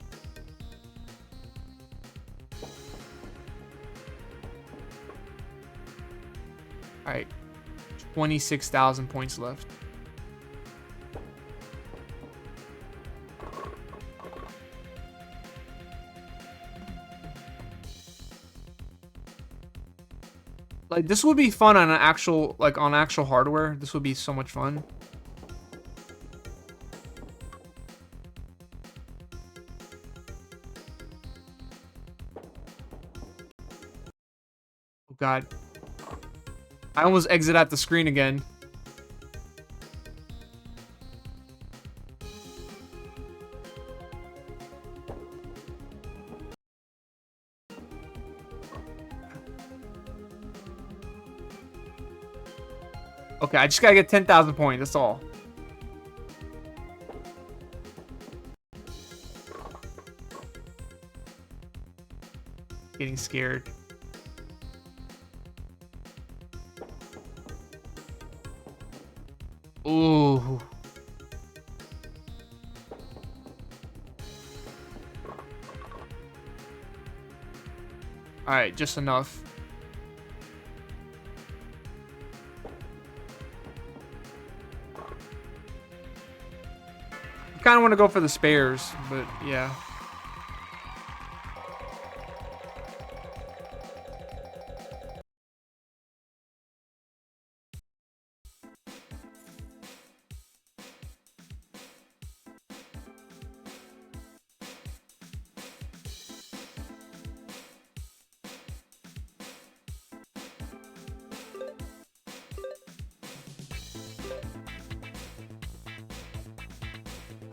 Alright, 26,000 points left. Like, this would be fun on an actual, like, on actual hardware. This would be so much fun. Oh, God. I almost exit out the screen again. Okay, I just gotta get 10,000 points, that's all. Getting scared. Ooh. Alright, just enough. Kind of want to go for the spares, but yeah.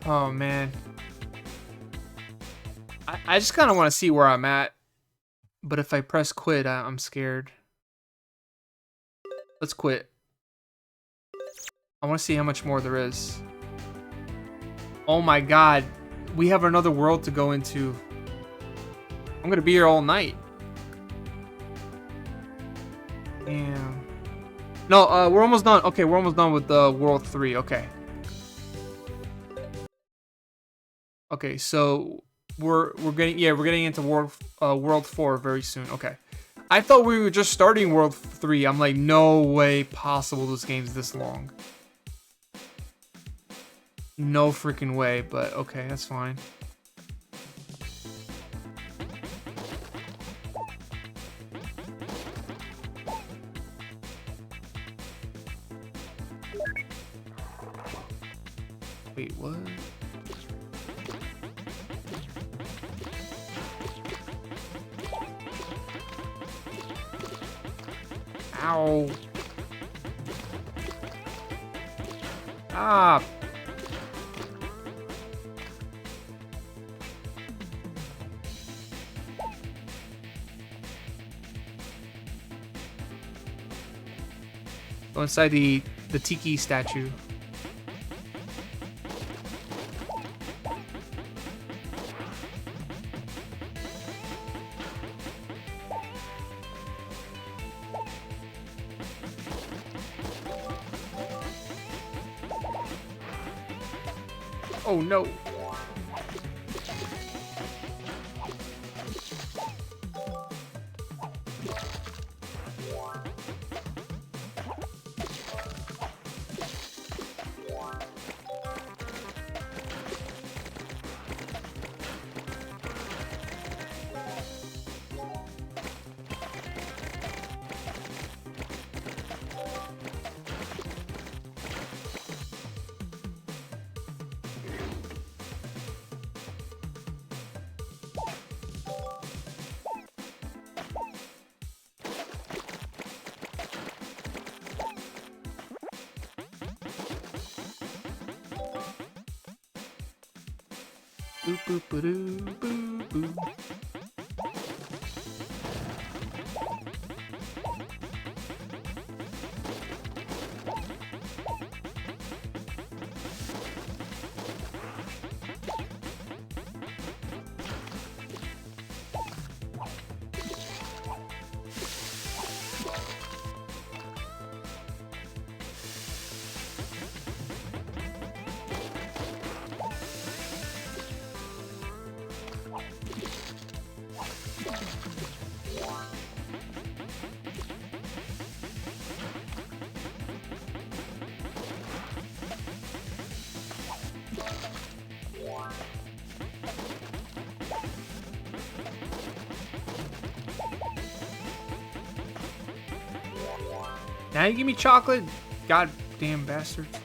Oh, man. I just kind of want to see where I'm at. But if I press quit, I'm scared. Let's quit. I want to see how much more there is. Oh my god. We have another world to go into. I'm going to be here all night. Damn. No, we're almost done. Okay, we're almost done with the World 3. Okay. Okay, so we're getting into World 4 very soon. Okay. I thought we were just starting World 3. I'm like, no way possible this game's this long. No freaking way, but okay, that's fine. Wait, what? Ow. Ah. Go inside the tiki statue. Oh no. Boop boop ba doo boo boo. Now you give me chocolate? Goddamn bastards.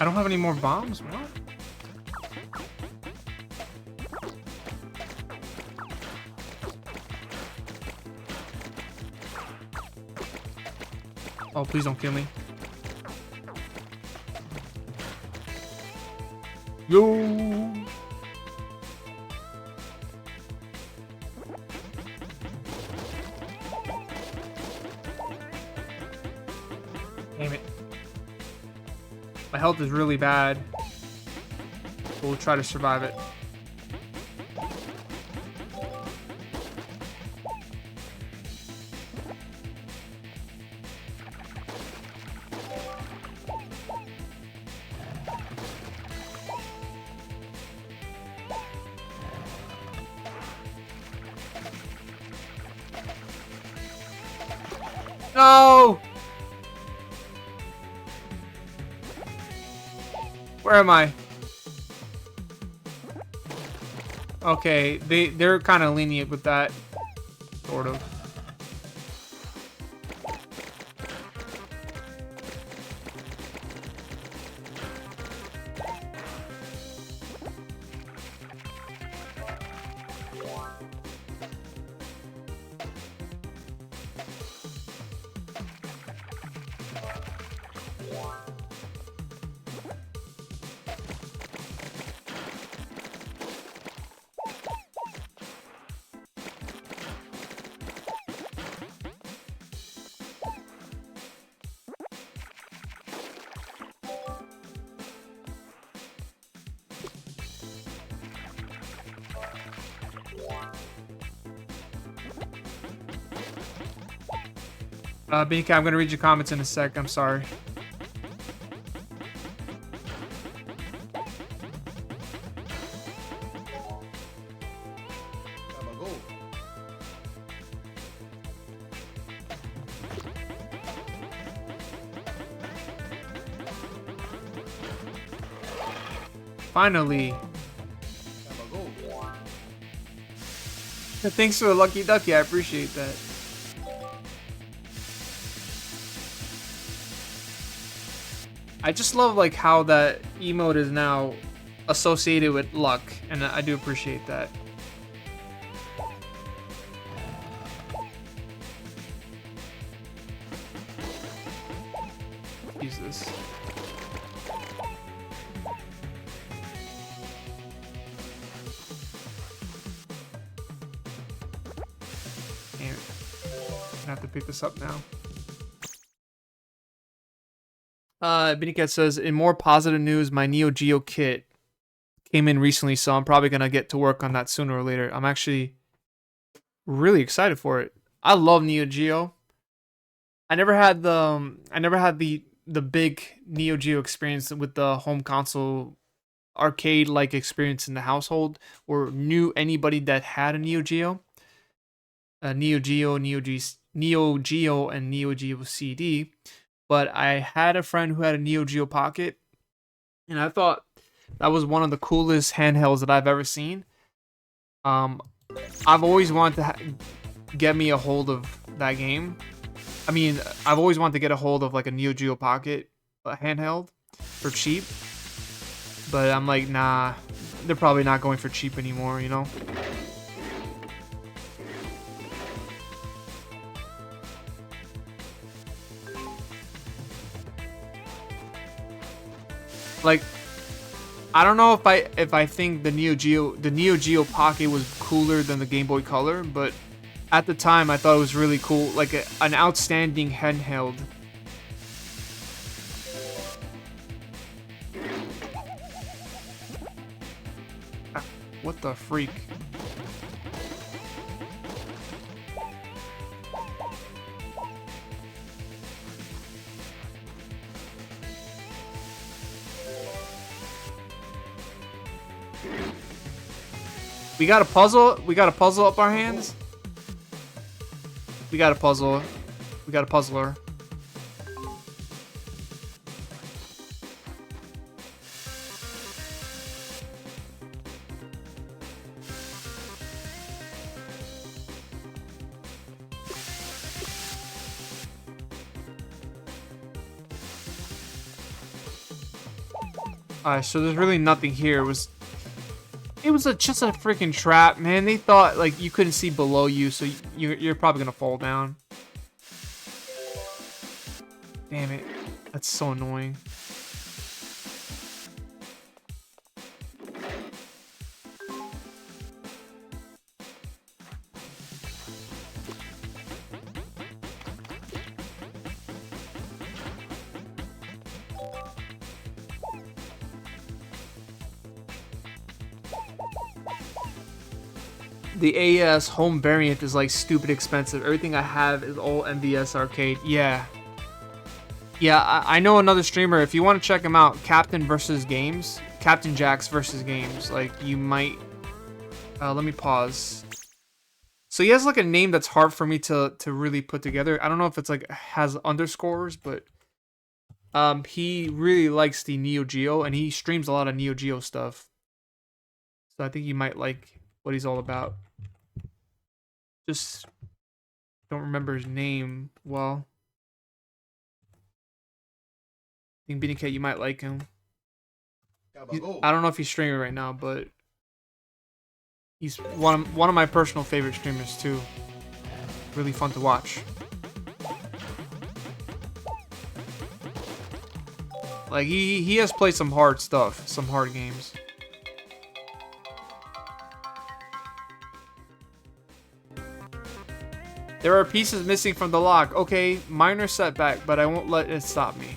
I don't have any more bombs? What? Oh, please don't kill me. Yo! Damn it. My health is really bad. We'll try to survive it. No! Where am I? Okay, they're kind of lenient with that, sort of. BK, I'm gonna read your comments in a sec. I'm sorry. Finally. Thanks for the lucky ducky. I appreciate that. I just love like how that emote is now associated with luck, and I do appreciate that. Use this. Damn it. I have to pick this up now. Binicat says, in more positive news, my Neo Geo kit came in recently, so I'm probably gonna get to work on that sooner or later. I'm actually really excited for it. I love Neo Geo. I never had the big Neo Geo experience with the home console arcade like experience in the household, or knew anybody that had a Neo Geo. Neo Geo, Neo Geo, and Neo Geo CD. But I had a friend who had a Neo Geo Pocket, and I thought that was one of the coolest handhelds that I've ever seen. I've always wanted to get me a hold of that game. I mean, I've always wanted to get a hold of like a Neo Geo Pocket handheld for cheap. But I'm like, nah, they're probably not going for cheap anymore, you know? Like, I don't know if I think the Neo Geo Pocket was cooler than the Game Boy Color, but at the time I thought it was really cool, like an outstanding handheld. What the freak? We got a puzzle. We got a puzzle up our hands. We got a puzzle. We got a puzzler. Alright, so there's really nothing here. It was just a freaking trap, man. They thought like you couldn't see below you, so you're probably gonna fall down. Damn it, that's so annoying. The AES home variant is like stupid expensive. Everything I have is all MVS arcade. Yeah. Yeah, I know another streamer. If you want to check him out, Captain Jack's versus Games. Like, you might... let me pause. So he has like a name that's hard for me to really put together. I don't know if it's like has underscores, but he really likes the Neo Geo, and he streams a lot of Neo Geo stuff. So I think you might like what he's all about. Just don't remember his name well. I think Beanie Cat, you might like him. I don't know if he's streaming right now, but he's one of my personal favorite streamers too. Really fun to watch. Like he has played some hard stuff, some hard games. There are pieces missing from the lock. Okay, minor setback, but I won't let it stop me.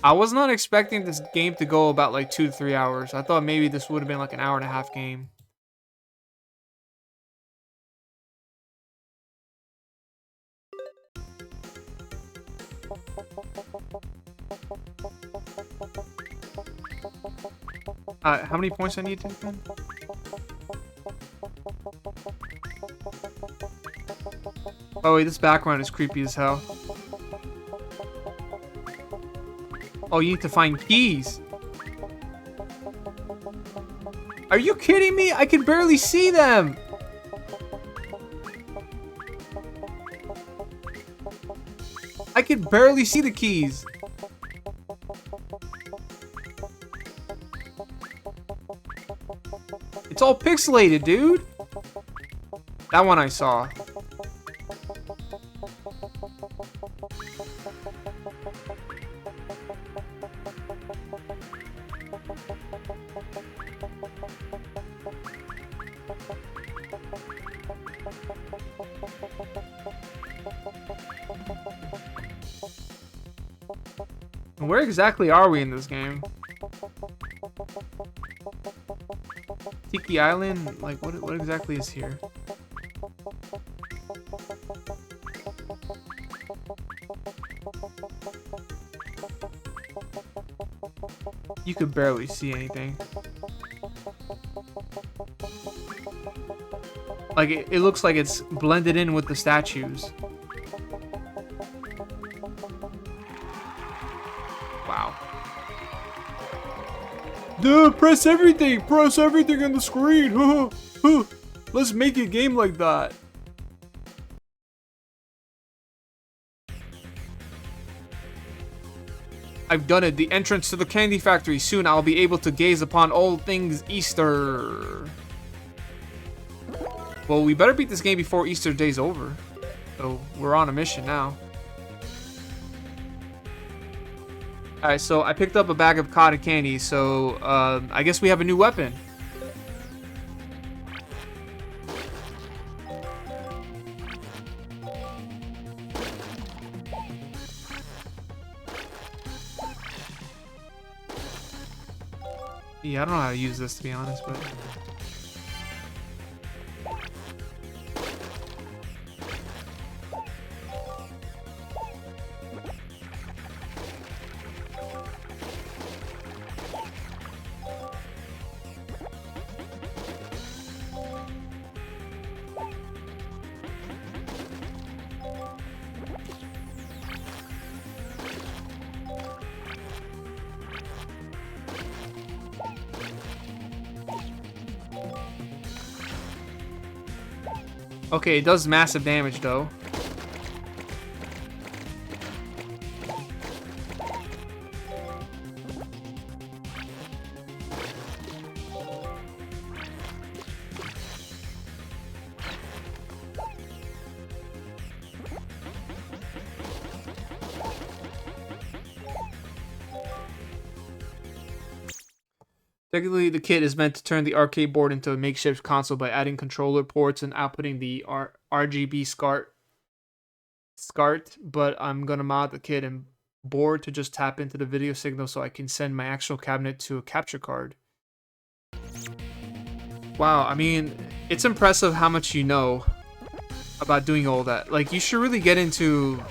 I was not expecting this game to go about like 2 to 3 hours. I thought maybe this would have been like an hour-and-a-half game. How many points I need to take in? Oh wait, this background is creepy as hell. Oh, you need to find keys. Are you kidding me? I can barely see them. I can barely see the keys. It's all pixelated, dude. That one I saw. Where exactly are we in this game? Tiki Island? Like, what exactly is here? You could barely see anything. Like, it looks like it's blended in with the statues. Wow. Dude, press everything! Press everything on the screen! Let's make a game like that. I've done it. The entrance to the candy factory. Soon I'll be able to gaze upon all things Easter. Well, we better beat this game before Easter day's over. So, we're on a mission now. Alright, so I picked up a bag of cotton candy, so I guess we have a new weapon. Yeah, I don't know how to use this, to be honest, but... Okay, it does massive damage, though. Technically, the kit is meant to turn the arcade board into a makeshift console by adding controller ports and outputting the RGB SCART, but I'm gonna mod the kit and board to just tap into the video signal so I can send my actual cabinet to a capture card. Wow, I mean, it's impressive how much you know about doing all that. Like, you should really get into,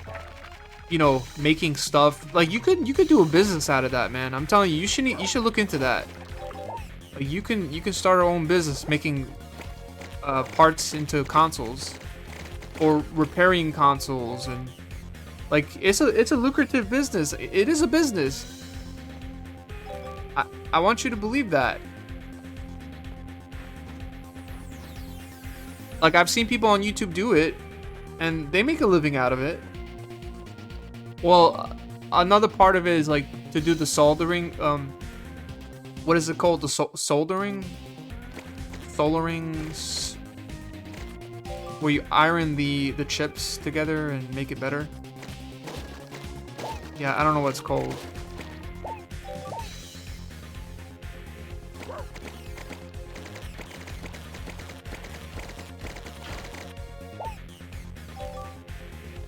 you know, making stuff. Like, you could do a business out of that, man. I'm telling you, you should look into that. You can start your own business making parts into consoles or repairing consoles, and like it's a lucrative business. It is a business. I want you to believe that. Like, I've seen people on YouTube do it and they make a living out of it. Well, another part of it is like to do the soldering. What is it called? The soldering? Soldering, where you iron the chips together and make it better. Yeah, I don't know what it's called.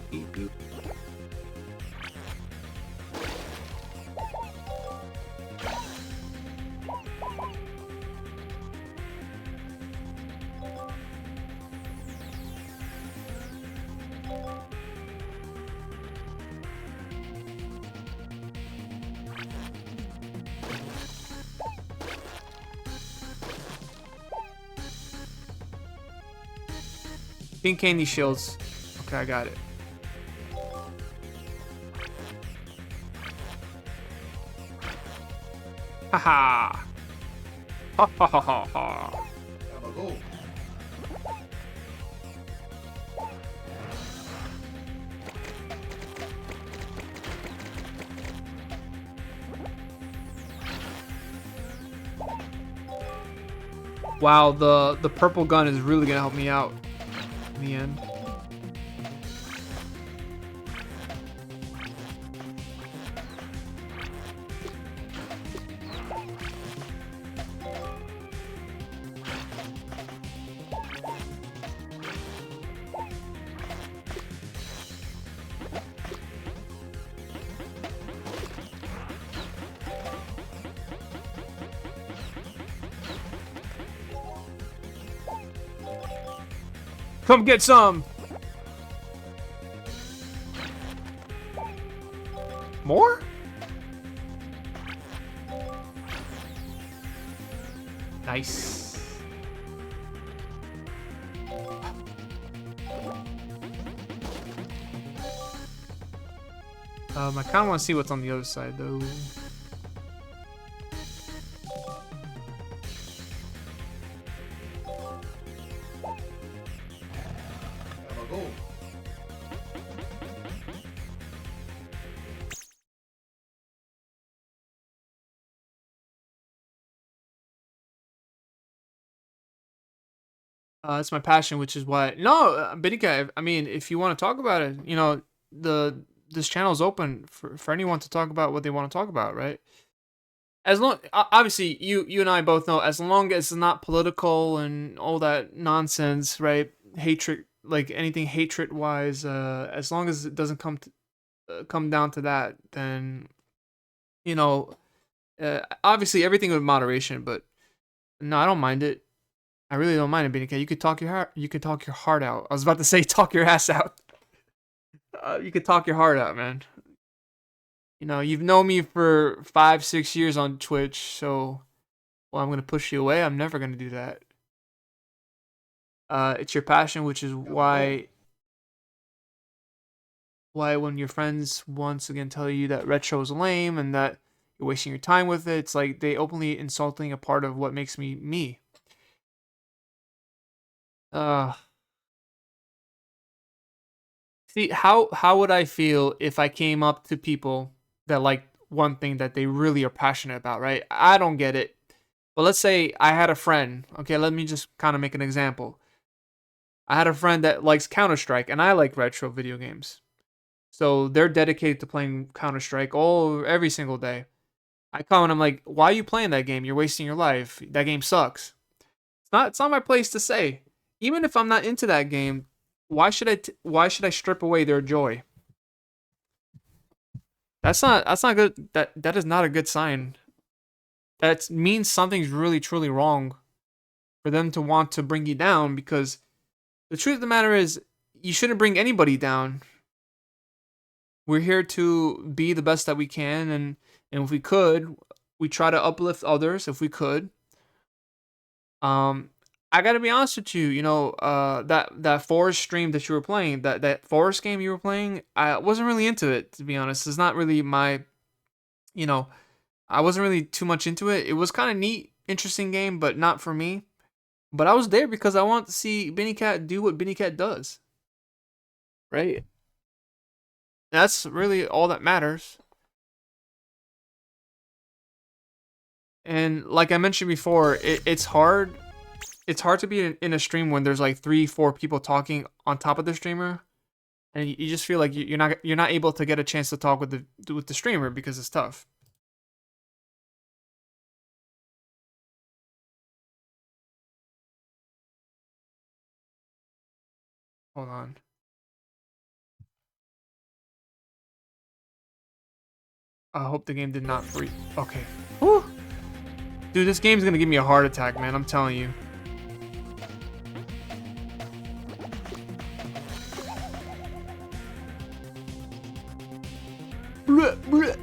Beep, beep. Pink candy shields. Okay, I got it. Haha. Ha ha ha ha ha. Wow, the purple gun is really gonna help me out in the end. Come get some! More? Nice. I kind of want to see what's on the other side, though. It's my passion, which is why. No, Benika, I mean, if you want to talk about it, you know, this channel is open for anyone to talk about what they want to talk about, right? As long, obviously, you and I both know, as long as it's not political and all that nonsense, right? Hatred, like anything hatred wise, as long as it doesn't come down to that, then you know, obviously everything with moderation. But no, I don't mind it. I really don't mind it, BNK. You could talk your heart. You could talk your heart out. I was about to say talk your ass out. You could talk your heart out, man. You know, you've known me for 5, 6 years on Twitch, so well, I'm gonna push you away. I'm never gonna do that. It's your passion, which is why when your friends once again tell you that retro is lame and that you're wasting your time with it, it's like they openly insulting a part of what makes me me. Uh, See, how would I feel if I came up to people that like one thing that they really are passionate about, right? I don't get it. But let's say I had a friend. Okay, let me just kind of make an example. I had a friend that likes Counter-Strike and I like retro video games. So they're dedicated to playing Counter-Strike every single day. I come and I'm like, "Why are you playing that game? You're wasting your life. That game sucks." It's not my place to say. Even if I'm not into that game, why should I strip away their joy? That's not good. That is not a good sign. That means something's really truly wrong for them to want to bring you down, because the truth of the matter is you shouldn't bring anybody down. We're here to be the best that we can, and if we could, we try to uplift others if we could. Um, I gotta be honest with you. You know, that forest stream that you were playing, that forest game you were playing, I wasn't really into it, to be honest. It's not really my, you know, I wasn't really too much into it. It was kind of neat, interesting game, but not for me. But I was there because I want to see Benny Cat do what Benny Cat does, right? That's really all that matters. And like I mentioned before, it's hard. It's hard to be in a stream when there's like 3, 4 people talking on top of the streamer, and you just feel like you're not able to get a chance to talk with the streamer because it's tough. Hold on. I hope the game did not freeze. Okay. Whew. Dude, this game's gonna give me a heart attack, man. I'm telling you. Blech, blech.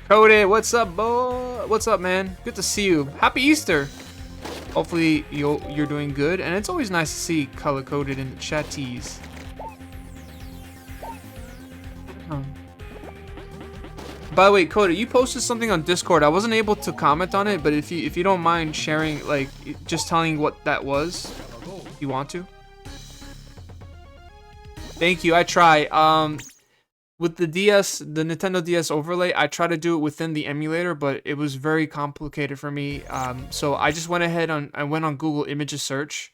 Cody, what's up, boy? What's up, man? Good to see you. Happy Easter. Hopefully you're doing good, and it's always nice to see color coded in the chatties. By the way, Coda, you posted something on Discord. I wasn't able to comment on it, but if you don't mind sharing, like, just telling what that was, if you want to. Thank you. I try. With the DS, the Nintendo DS overlay, I try to do it within the emulator, but it was very complicated for me. So I just went ahead I went on Google Images search,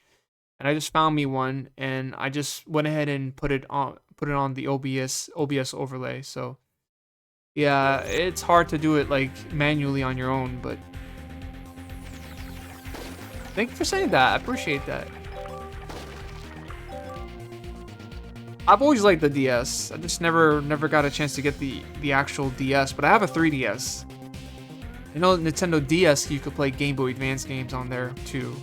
and I just found me one, and I just went ahead and put it on the OBS overlay. So yeah, it's hard to do it like manually on your own, but thank you for saying that. I appreciate that. I've always liked the DS. I just never got a chance to get the actual DS, but I have a 3DS. I know Nintendo DS, you could play Game Boy Advance games on there too.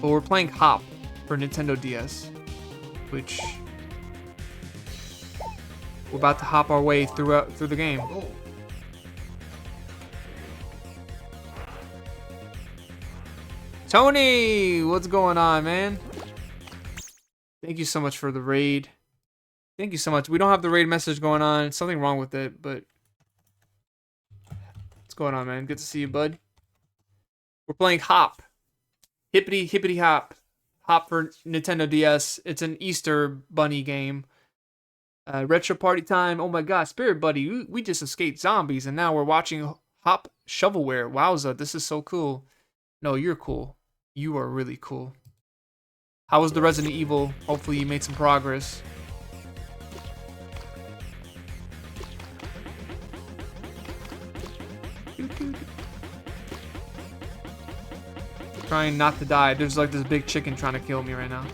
But we're playing Hop for Nintendo DS, which we're about to hop our way through the game. Oh. Tony, what's going on, man? Thank you so much for the raid. Thank you so much. We don't have the raid message going on. Something wrong with it, but what's going on, man? Good to see you, bud. We're playing Hop. Hippity hippity hop. Hop for Nintendo DS. It's an Easter bunny game. Retro party time. Oh my god, Spirit Buddy. We just escaped zombies and now we're watching Hop Shovelware. Wowza, this is so cool. No, you're cool. You are really cool. How was the Resident Evil? Hopefully you made some progress. Trying not to die. There's like this big chicken trying to kill me right now.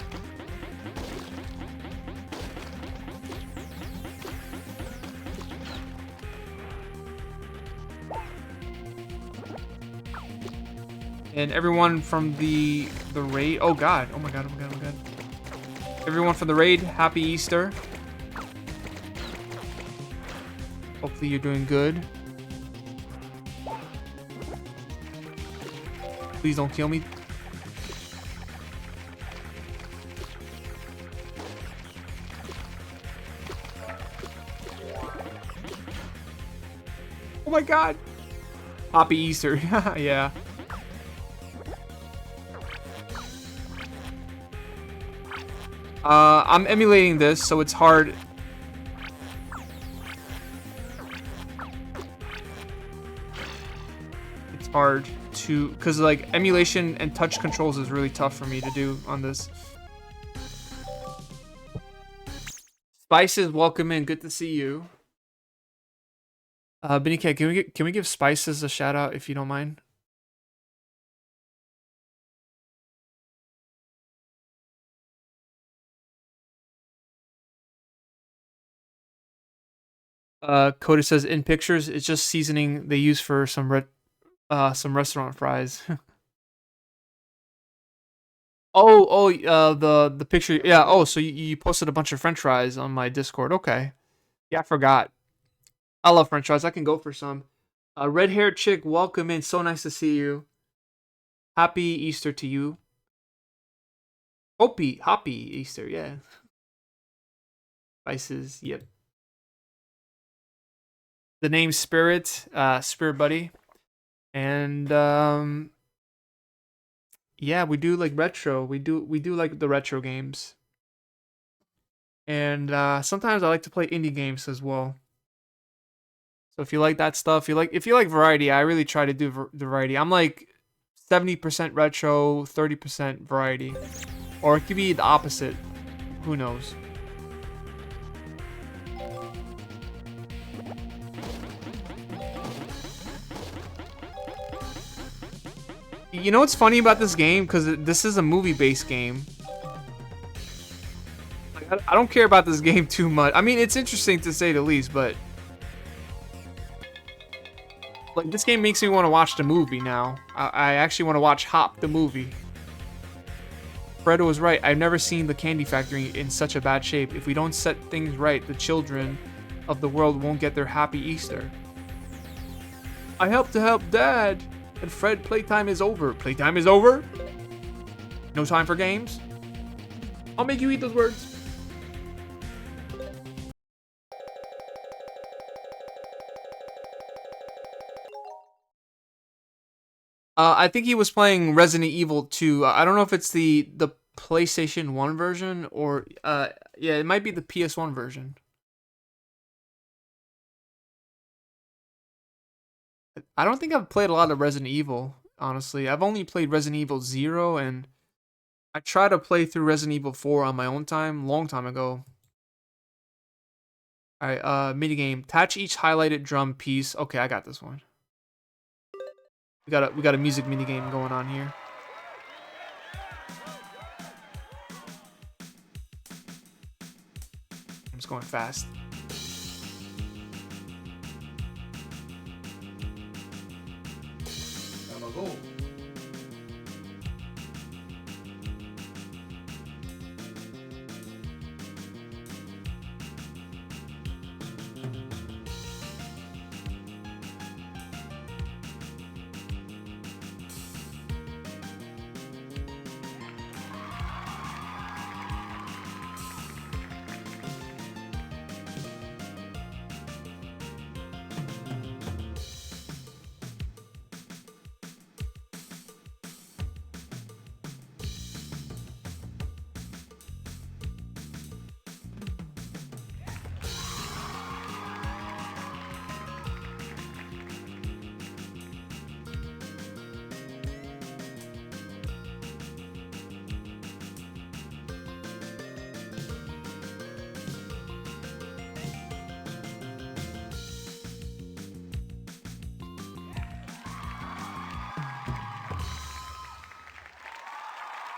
And everyone from the raid. Oh god. Oh my god. Oh my god. Oh my god. Everyone from the raid. Happy Easter. Hopefully you're doing good. Please don't kill me. Oh my god. Happy Easter. Yeah. I'm emulating this, so it's hard. It's hard to, because like emulation and touch controls is really tough for me to do on this. Spices, welcome in. Good to see you. Benny Cat, can we give Spices a shout out if you don't mind? Coda says in pictures, it's just seasoning they use for some restaurant fries. The picture. Yeah. Oh, so you posted a bunch of French fries on my Discord. Okay. Yeah, I forgot. I love French fries. I can go for some. Red-haired chick, welcome in. So nice to see you. Happy Easter to you. Happy Easter. Yeah. Spices. Yep. The name Spirit Buddy, and yeah, we do like retro. We do like the retro games, and sometimes I like to play indie games as well. So if you like that stuff, if you like variety, I really try to do the variety. I'm like 70% retro, 30% variety, or it could be the opposite. Who knows? You know what's funny about this game? Because this is a movie-based game. Like, I don't care about this game too much. I mean, it's interesting to say the least, but like this game makes me want to watch the movie now. I actually want to watch Hop the movie. Fredo was right. I've never seen the Candy Factory in such a bad shape. If we don't set things right, the children of the world won't get their happy Easter. I help to help Dad. And Fred, playtime is over. Playtime is over? No time for games? I'll make you eat those words. I think he was playing Resident Evil 2. I don't know if it's the PlayStation 1 version or yeah, it might be the PS1 version. I don't think I've played a lot of Resident Evil, honestly. I've only played Resident Evil 0 and I tried to play through Resident Evil 4 on my own time, long time ago. Alright, minigame. Attach each highlighted drum piece. Okay, I got this one. We got a music minigame going on here. I'm just going fast. Go.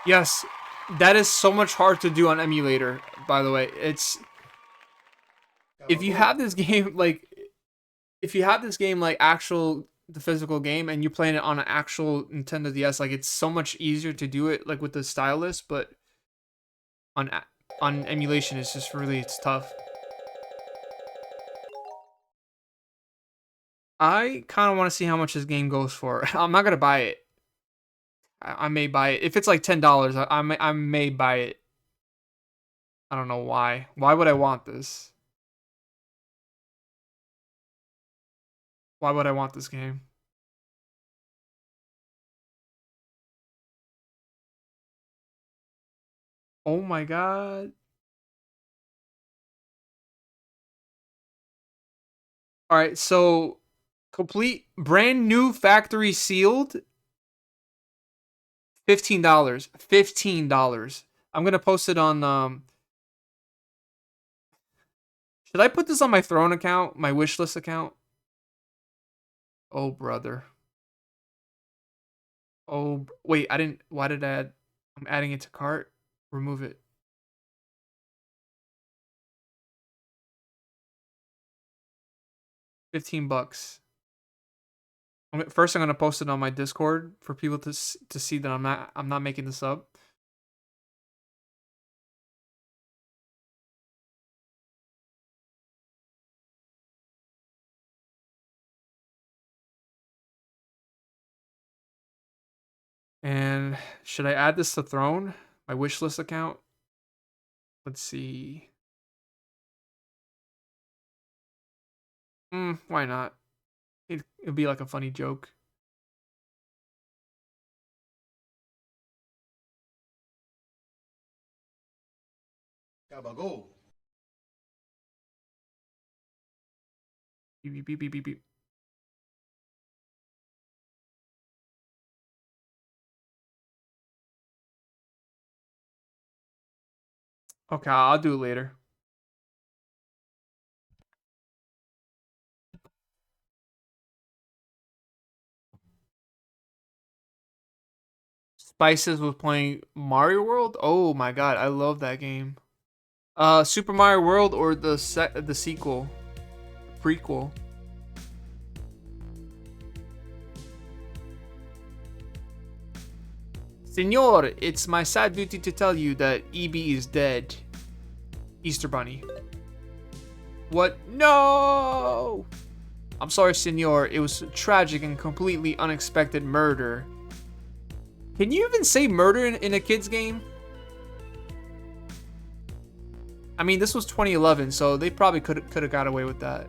Yes, that is so much hard to do on emulator, by the way. It's if you have this game like actual the physical game and you're playing it on an actual Nintendo DS, like it's so much easier to do it like with the stylus, but on emulation it's just it's tough. I kind of want to see how much this game goes for. I'm not gonna buy it. I may buy it if it's like $10. I may buy it. I don't know why. Why would I want this? Why would I want this game? Oh my god. All right, so complete brand new factory sealed $15. $15. I'm gonna post it on should I put this on my Throne account, my wishlist account? Oh brother. Oh wait, I didn't why did I add I'm adding it to cart? Remove it. $15. First, I'm gonna post it on my Discord for people to see that I'm not making this up. And should I add this to Throne, my wishlist account? Let's see. Why not? It'd be like a funny joke. Go. Beep, beep, beep, beep, beep, beep. Okay, I'll do it later. Spices was playing Mario World. Oh my god, I love that game. Super Mario World or the sequel, prequel. Senor, it's my sad duty to tell you that EB is dead. Easter Bunny. What? No! I'm sorry, senor. It was a tragic and completely unexpected murder. Can you even say murder in a kid's game? I mean, this was 2011, so they probably could have got away with that.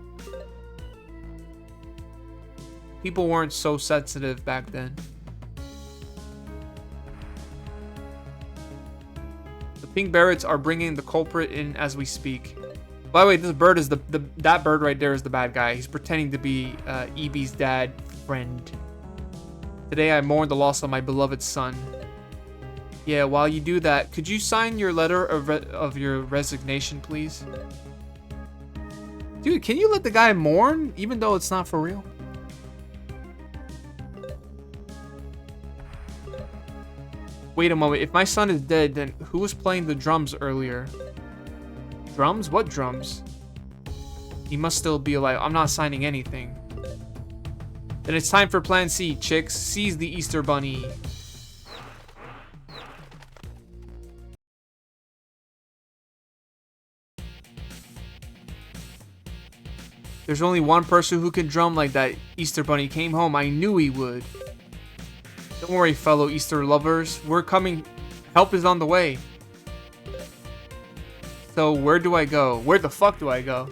People weren't so sensitive back then. The Pink Berets are bringing the culprit in as we speak. By the way, this bird is that bird right there is the bad guy. He's pretending to be Evie's dad friend. Today I mourn the loss of my beloved son. Yeah, while you do that, could you sign your letter of your resignation, please? Dude, can you let the guy mourn, even though it's not for real? Wait a moment, if my son is dead, then who was playing the drums earlier? Drums? What drums? He must still be alive. I'm not signing anything. Then it's time for Plan C, chicks. Seize the Easter Bunny. There's only one person who can drum like that. Easter Bunny came home. I knew he would. Don't worry, fellow Easter lovers. We're coming. Help is on the way. So where do I go? Where the fuck do I go?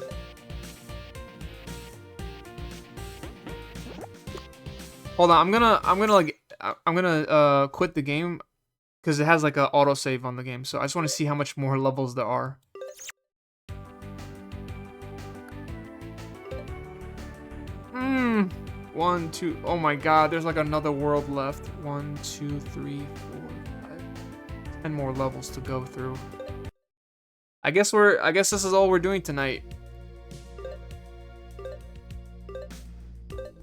Hold on, I'm gonna quit the game because it has like a autosave on the game. So I just want to see how much more levels there are. One, two. Oh my god, there's like another world left. 1, 2, 3, 4, 5, 10 more levels to go through. I guess this is all we're doing tonight.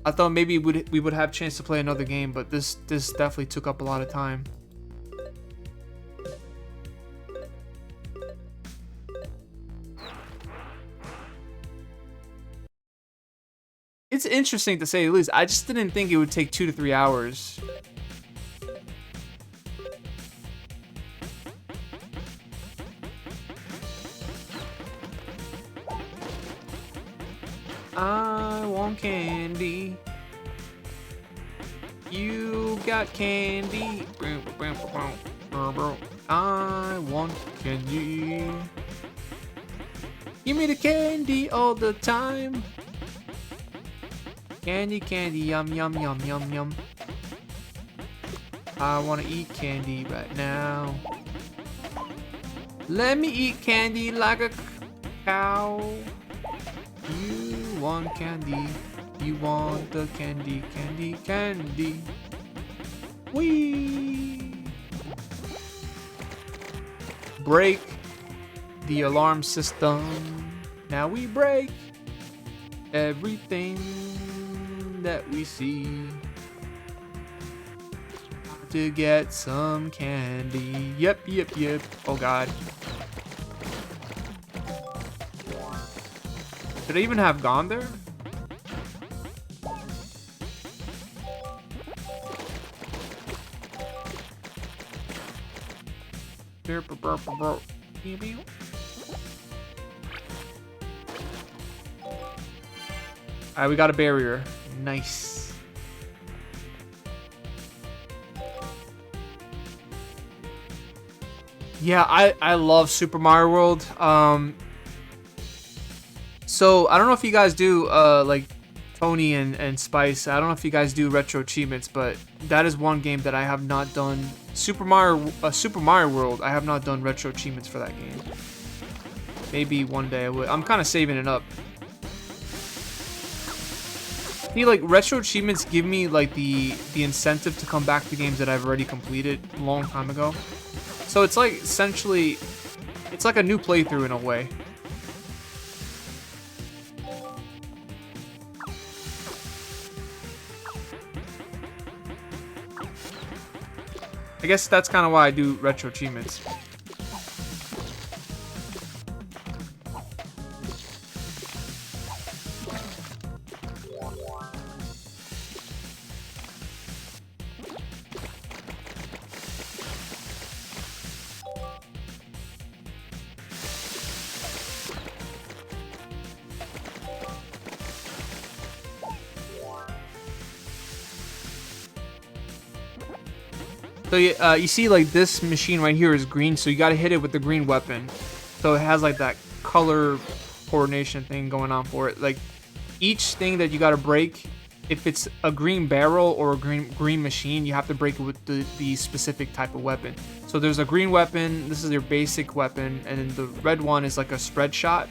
I thought maybe we would have a chance to play another game, but this definitely took up a lot of time. It's interesting to say the least. I just didn't think it would take 2 to 3 hours. I want candy. You got candy. I want candy. Give me the candy all the time. Candy, candy, yum, yum, yum, yum, yum. I wanna eat candy right now. Let me eat candy like a cow. You want candy. You want the candy, candy, candy. Whee! Break the alarm system. Now we break everything that we see to get some candy. Yep. Oh god. Should I even have gone there? Alright, we got a barrier. Nice. Yeah, I love Super Mario World. So I don't know if you guys do like Tony and Spice. I don't know if you guys do retro achievements, but that is one game that I have not done. Super Mario World. I have not done retro achievements for that game. Maybe one day I would. I'm kind of saving it up. See, like retro achievements give me like the incentive to come back to games that I've already completed a long time ago. So it's like essentially, it's like a new playthrough in a way. I guess that's kind of why I do retro achievements. So you see like this machine right here is green, so you gotta hit it with the green weapon. So it has like that color coordination thing going on for it. Like each thing that you gotta break, if it's a green barrel or a green machine, you have to break it with the specific type of weapon. So there's a green weapon, this is your basic weapon, and then the red one is like a spread shot.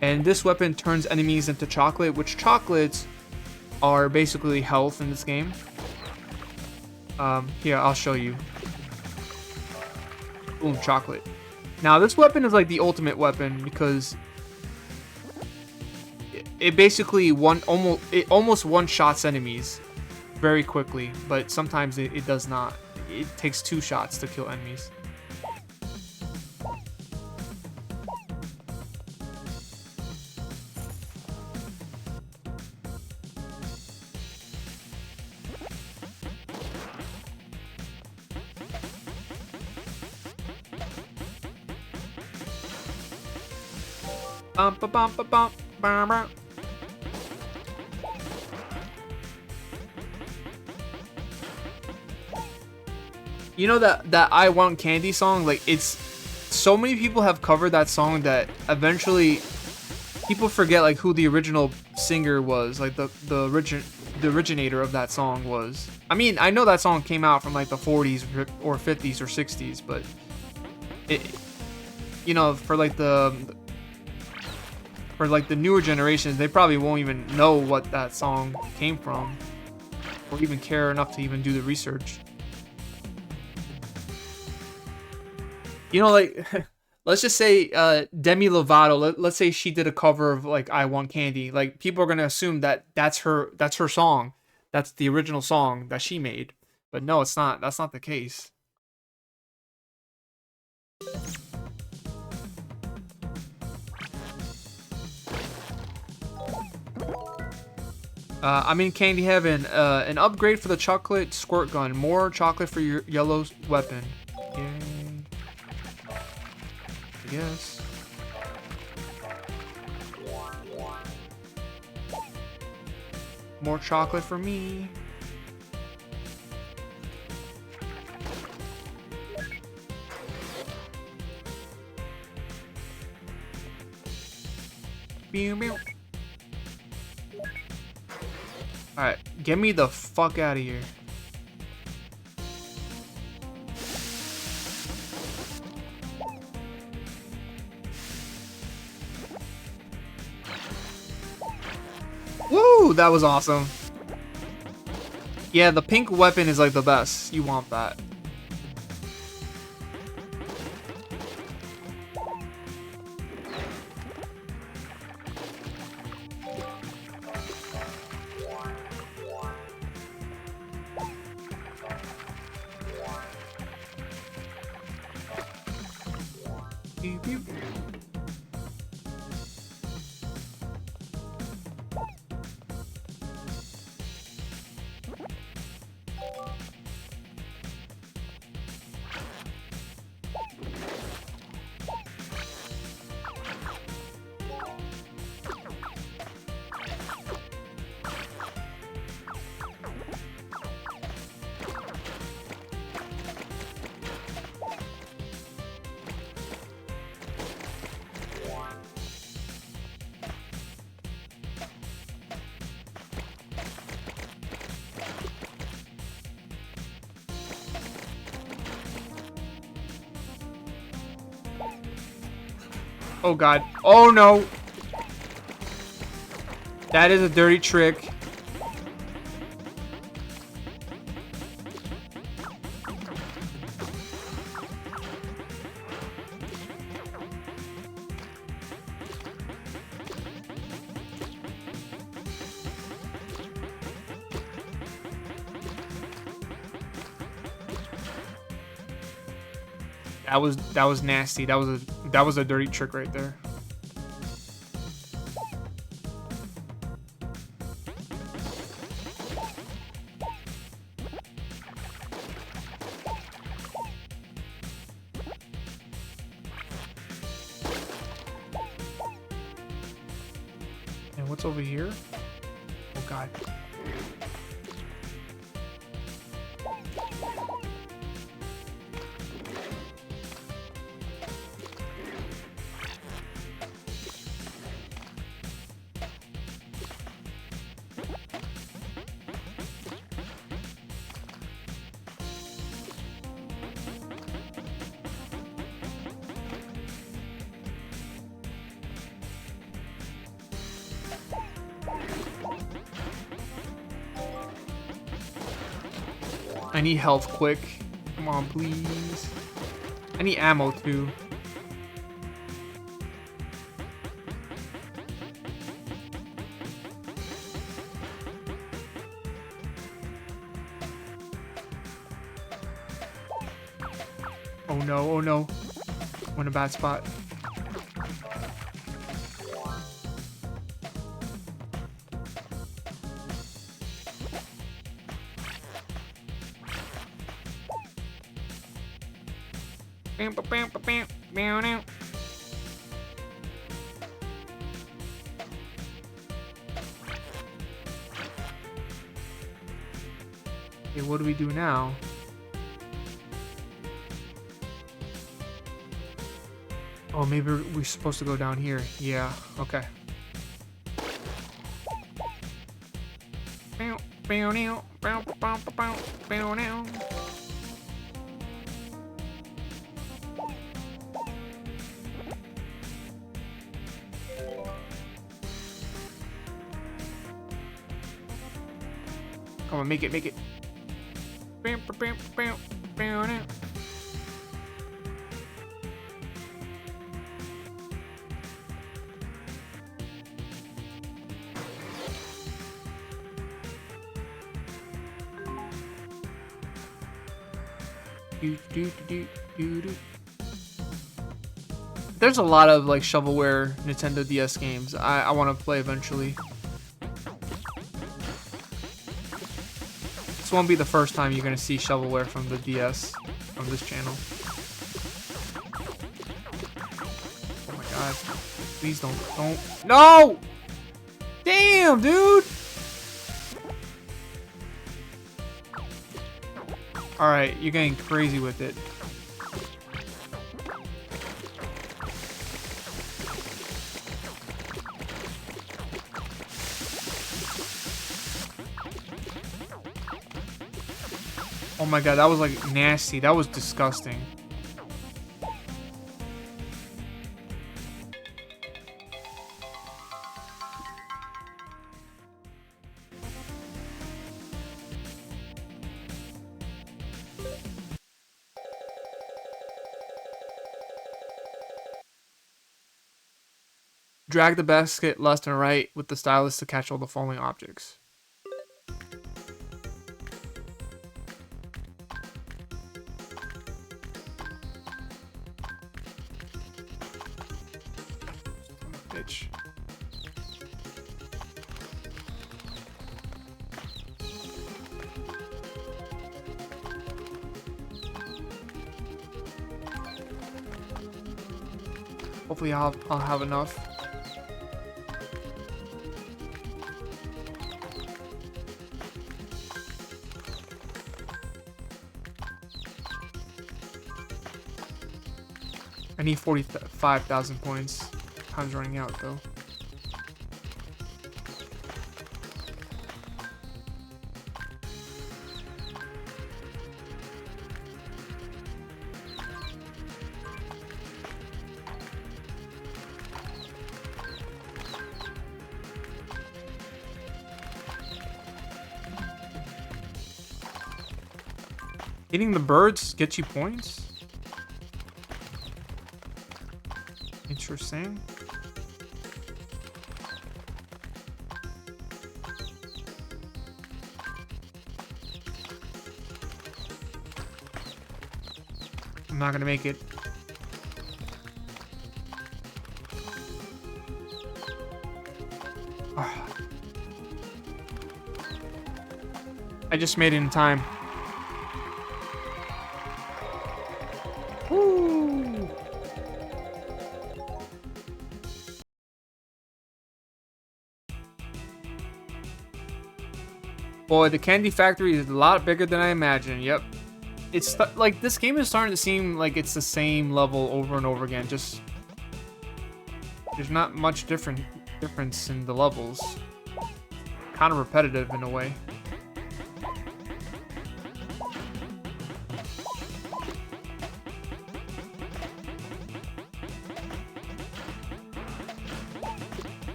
And this weapon turns enemies into chocolate, which chocolates are basically health in this game. Here, I'll show you. Boom, chocolate. Now, this weapon is like the ultimate weapon because it basically almost one-shots enemies very quickly, but sometimes it does not. It takes 2 shots to kill enemies. Bum, ba, bum, ba, bum, bum, bum. You know that I Want Candy song? Like, it's so many people have covered that song that eventually people forget like who the original singer was, like the originator of that song was. I mean, I know that song came out from like the 40s or 50s or 60s, but it, you know, for like the newer generations, they probably won't even know what that song came from or even care enough to even do the research. You know, like, let's just say Demi Lovato, let's say she did a cover of like I Want Candy. Like, people are going to assume that that's her song. That's the original song that she made. But no, it's not. That's not the case. I'm in Candy Heaven. An upgrade for the chocolate squirt gun. More chocolate for your yellow weapon. Yay. I guess. More chocolate for me. Alright, get me the fuck out of here. Woo! That was awesome. Yeah, the pink weapon is like the best. You want that. Pew, pew. Oh god. Oh no. That is a dirty trick. That was nasty. That was a dirty trick right there. And what's over here? Oh god. I need health quick. Come on, please. I need ammo too. Oh no, oh no. I'm in a bad spot. Okay, what do we do now? Oh, maybe we're supposed to go down here. Yeah, okay. Come on, make it, make it. There's a lot of like shovelware Nintendo DS games I want to play eventually. This won't be the first time you're gonna see shovelware from the DS on this channel. Oh my god. Please don't. No! Damn, dude! Alright, you're getting crazy with it. Oh my god, that was like nasty. That was disgusting. Drag the basket left and right with the stylus to catch all the falling objects. Bitch. Hopefully I'll have enough. I need 45,000 points. Time's running out though. Hitting the birds gets you points? Interesting. I'm not gonna make it. I just made it in time. Woo! Boy, the candy factory is a lot bigger than I imagined. Yep. It's like this game is starting to seem like it's the same level over and over again. Just there's not much difference in the levels. Kind of repetitive in a way.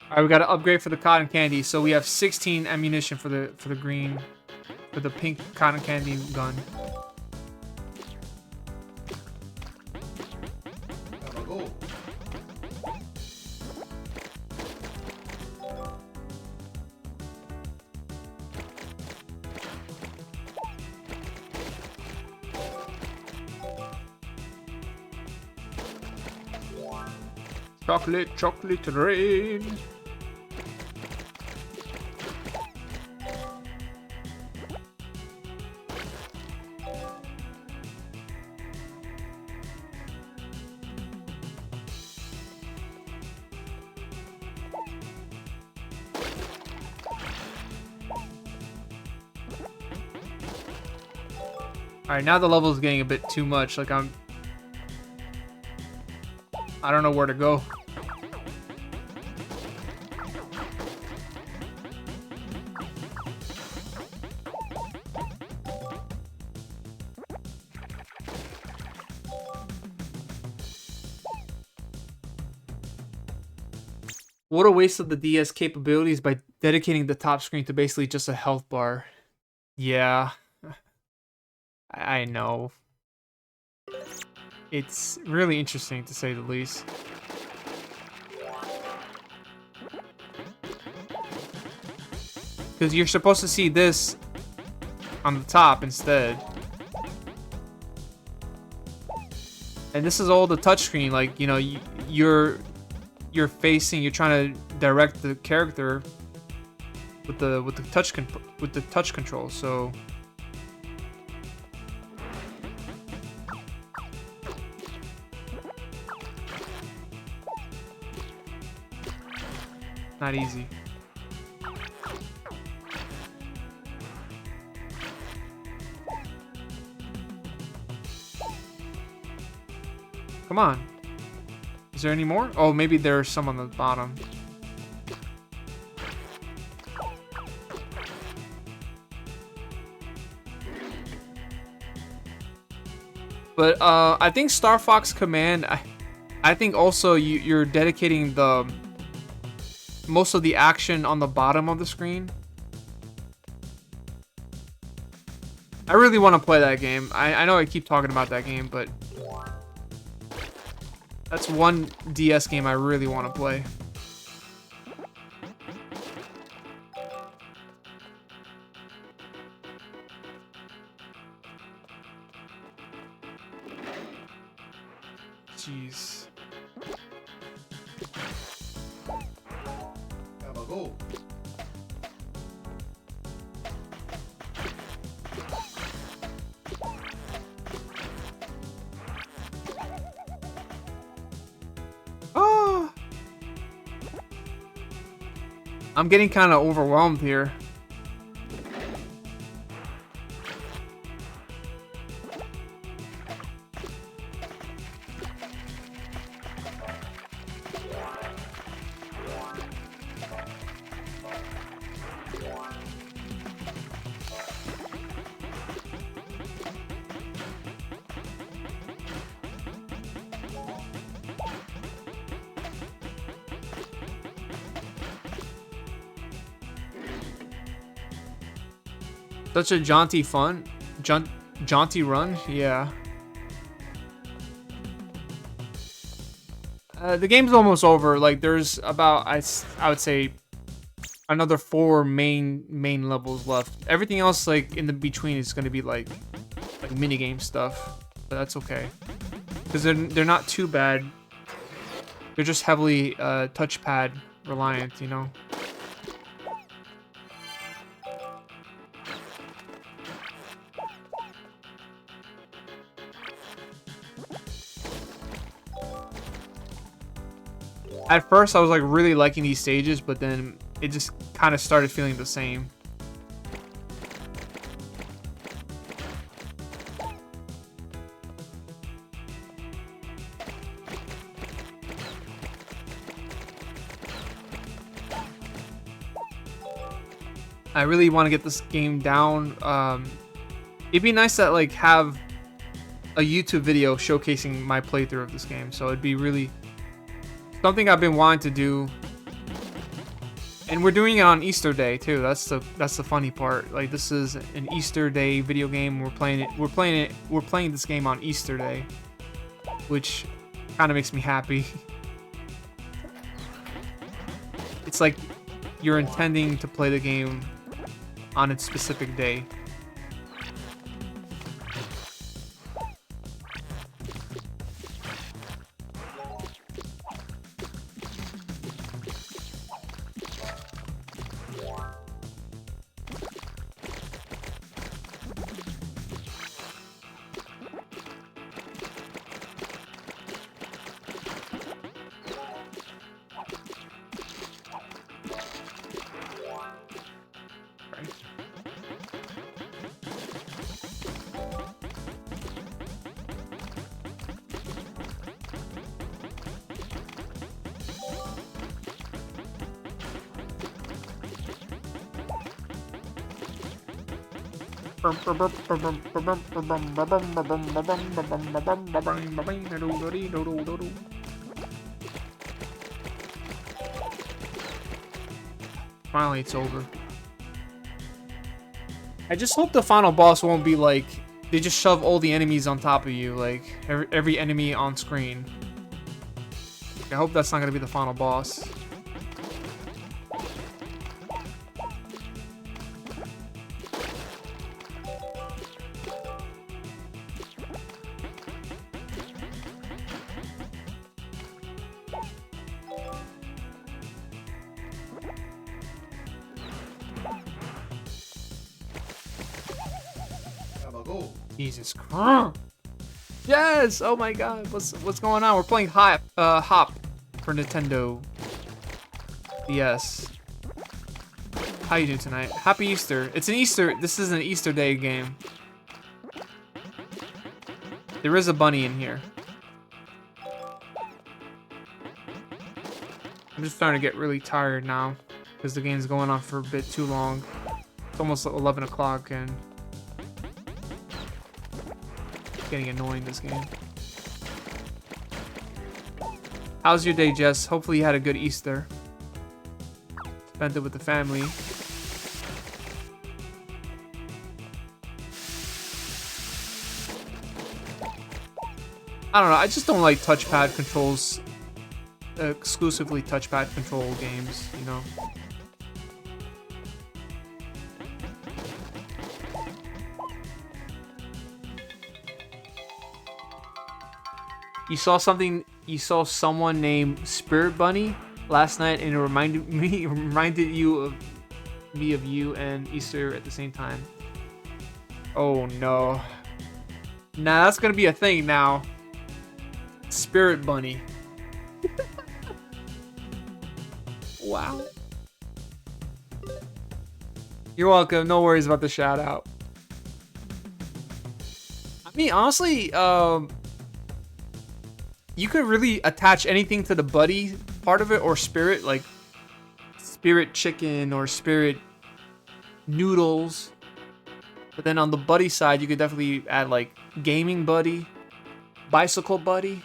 All right, we got to upgrade for the cotton candy. So we have 16 ammunition for the pink cotton candy gun. Chocolate rain. Alright, now the level is getting a bit too much. Like, I don't know where to go. What a waste of the DS capabilities by dedicating the top screen to basically just a health bar. Yeah. I know. It's really interesting, to say the least. Because you're supposed to see this on the top instead. And this is all the touchscreen. Like, you know, you're trying to direct the character with the touch control. So not easy. Come on. Is there any more? Oh, maybe there's some on the bottom. But I think Star Fox Command, I think also you're dedicating the most of the action on the bottom of the screen. I really want to play that game. I know I keep talking about that game, but that's one DS game I really want to play. Jeez. Have a go. Oh! I'm getting kind of overwhelmed here. Such a jaunty run, yeah. The game's almost over. Like, there's about I would say another 4 main levels left. Everything else, like in the between, is gonna be like mini game stuff, but that's okay because they're not too bad. They're just heavily touchpad reliant, you know. At first, I was like really liking these stages, but then it just kind of started feeling the same. I really want to get this game down. It'd be nice to like have a YouTube video showcasing my playthrough of this game. So it'd be really something I've been wanting to do And we're doing it on Easter Day too. That's the funny part. Like, this is an Easter Day video game. We're playing this game on Easter Day, which kind of makes me happy. It's like you're intending to play the game on its specific day. Finally, it's over. I just hope the final boss won't be like they just shove all the enemies on top of you, like every enemy on screen. I hope that's not gonna be the final boss. Jesus Christ! Yes! Oh my God! What's going on? We're playing Hop for Nintendo DS. How you doing tonight? Happy Easter! It's an Easter. This is an Easter Day game. There is a bunny in here. I'm just starting to get really tired now because the game's going on for a bit too long. It's almost 11 o'clock and it's getting annoying, this game. How's your day, Jess? Hopefully you had a good Easter. Spent it with the family. I don't know, I just don't like touchpad controls. Exclusively touchpad control games, you know. You saw something. You saw someone named Spirit Bunny last night, and it reminded you of you and Easter at the same time. Oh no! Nah, that's gonna be a thing now. Spirit Bunny. Wow. You're welcome. No worries about the shout out. I mean, honestly, you could really attach anything to the buddy part of it, or spirit, like spirit chicken or spirit noodles. But then on the buddy side, you could definitely add like gaming buddy, bicycle buddy,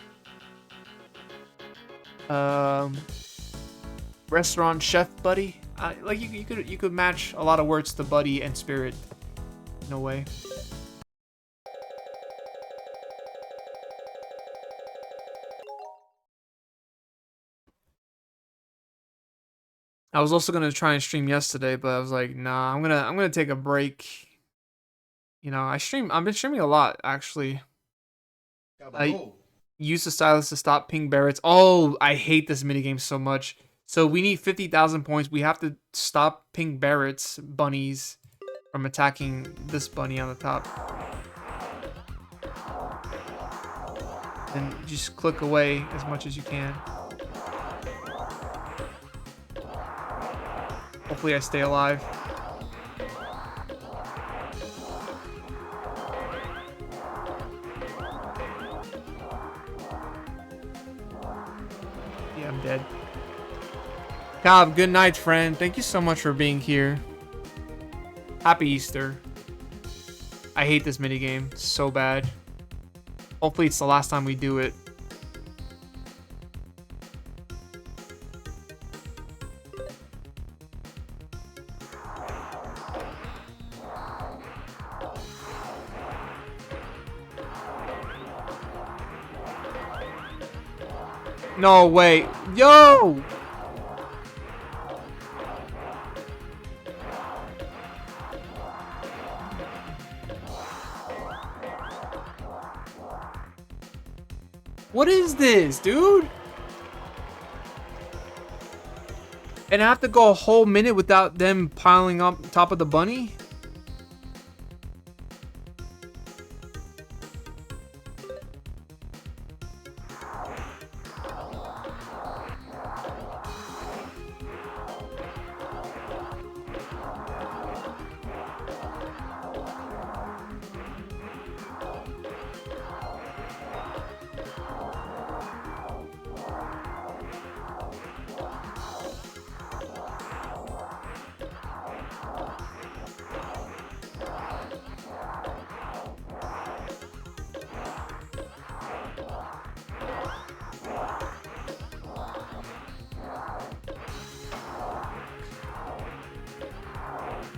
restaurant chef buddy. Like you could match a lot of words to buddy and spirit in a way. I was also gonna try and stream yesterday, but I was like, nah, I'm gonna take a break. You know, I've been streaming a lot actually. I use the stylus to stop ping Barretts. Oh, I hate this minigame so much. So we need 50,000 points. We have to stop ping Barretts bunnies from attacking this bunny on the top. And just click away as much as you can. Hopefully I stay alive. Yeah, I'm dead. Cobb, good night, friend. Thank you so much for being here. Happy Easter. I hate this minigame so bad. Hopefully it's the last time we do it. No way. Yo! What is this, dude? And I have to go a whole minute without them piling up top of the bunny?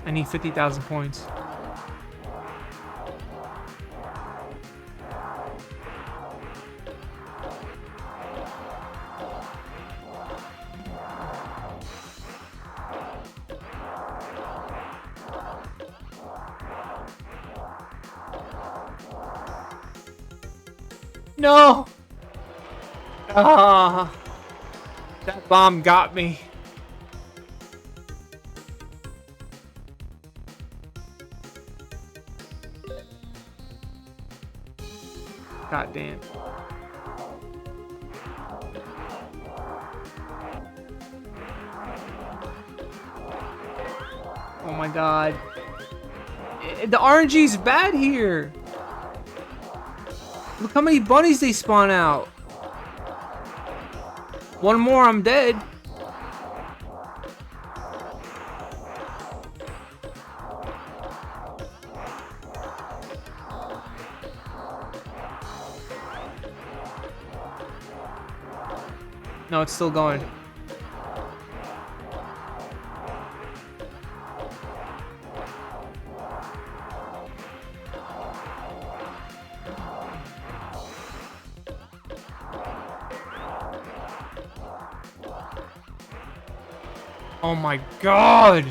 I need 50,000 points. No! Ah, that bomb got me. God damn. Oh my god. The RNG's bad here. Look how many bunnies they spawn out. One more, I'm dead. No, it's still going. Oh my god!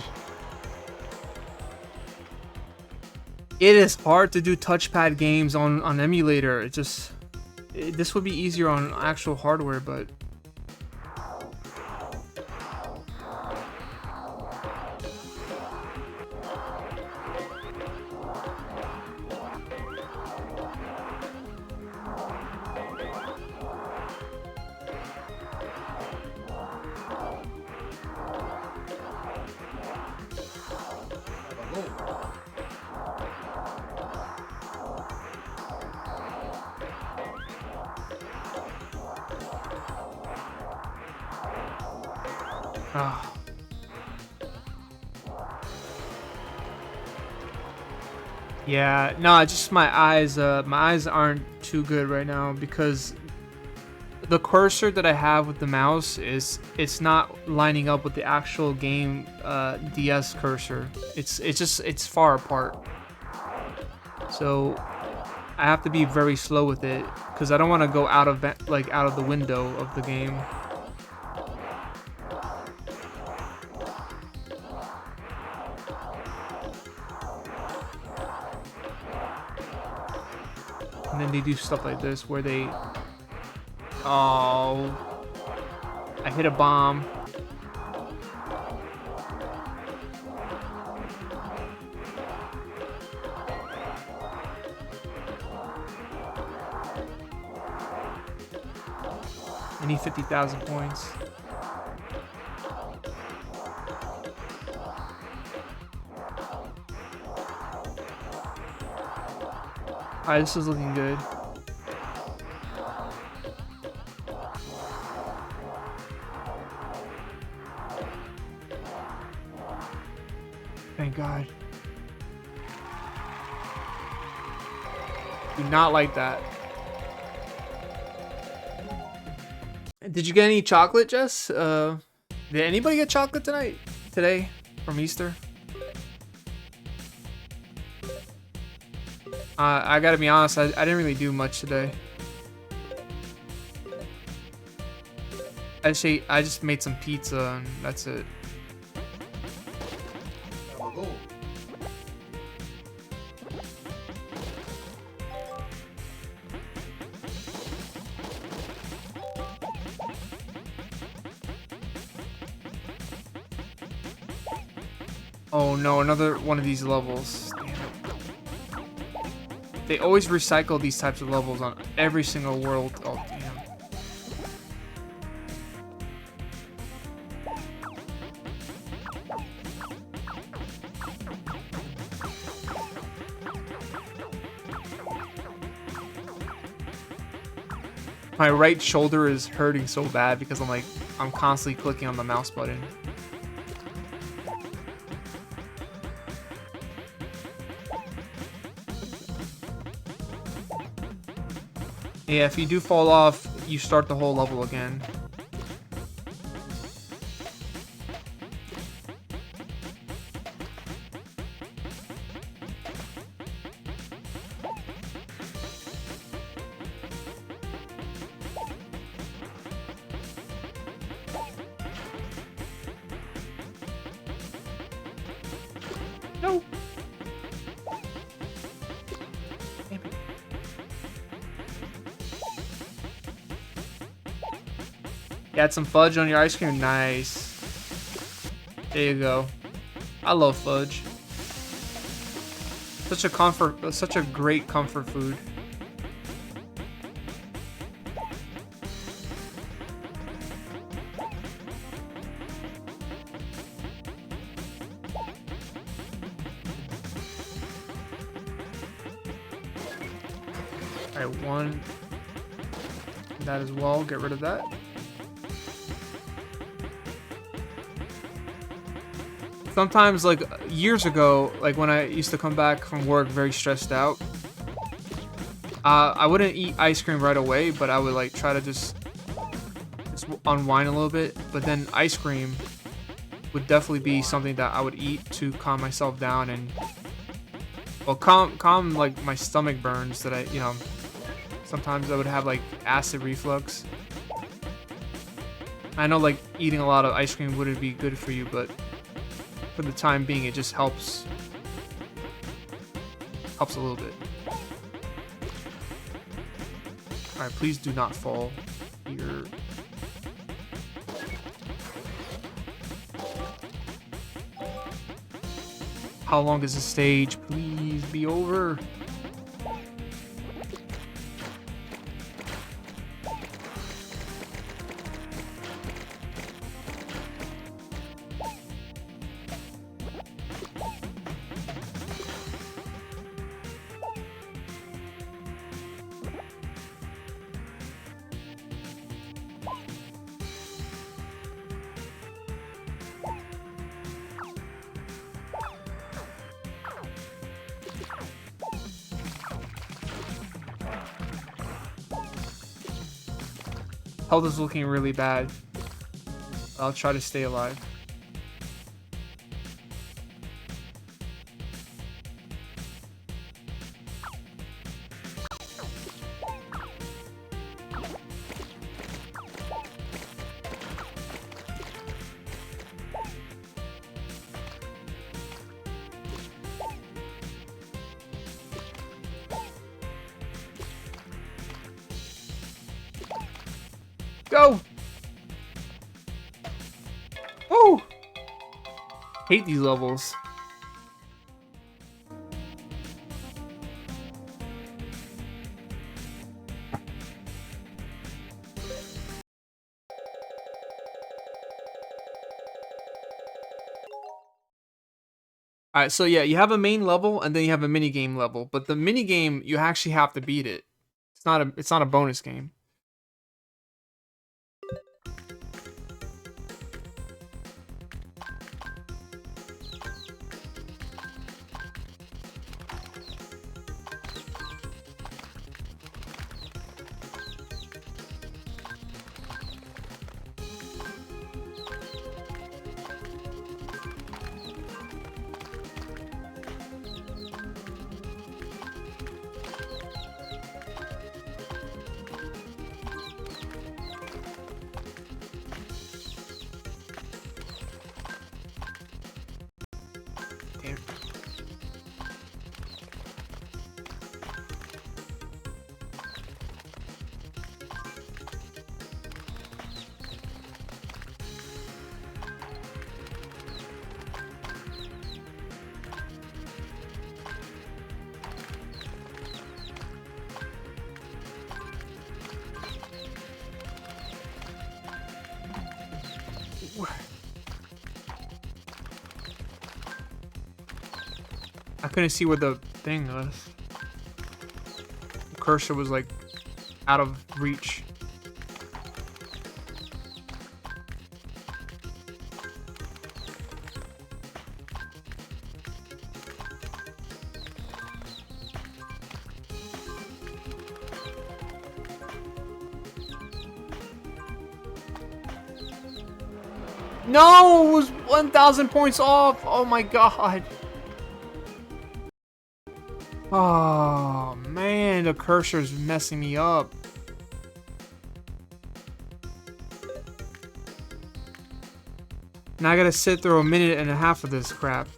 It is hard to do touchpad games on emulator. This would be easier on actual hardware, but yeah, no, just my eyes. My eyes aren't too good right now because the cursor that I have with the mouse it's not lining up with the actual game DS cursor. It's far apart. So I have to be very slow with it because I don't want to go out of the window of the game. And then they do stuff like this where they... Oh... I hit a bomb. I need 50,000 points. Alright, this is looking good. Thank God. Do not like that. Did you get any chocolate, Jess? Did anybody get chocolate today from Easter? I gotta be honest, I didn't really do much today. I just made some pizza and that's it. Oh no, another one of these levels. Damn it. They always recycle these types of levels on every single world. Oh damn. My right shoulder is hurting so bad because I'm constantly clicking on the mouse button. Yeah, if you do fall off, you start the whole level again. No. Damn it. You add some fudge on your ice cream? Nice. There you go. I love fudge. Such a great comfort food. Alright, one. That as well, get rid of that. Sometimes, like, years ago, like, when I used to come back from work very stressed out, I wouldn't eat ice cream right away, but I would, like, try to just unwind a little bit. But then ice cream would definitely be something that I would eat to calm myself down and, well, calm like, my stomach burns that sometimes I would have, like, acid reflux. I know, like, eating a lot of ice cream wouldn't be good for you, but for the time being, it just helps a little bit. Alright, please do not fall here. How long is the stage? Please be over. Health is looking really bad. I'll try to stay alive. Go! Oh! Hate these levels. Alright, so yeah, you have a main level and then you have a mini game level, but the mini game you actually have to beat it. It's not a bonus game. I couldn't see where the thing was. The cursor was like out of reach. No, it was 1,000 points off. Oh my god. Oh man, the cursor's messing me up. Now I gotta sit through a minute and a half of this crap.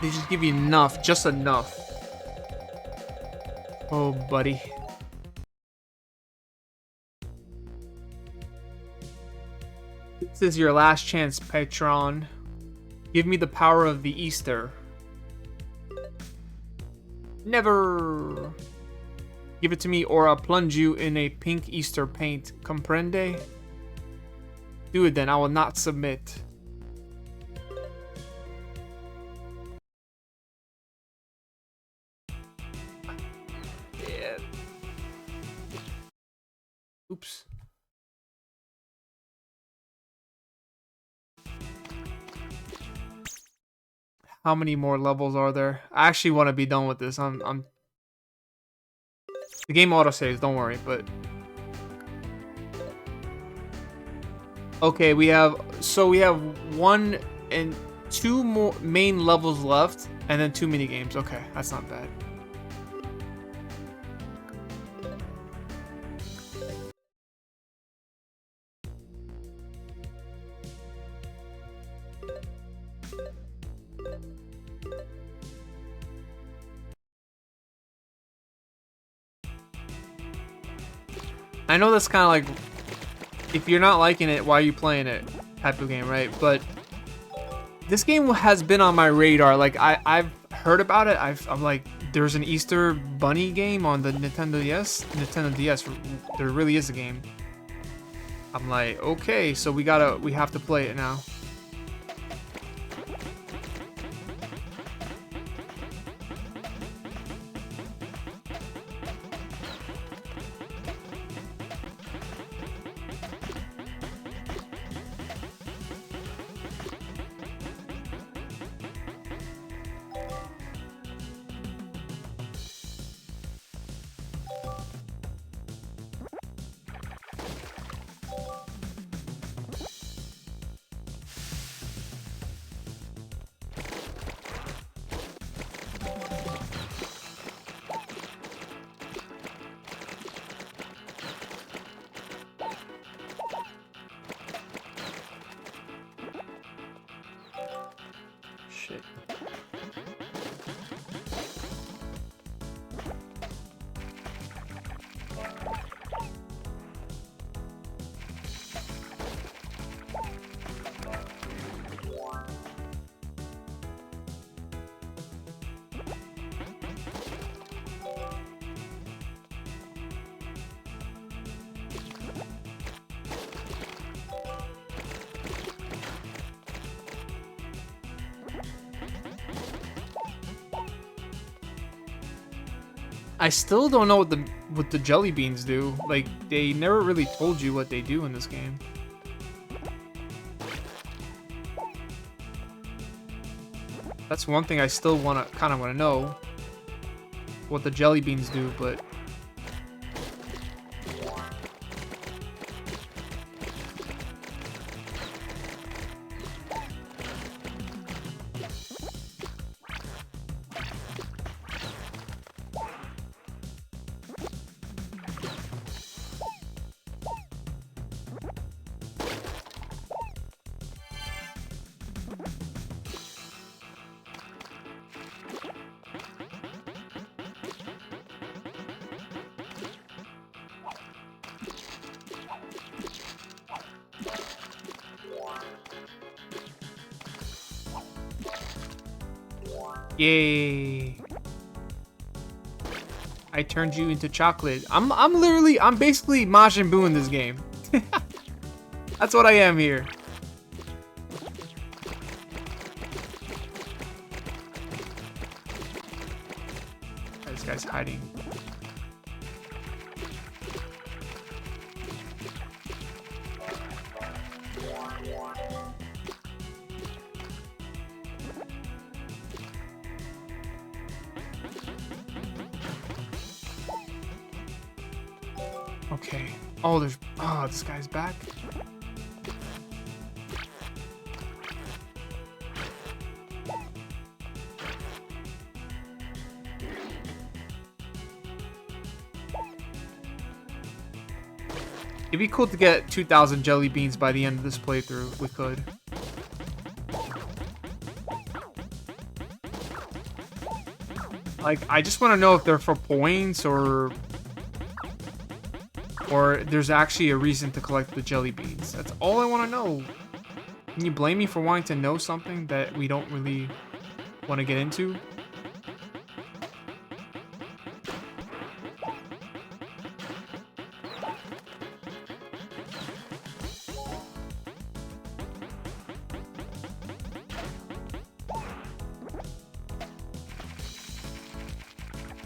They just give you enough, just enough. Oh, buddy. This is your last chance, Patron. Give me the power of the Easter. Never. Give it to me or I'll plunge you in a pink Easter paint. Comprende? Do it then, I will not submit. Oops. How many more levels are there? I actually want to be done with this. The game autosaves, don't worry, but okay, we have 1 and 2 more main levels left and then 2 mini games. Okay, that's not bad. I know that's kind of like, if you're not liking it, why are you playing it type of game, right? But this game has been on my radar. Like, I've heard about it. I'm like, there's an Easter Bunny game on the Nintendo DS. There really is a game. I'm like, okay, so we have to play it now. Shit. I still don't know what the jelly beans do. Like, they never really told you what they do in this game. That's one thing I still kind of want to know. What the jelly beans do, but... Yay. I turned you into chocolate. I'm basically Majin Buu in this game. That's what I am here. This guy's hiding. Okay. Oh, this guy's back. It'd be cool to get 2,000 jelly beans by the end of this playthrough, if we could. Like, I just want to know if they're for points or there's actually a reason to collect the jelly beans. That's all I want to know. Can you blame me for wanting to know something that we don't really want to get into?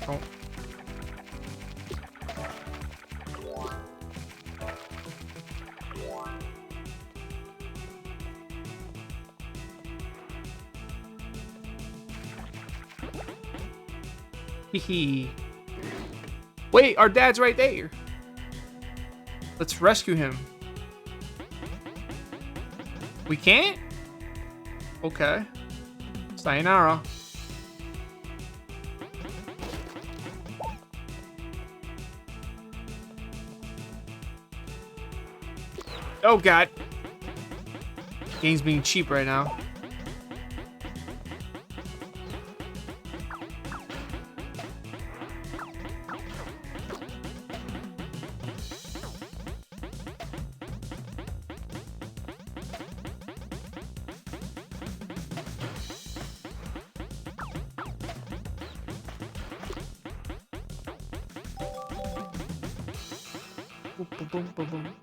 Oh. Hehe. Wait, our dad's right there. Let's rescue him. We can't? Okay. Sayonara. Oh god. Game's being cheap right now. Boom, boom, boom, boom, boom.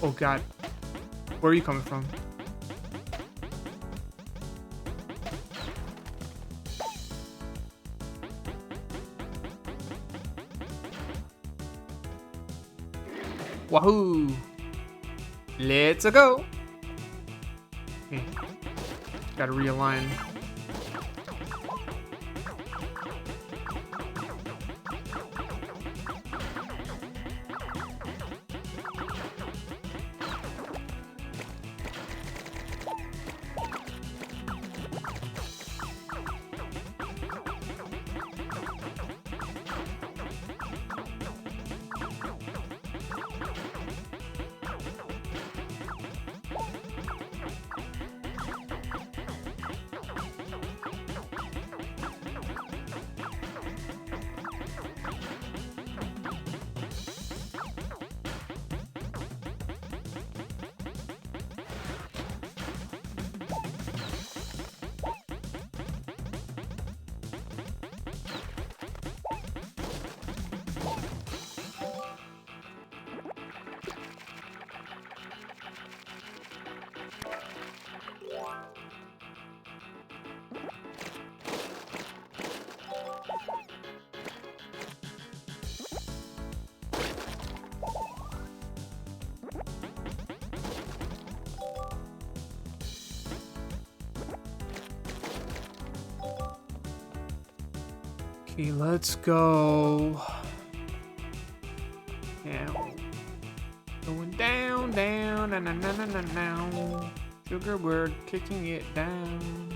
Oh god. Where are you coming from? Wahoo! Let's go! Okay. Gotta realign. Okay, let's go. Now. Going down, down, na na na na na na. Sugar bird kicking it down.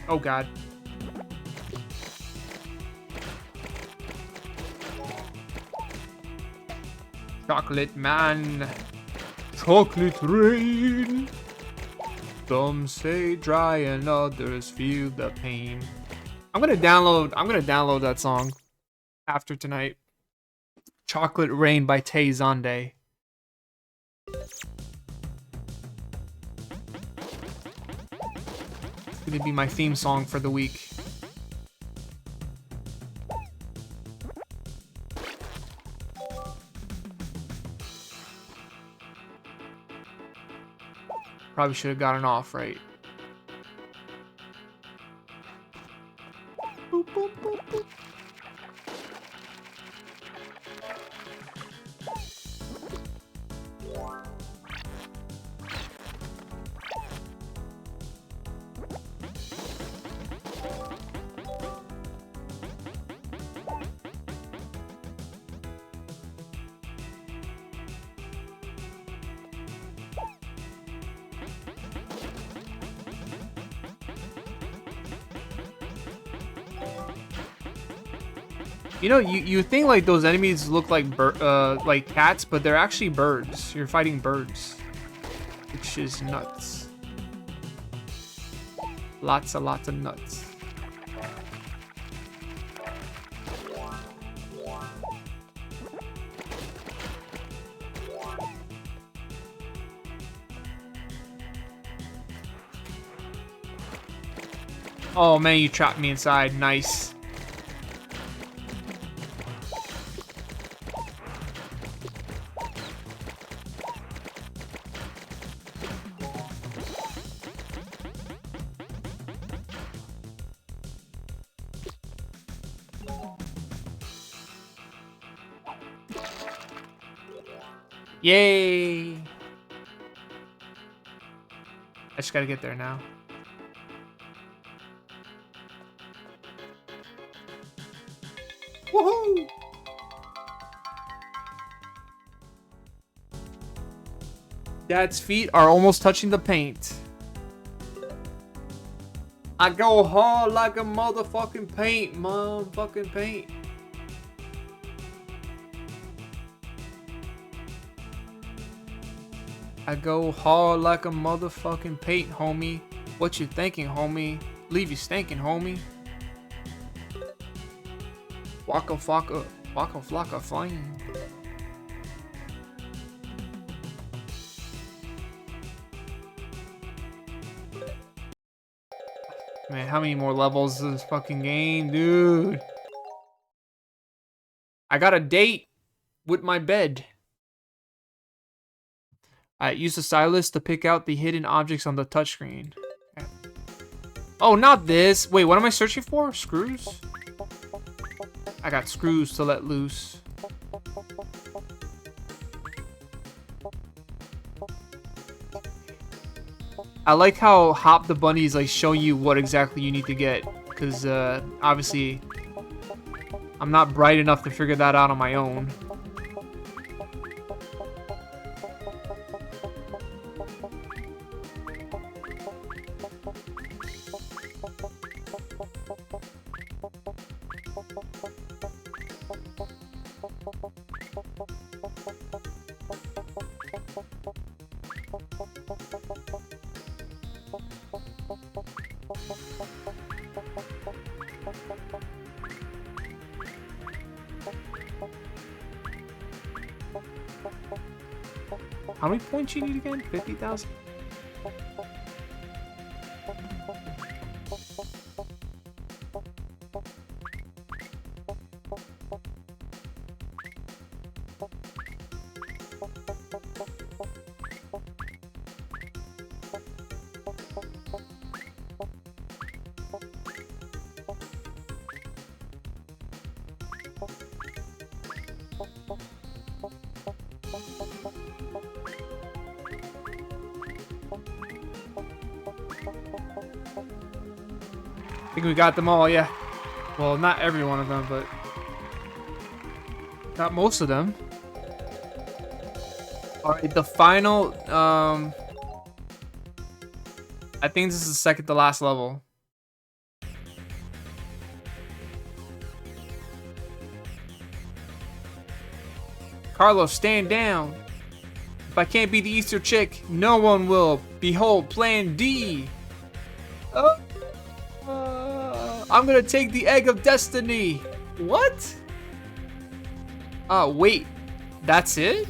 Oh God. Chocolate man. Chocolate rain. Some say dry and others feel the pain. I'm gonna download that song after tonight. Chocolate Rain by Tay Zonde. It's gonna be my theme song for the week. Probably should have gotten off right. Boop, boop, boop, boop. You know, you think like those enemies look like like cats, but they're actually birds. You're fighting birds, which is nuts. Lots of nuts. Oh man, you trapped me inside. Nice. Yay! I just gotta get there now. Woohoo! Dad's feet are almost touching the paint. I go hard like a motherfucking paint, motherfucking paint. I go hard like a motherfucking paint, homie. What you thinking, homie? Leave you stinking, homie. Waka flocka, waka flocka flame. Man, how many more levels is this fucking game, dude? I got a date with my bed. I use the stylus to pick out the hidden objects on the touchscreen. Okay. Oh, not this. Wait, what am I searching for? Screws? I got screws to let loose. I like how Hop the Bunny is like showing you what exactly you need to get. Because obviously, I'm not bright enough to figure that out on my own. How many points you need again? 50,000? I think we got them all, yeah. Well, not every one of them, but got most of them. Alright, the final, I think this is the second to last level. Carlos, stand down. If I can't be the Easter chick, no one will. Behold, plan D. I'm gonna take the egg of destiny. What? Wait. That's it?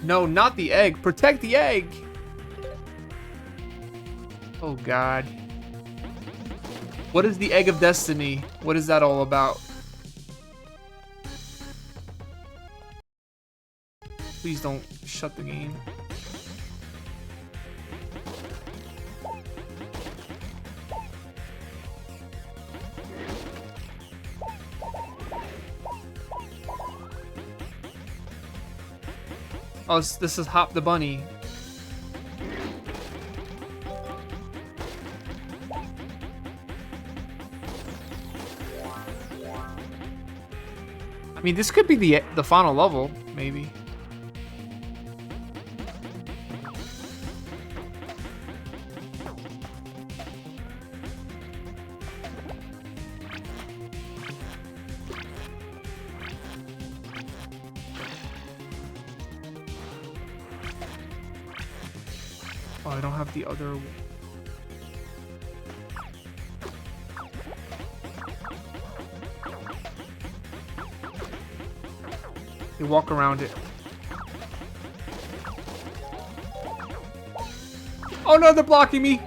No, not the egg. Protect the egg. Oh, God. What is the egg of destiny? What is that all about? Please don't shut the game. Oh, this is Hop the Bunny. I mean, this could be the final level, maybe. Oh, I don't have the other. You walk around it. Oh no, they're blocking me.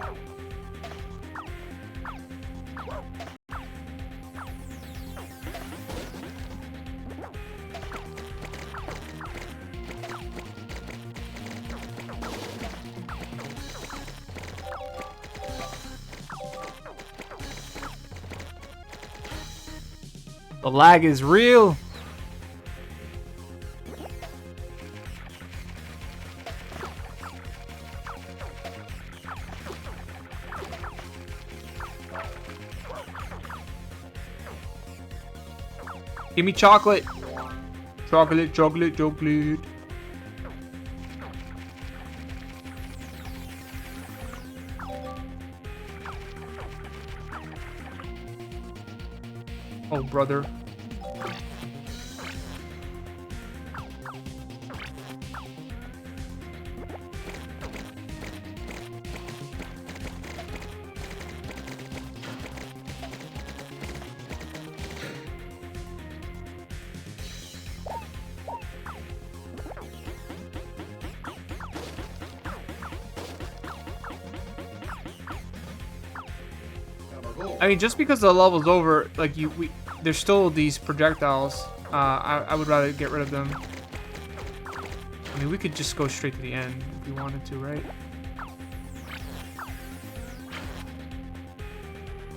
The lag is real. Give me chocolate. Chocolate, chocolate, chocolate. Oh, brother. I mean, just because the level's over, like there's still these projectiles. I would rather get rid of them. I mean, we could just go straight to the end if we wanted to, right?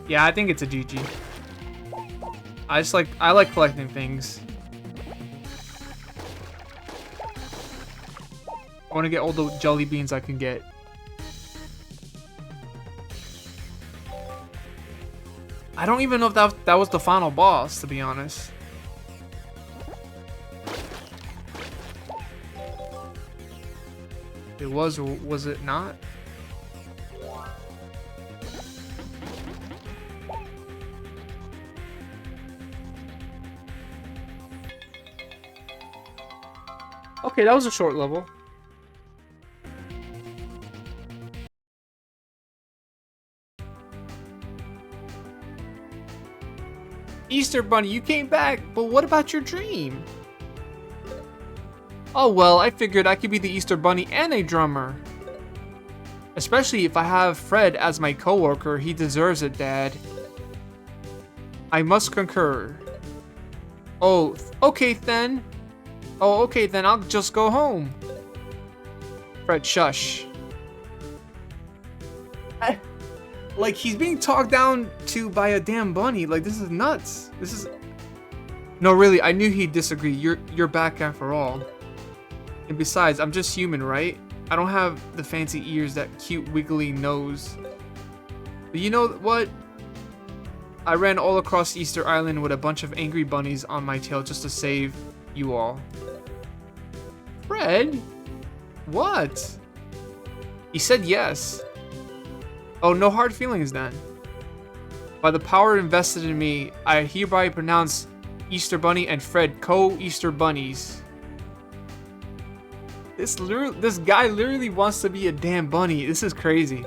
Yeah, I think it's a GG. I like collecting things. I want to get all the jelly beans I can get. I don't even know if that was the final boss, to be honest. It was, or was it not? Okay, that was a short level. Easter Bunny, you came back, but what about your dream? Oh well, I figured I could be the Easter Bunny and a drummer. Especially if I have Fred as my coworker, he deserves it, Dad. I must concur. Oh, okay then. Oh, okay then, I'll just go home. Fred, shush. Like, he's being talked down to by a damn bunny. Like, this is nuts. This is... No, really, I knew he'd disagree. You're back after all. And besides, I'm just human, right? I don't have the fancy ears, that cute wiggly nose. But you know what? I ran all across Easter Island with a bunch of angry bunnies on my tail just to save you all. Fred? What? He said yes. Oh, no hard feelings then. By the power invested in me, I hereby pronounce Easter Bunny and Fred co-Easter Bunnies. This guy literally wants to be a damn bunny. This is crazy.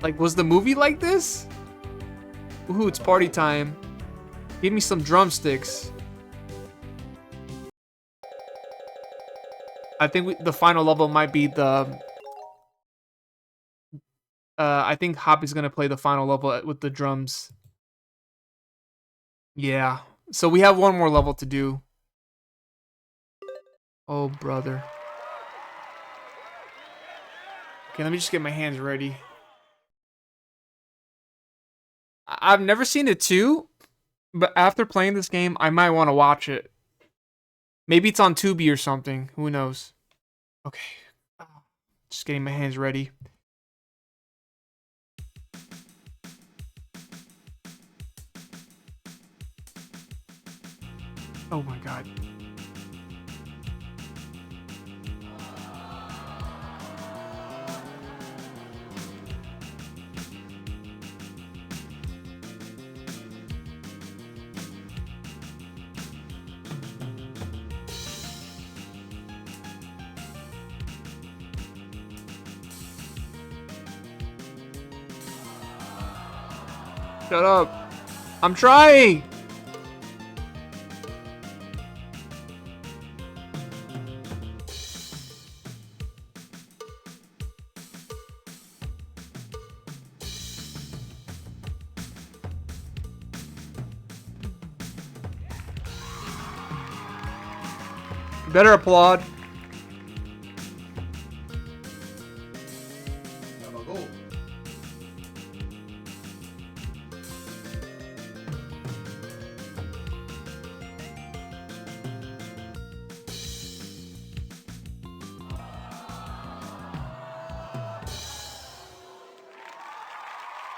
Like, was the movie like this? Ooh, it's party time. Give me some drumsticks. I think the final level might be the... I think Hoppy's gonna play the final level with the drums. Yeah. So we have one more level to do. Oh, brother. Okay, let me just get my hands ready. I've never seen it too, but after playing this game, I might want to watch it. Maybe it's on Tubi or something. Who knows? Okay. Just getting my hands ready. Oh my god. Shut up. I'm trying. Better applaud.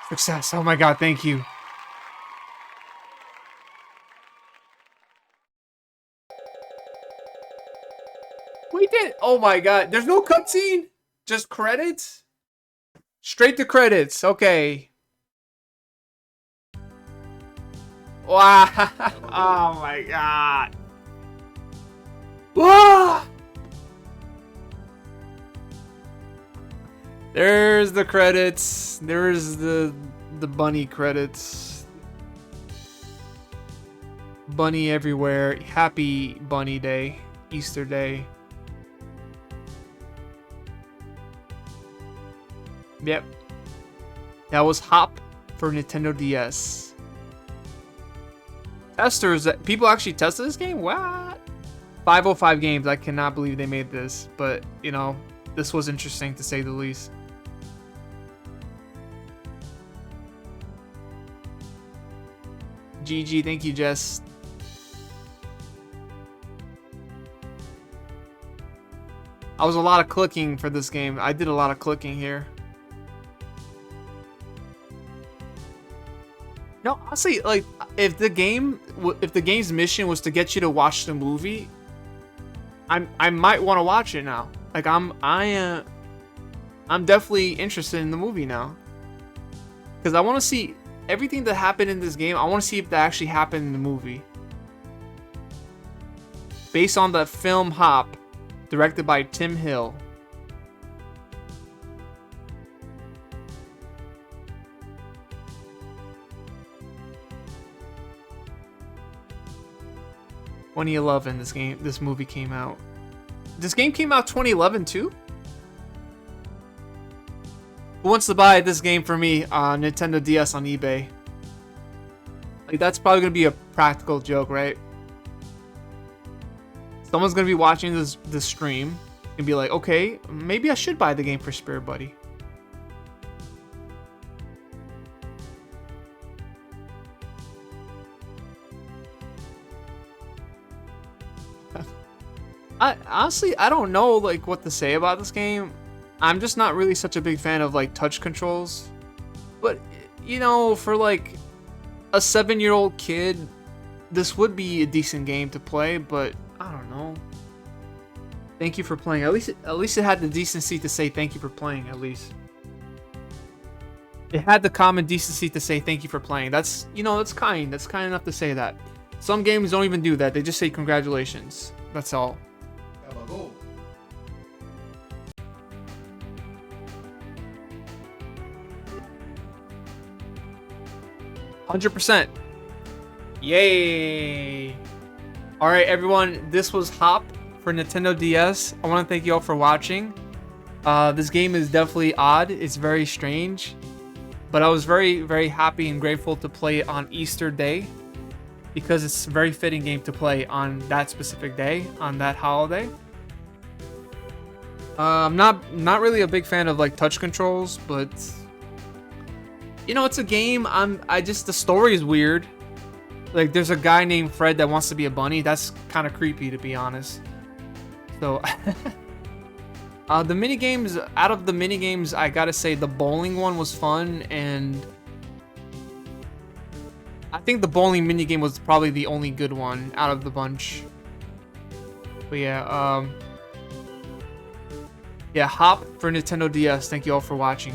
Success. Oh my god, thank you. We did. Oh my god. There's no cutscene? Just credits? Straight to credits. Okay. Wow. Oh my god. Whoa! There's the credits. There's the bunny credits. Bunny everywhere. Happy Bunny Day. Easter Day. Yep. That was Hop for Nintendo DS. Testers. People actually tested this game? What? 505 Games. I cannot believe they made this. But, you know, this was interesting to say the least. GG, thank you, Jess. I was a lot of clicking for this game. I did a lot of clicking here. No, honestly, like if the game's mission was to get you to watch the movie, I might want to watch it now. Like I'm definitely interested in the movie now. Cuz I want to see everything that happened in this game. I want to see if that actually happened in the movie. Based on the film Hop, directed by Tim Hill. This movie came out. This game came out 2011 too? Who wants to buy this game for me on Nintendo DS on eBay? Like, that's probably gonna be a practical joke, right? Someone's gonna be watching this stream and be like, okay, maybe I should buy the game for Spirit Buddy. I don't know like what to say about this game. I'm just not really such a big fan of like touch controls. But you know, for like a 7-year-old kid, this would be a decent game to play, but I don't know. Thank you for playing. At least it had the decency to say thank you for playing, at least. It had the common decency to say thank you for playing. That's, you know, that's kind. That's kind enough to say that. Some games don't even do that. They just say congratulations. That's all. 100%. Yay. Alright, everyone. This was Hop for Nintendo DS. I want to thank you all for watching. This game is definitely odd. It's very strange. But I was very, very happy and grateful to play it on Easter Day. Because it's a very fitting game to play on that specific day. On that holiday. I'm not really a big fan of like touch controls, but you know, it's a game. The story is weird. Like, there's a guy named Fred that wants to be a bunny. That's kind of creepy, to be honest. So, the minigames, out of the minigames, I gotta say the bowling one was fun, and I think the bowling minigame was probably the only good one out of the bunch. But yeah, Hop for Nintendo DS. Thank you all for watching.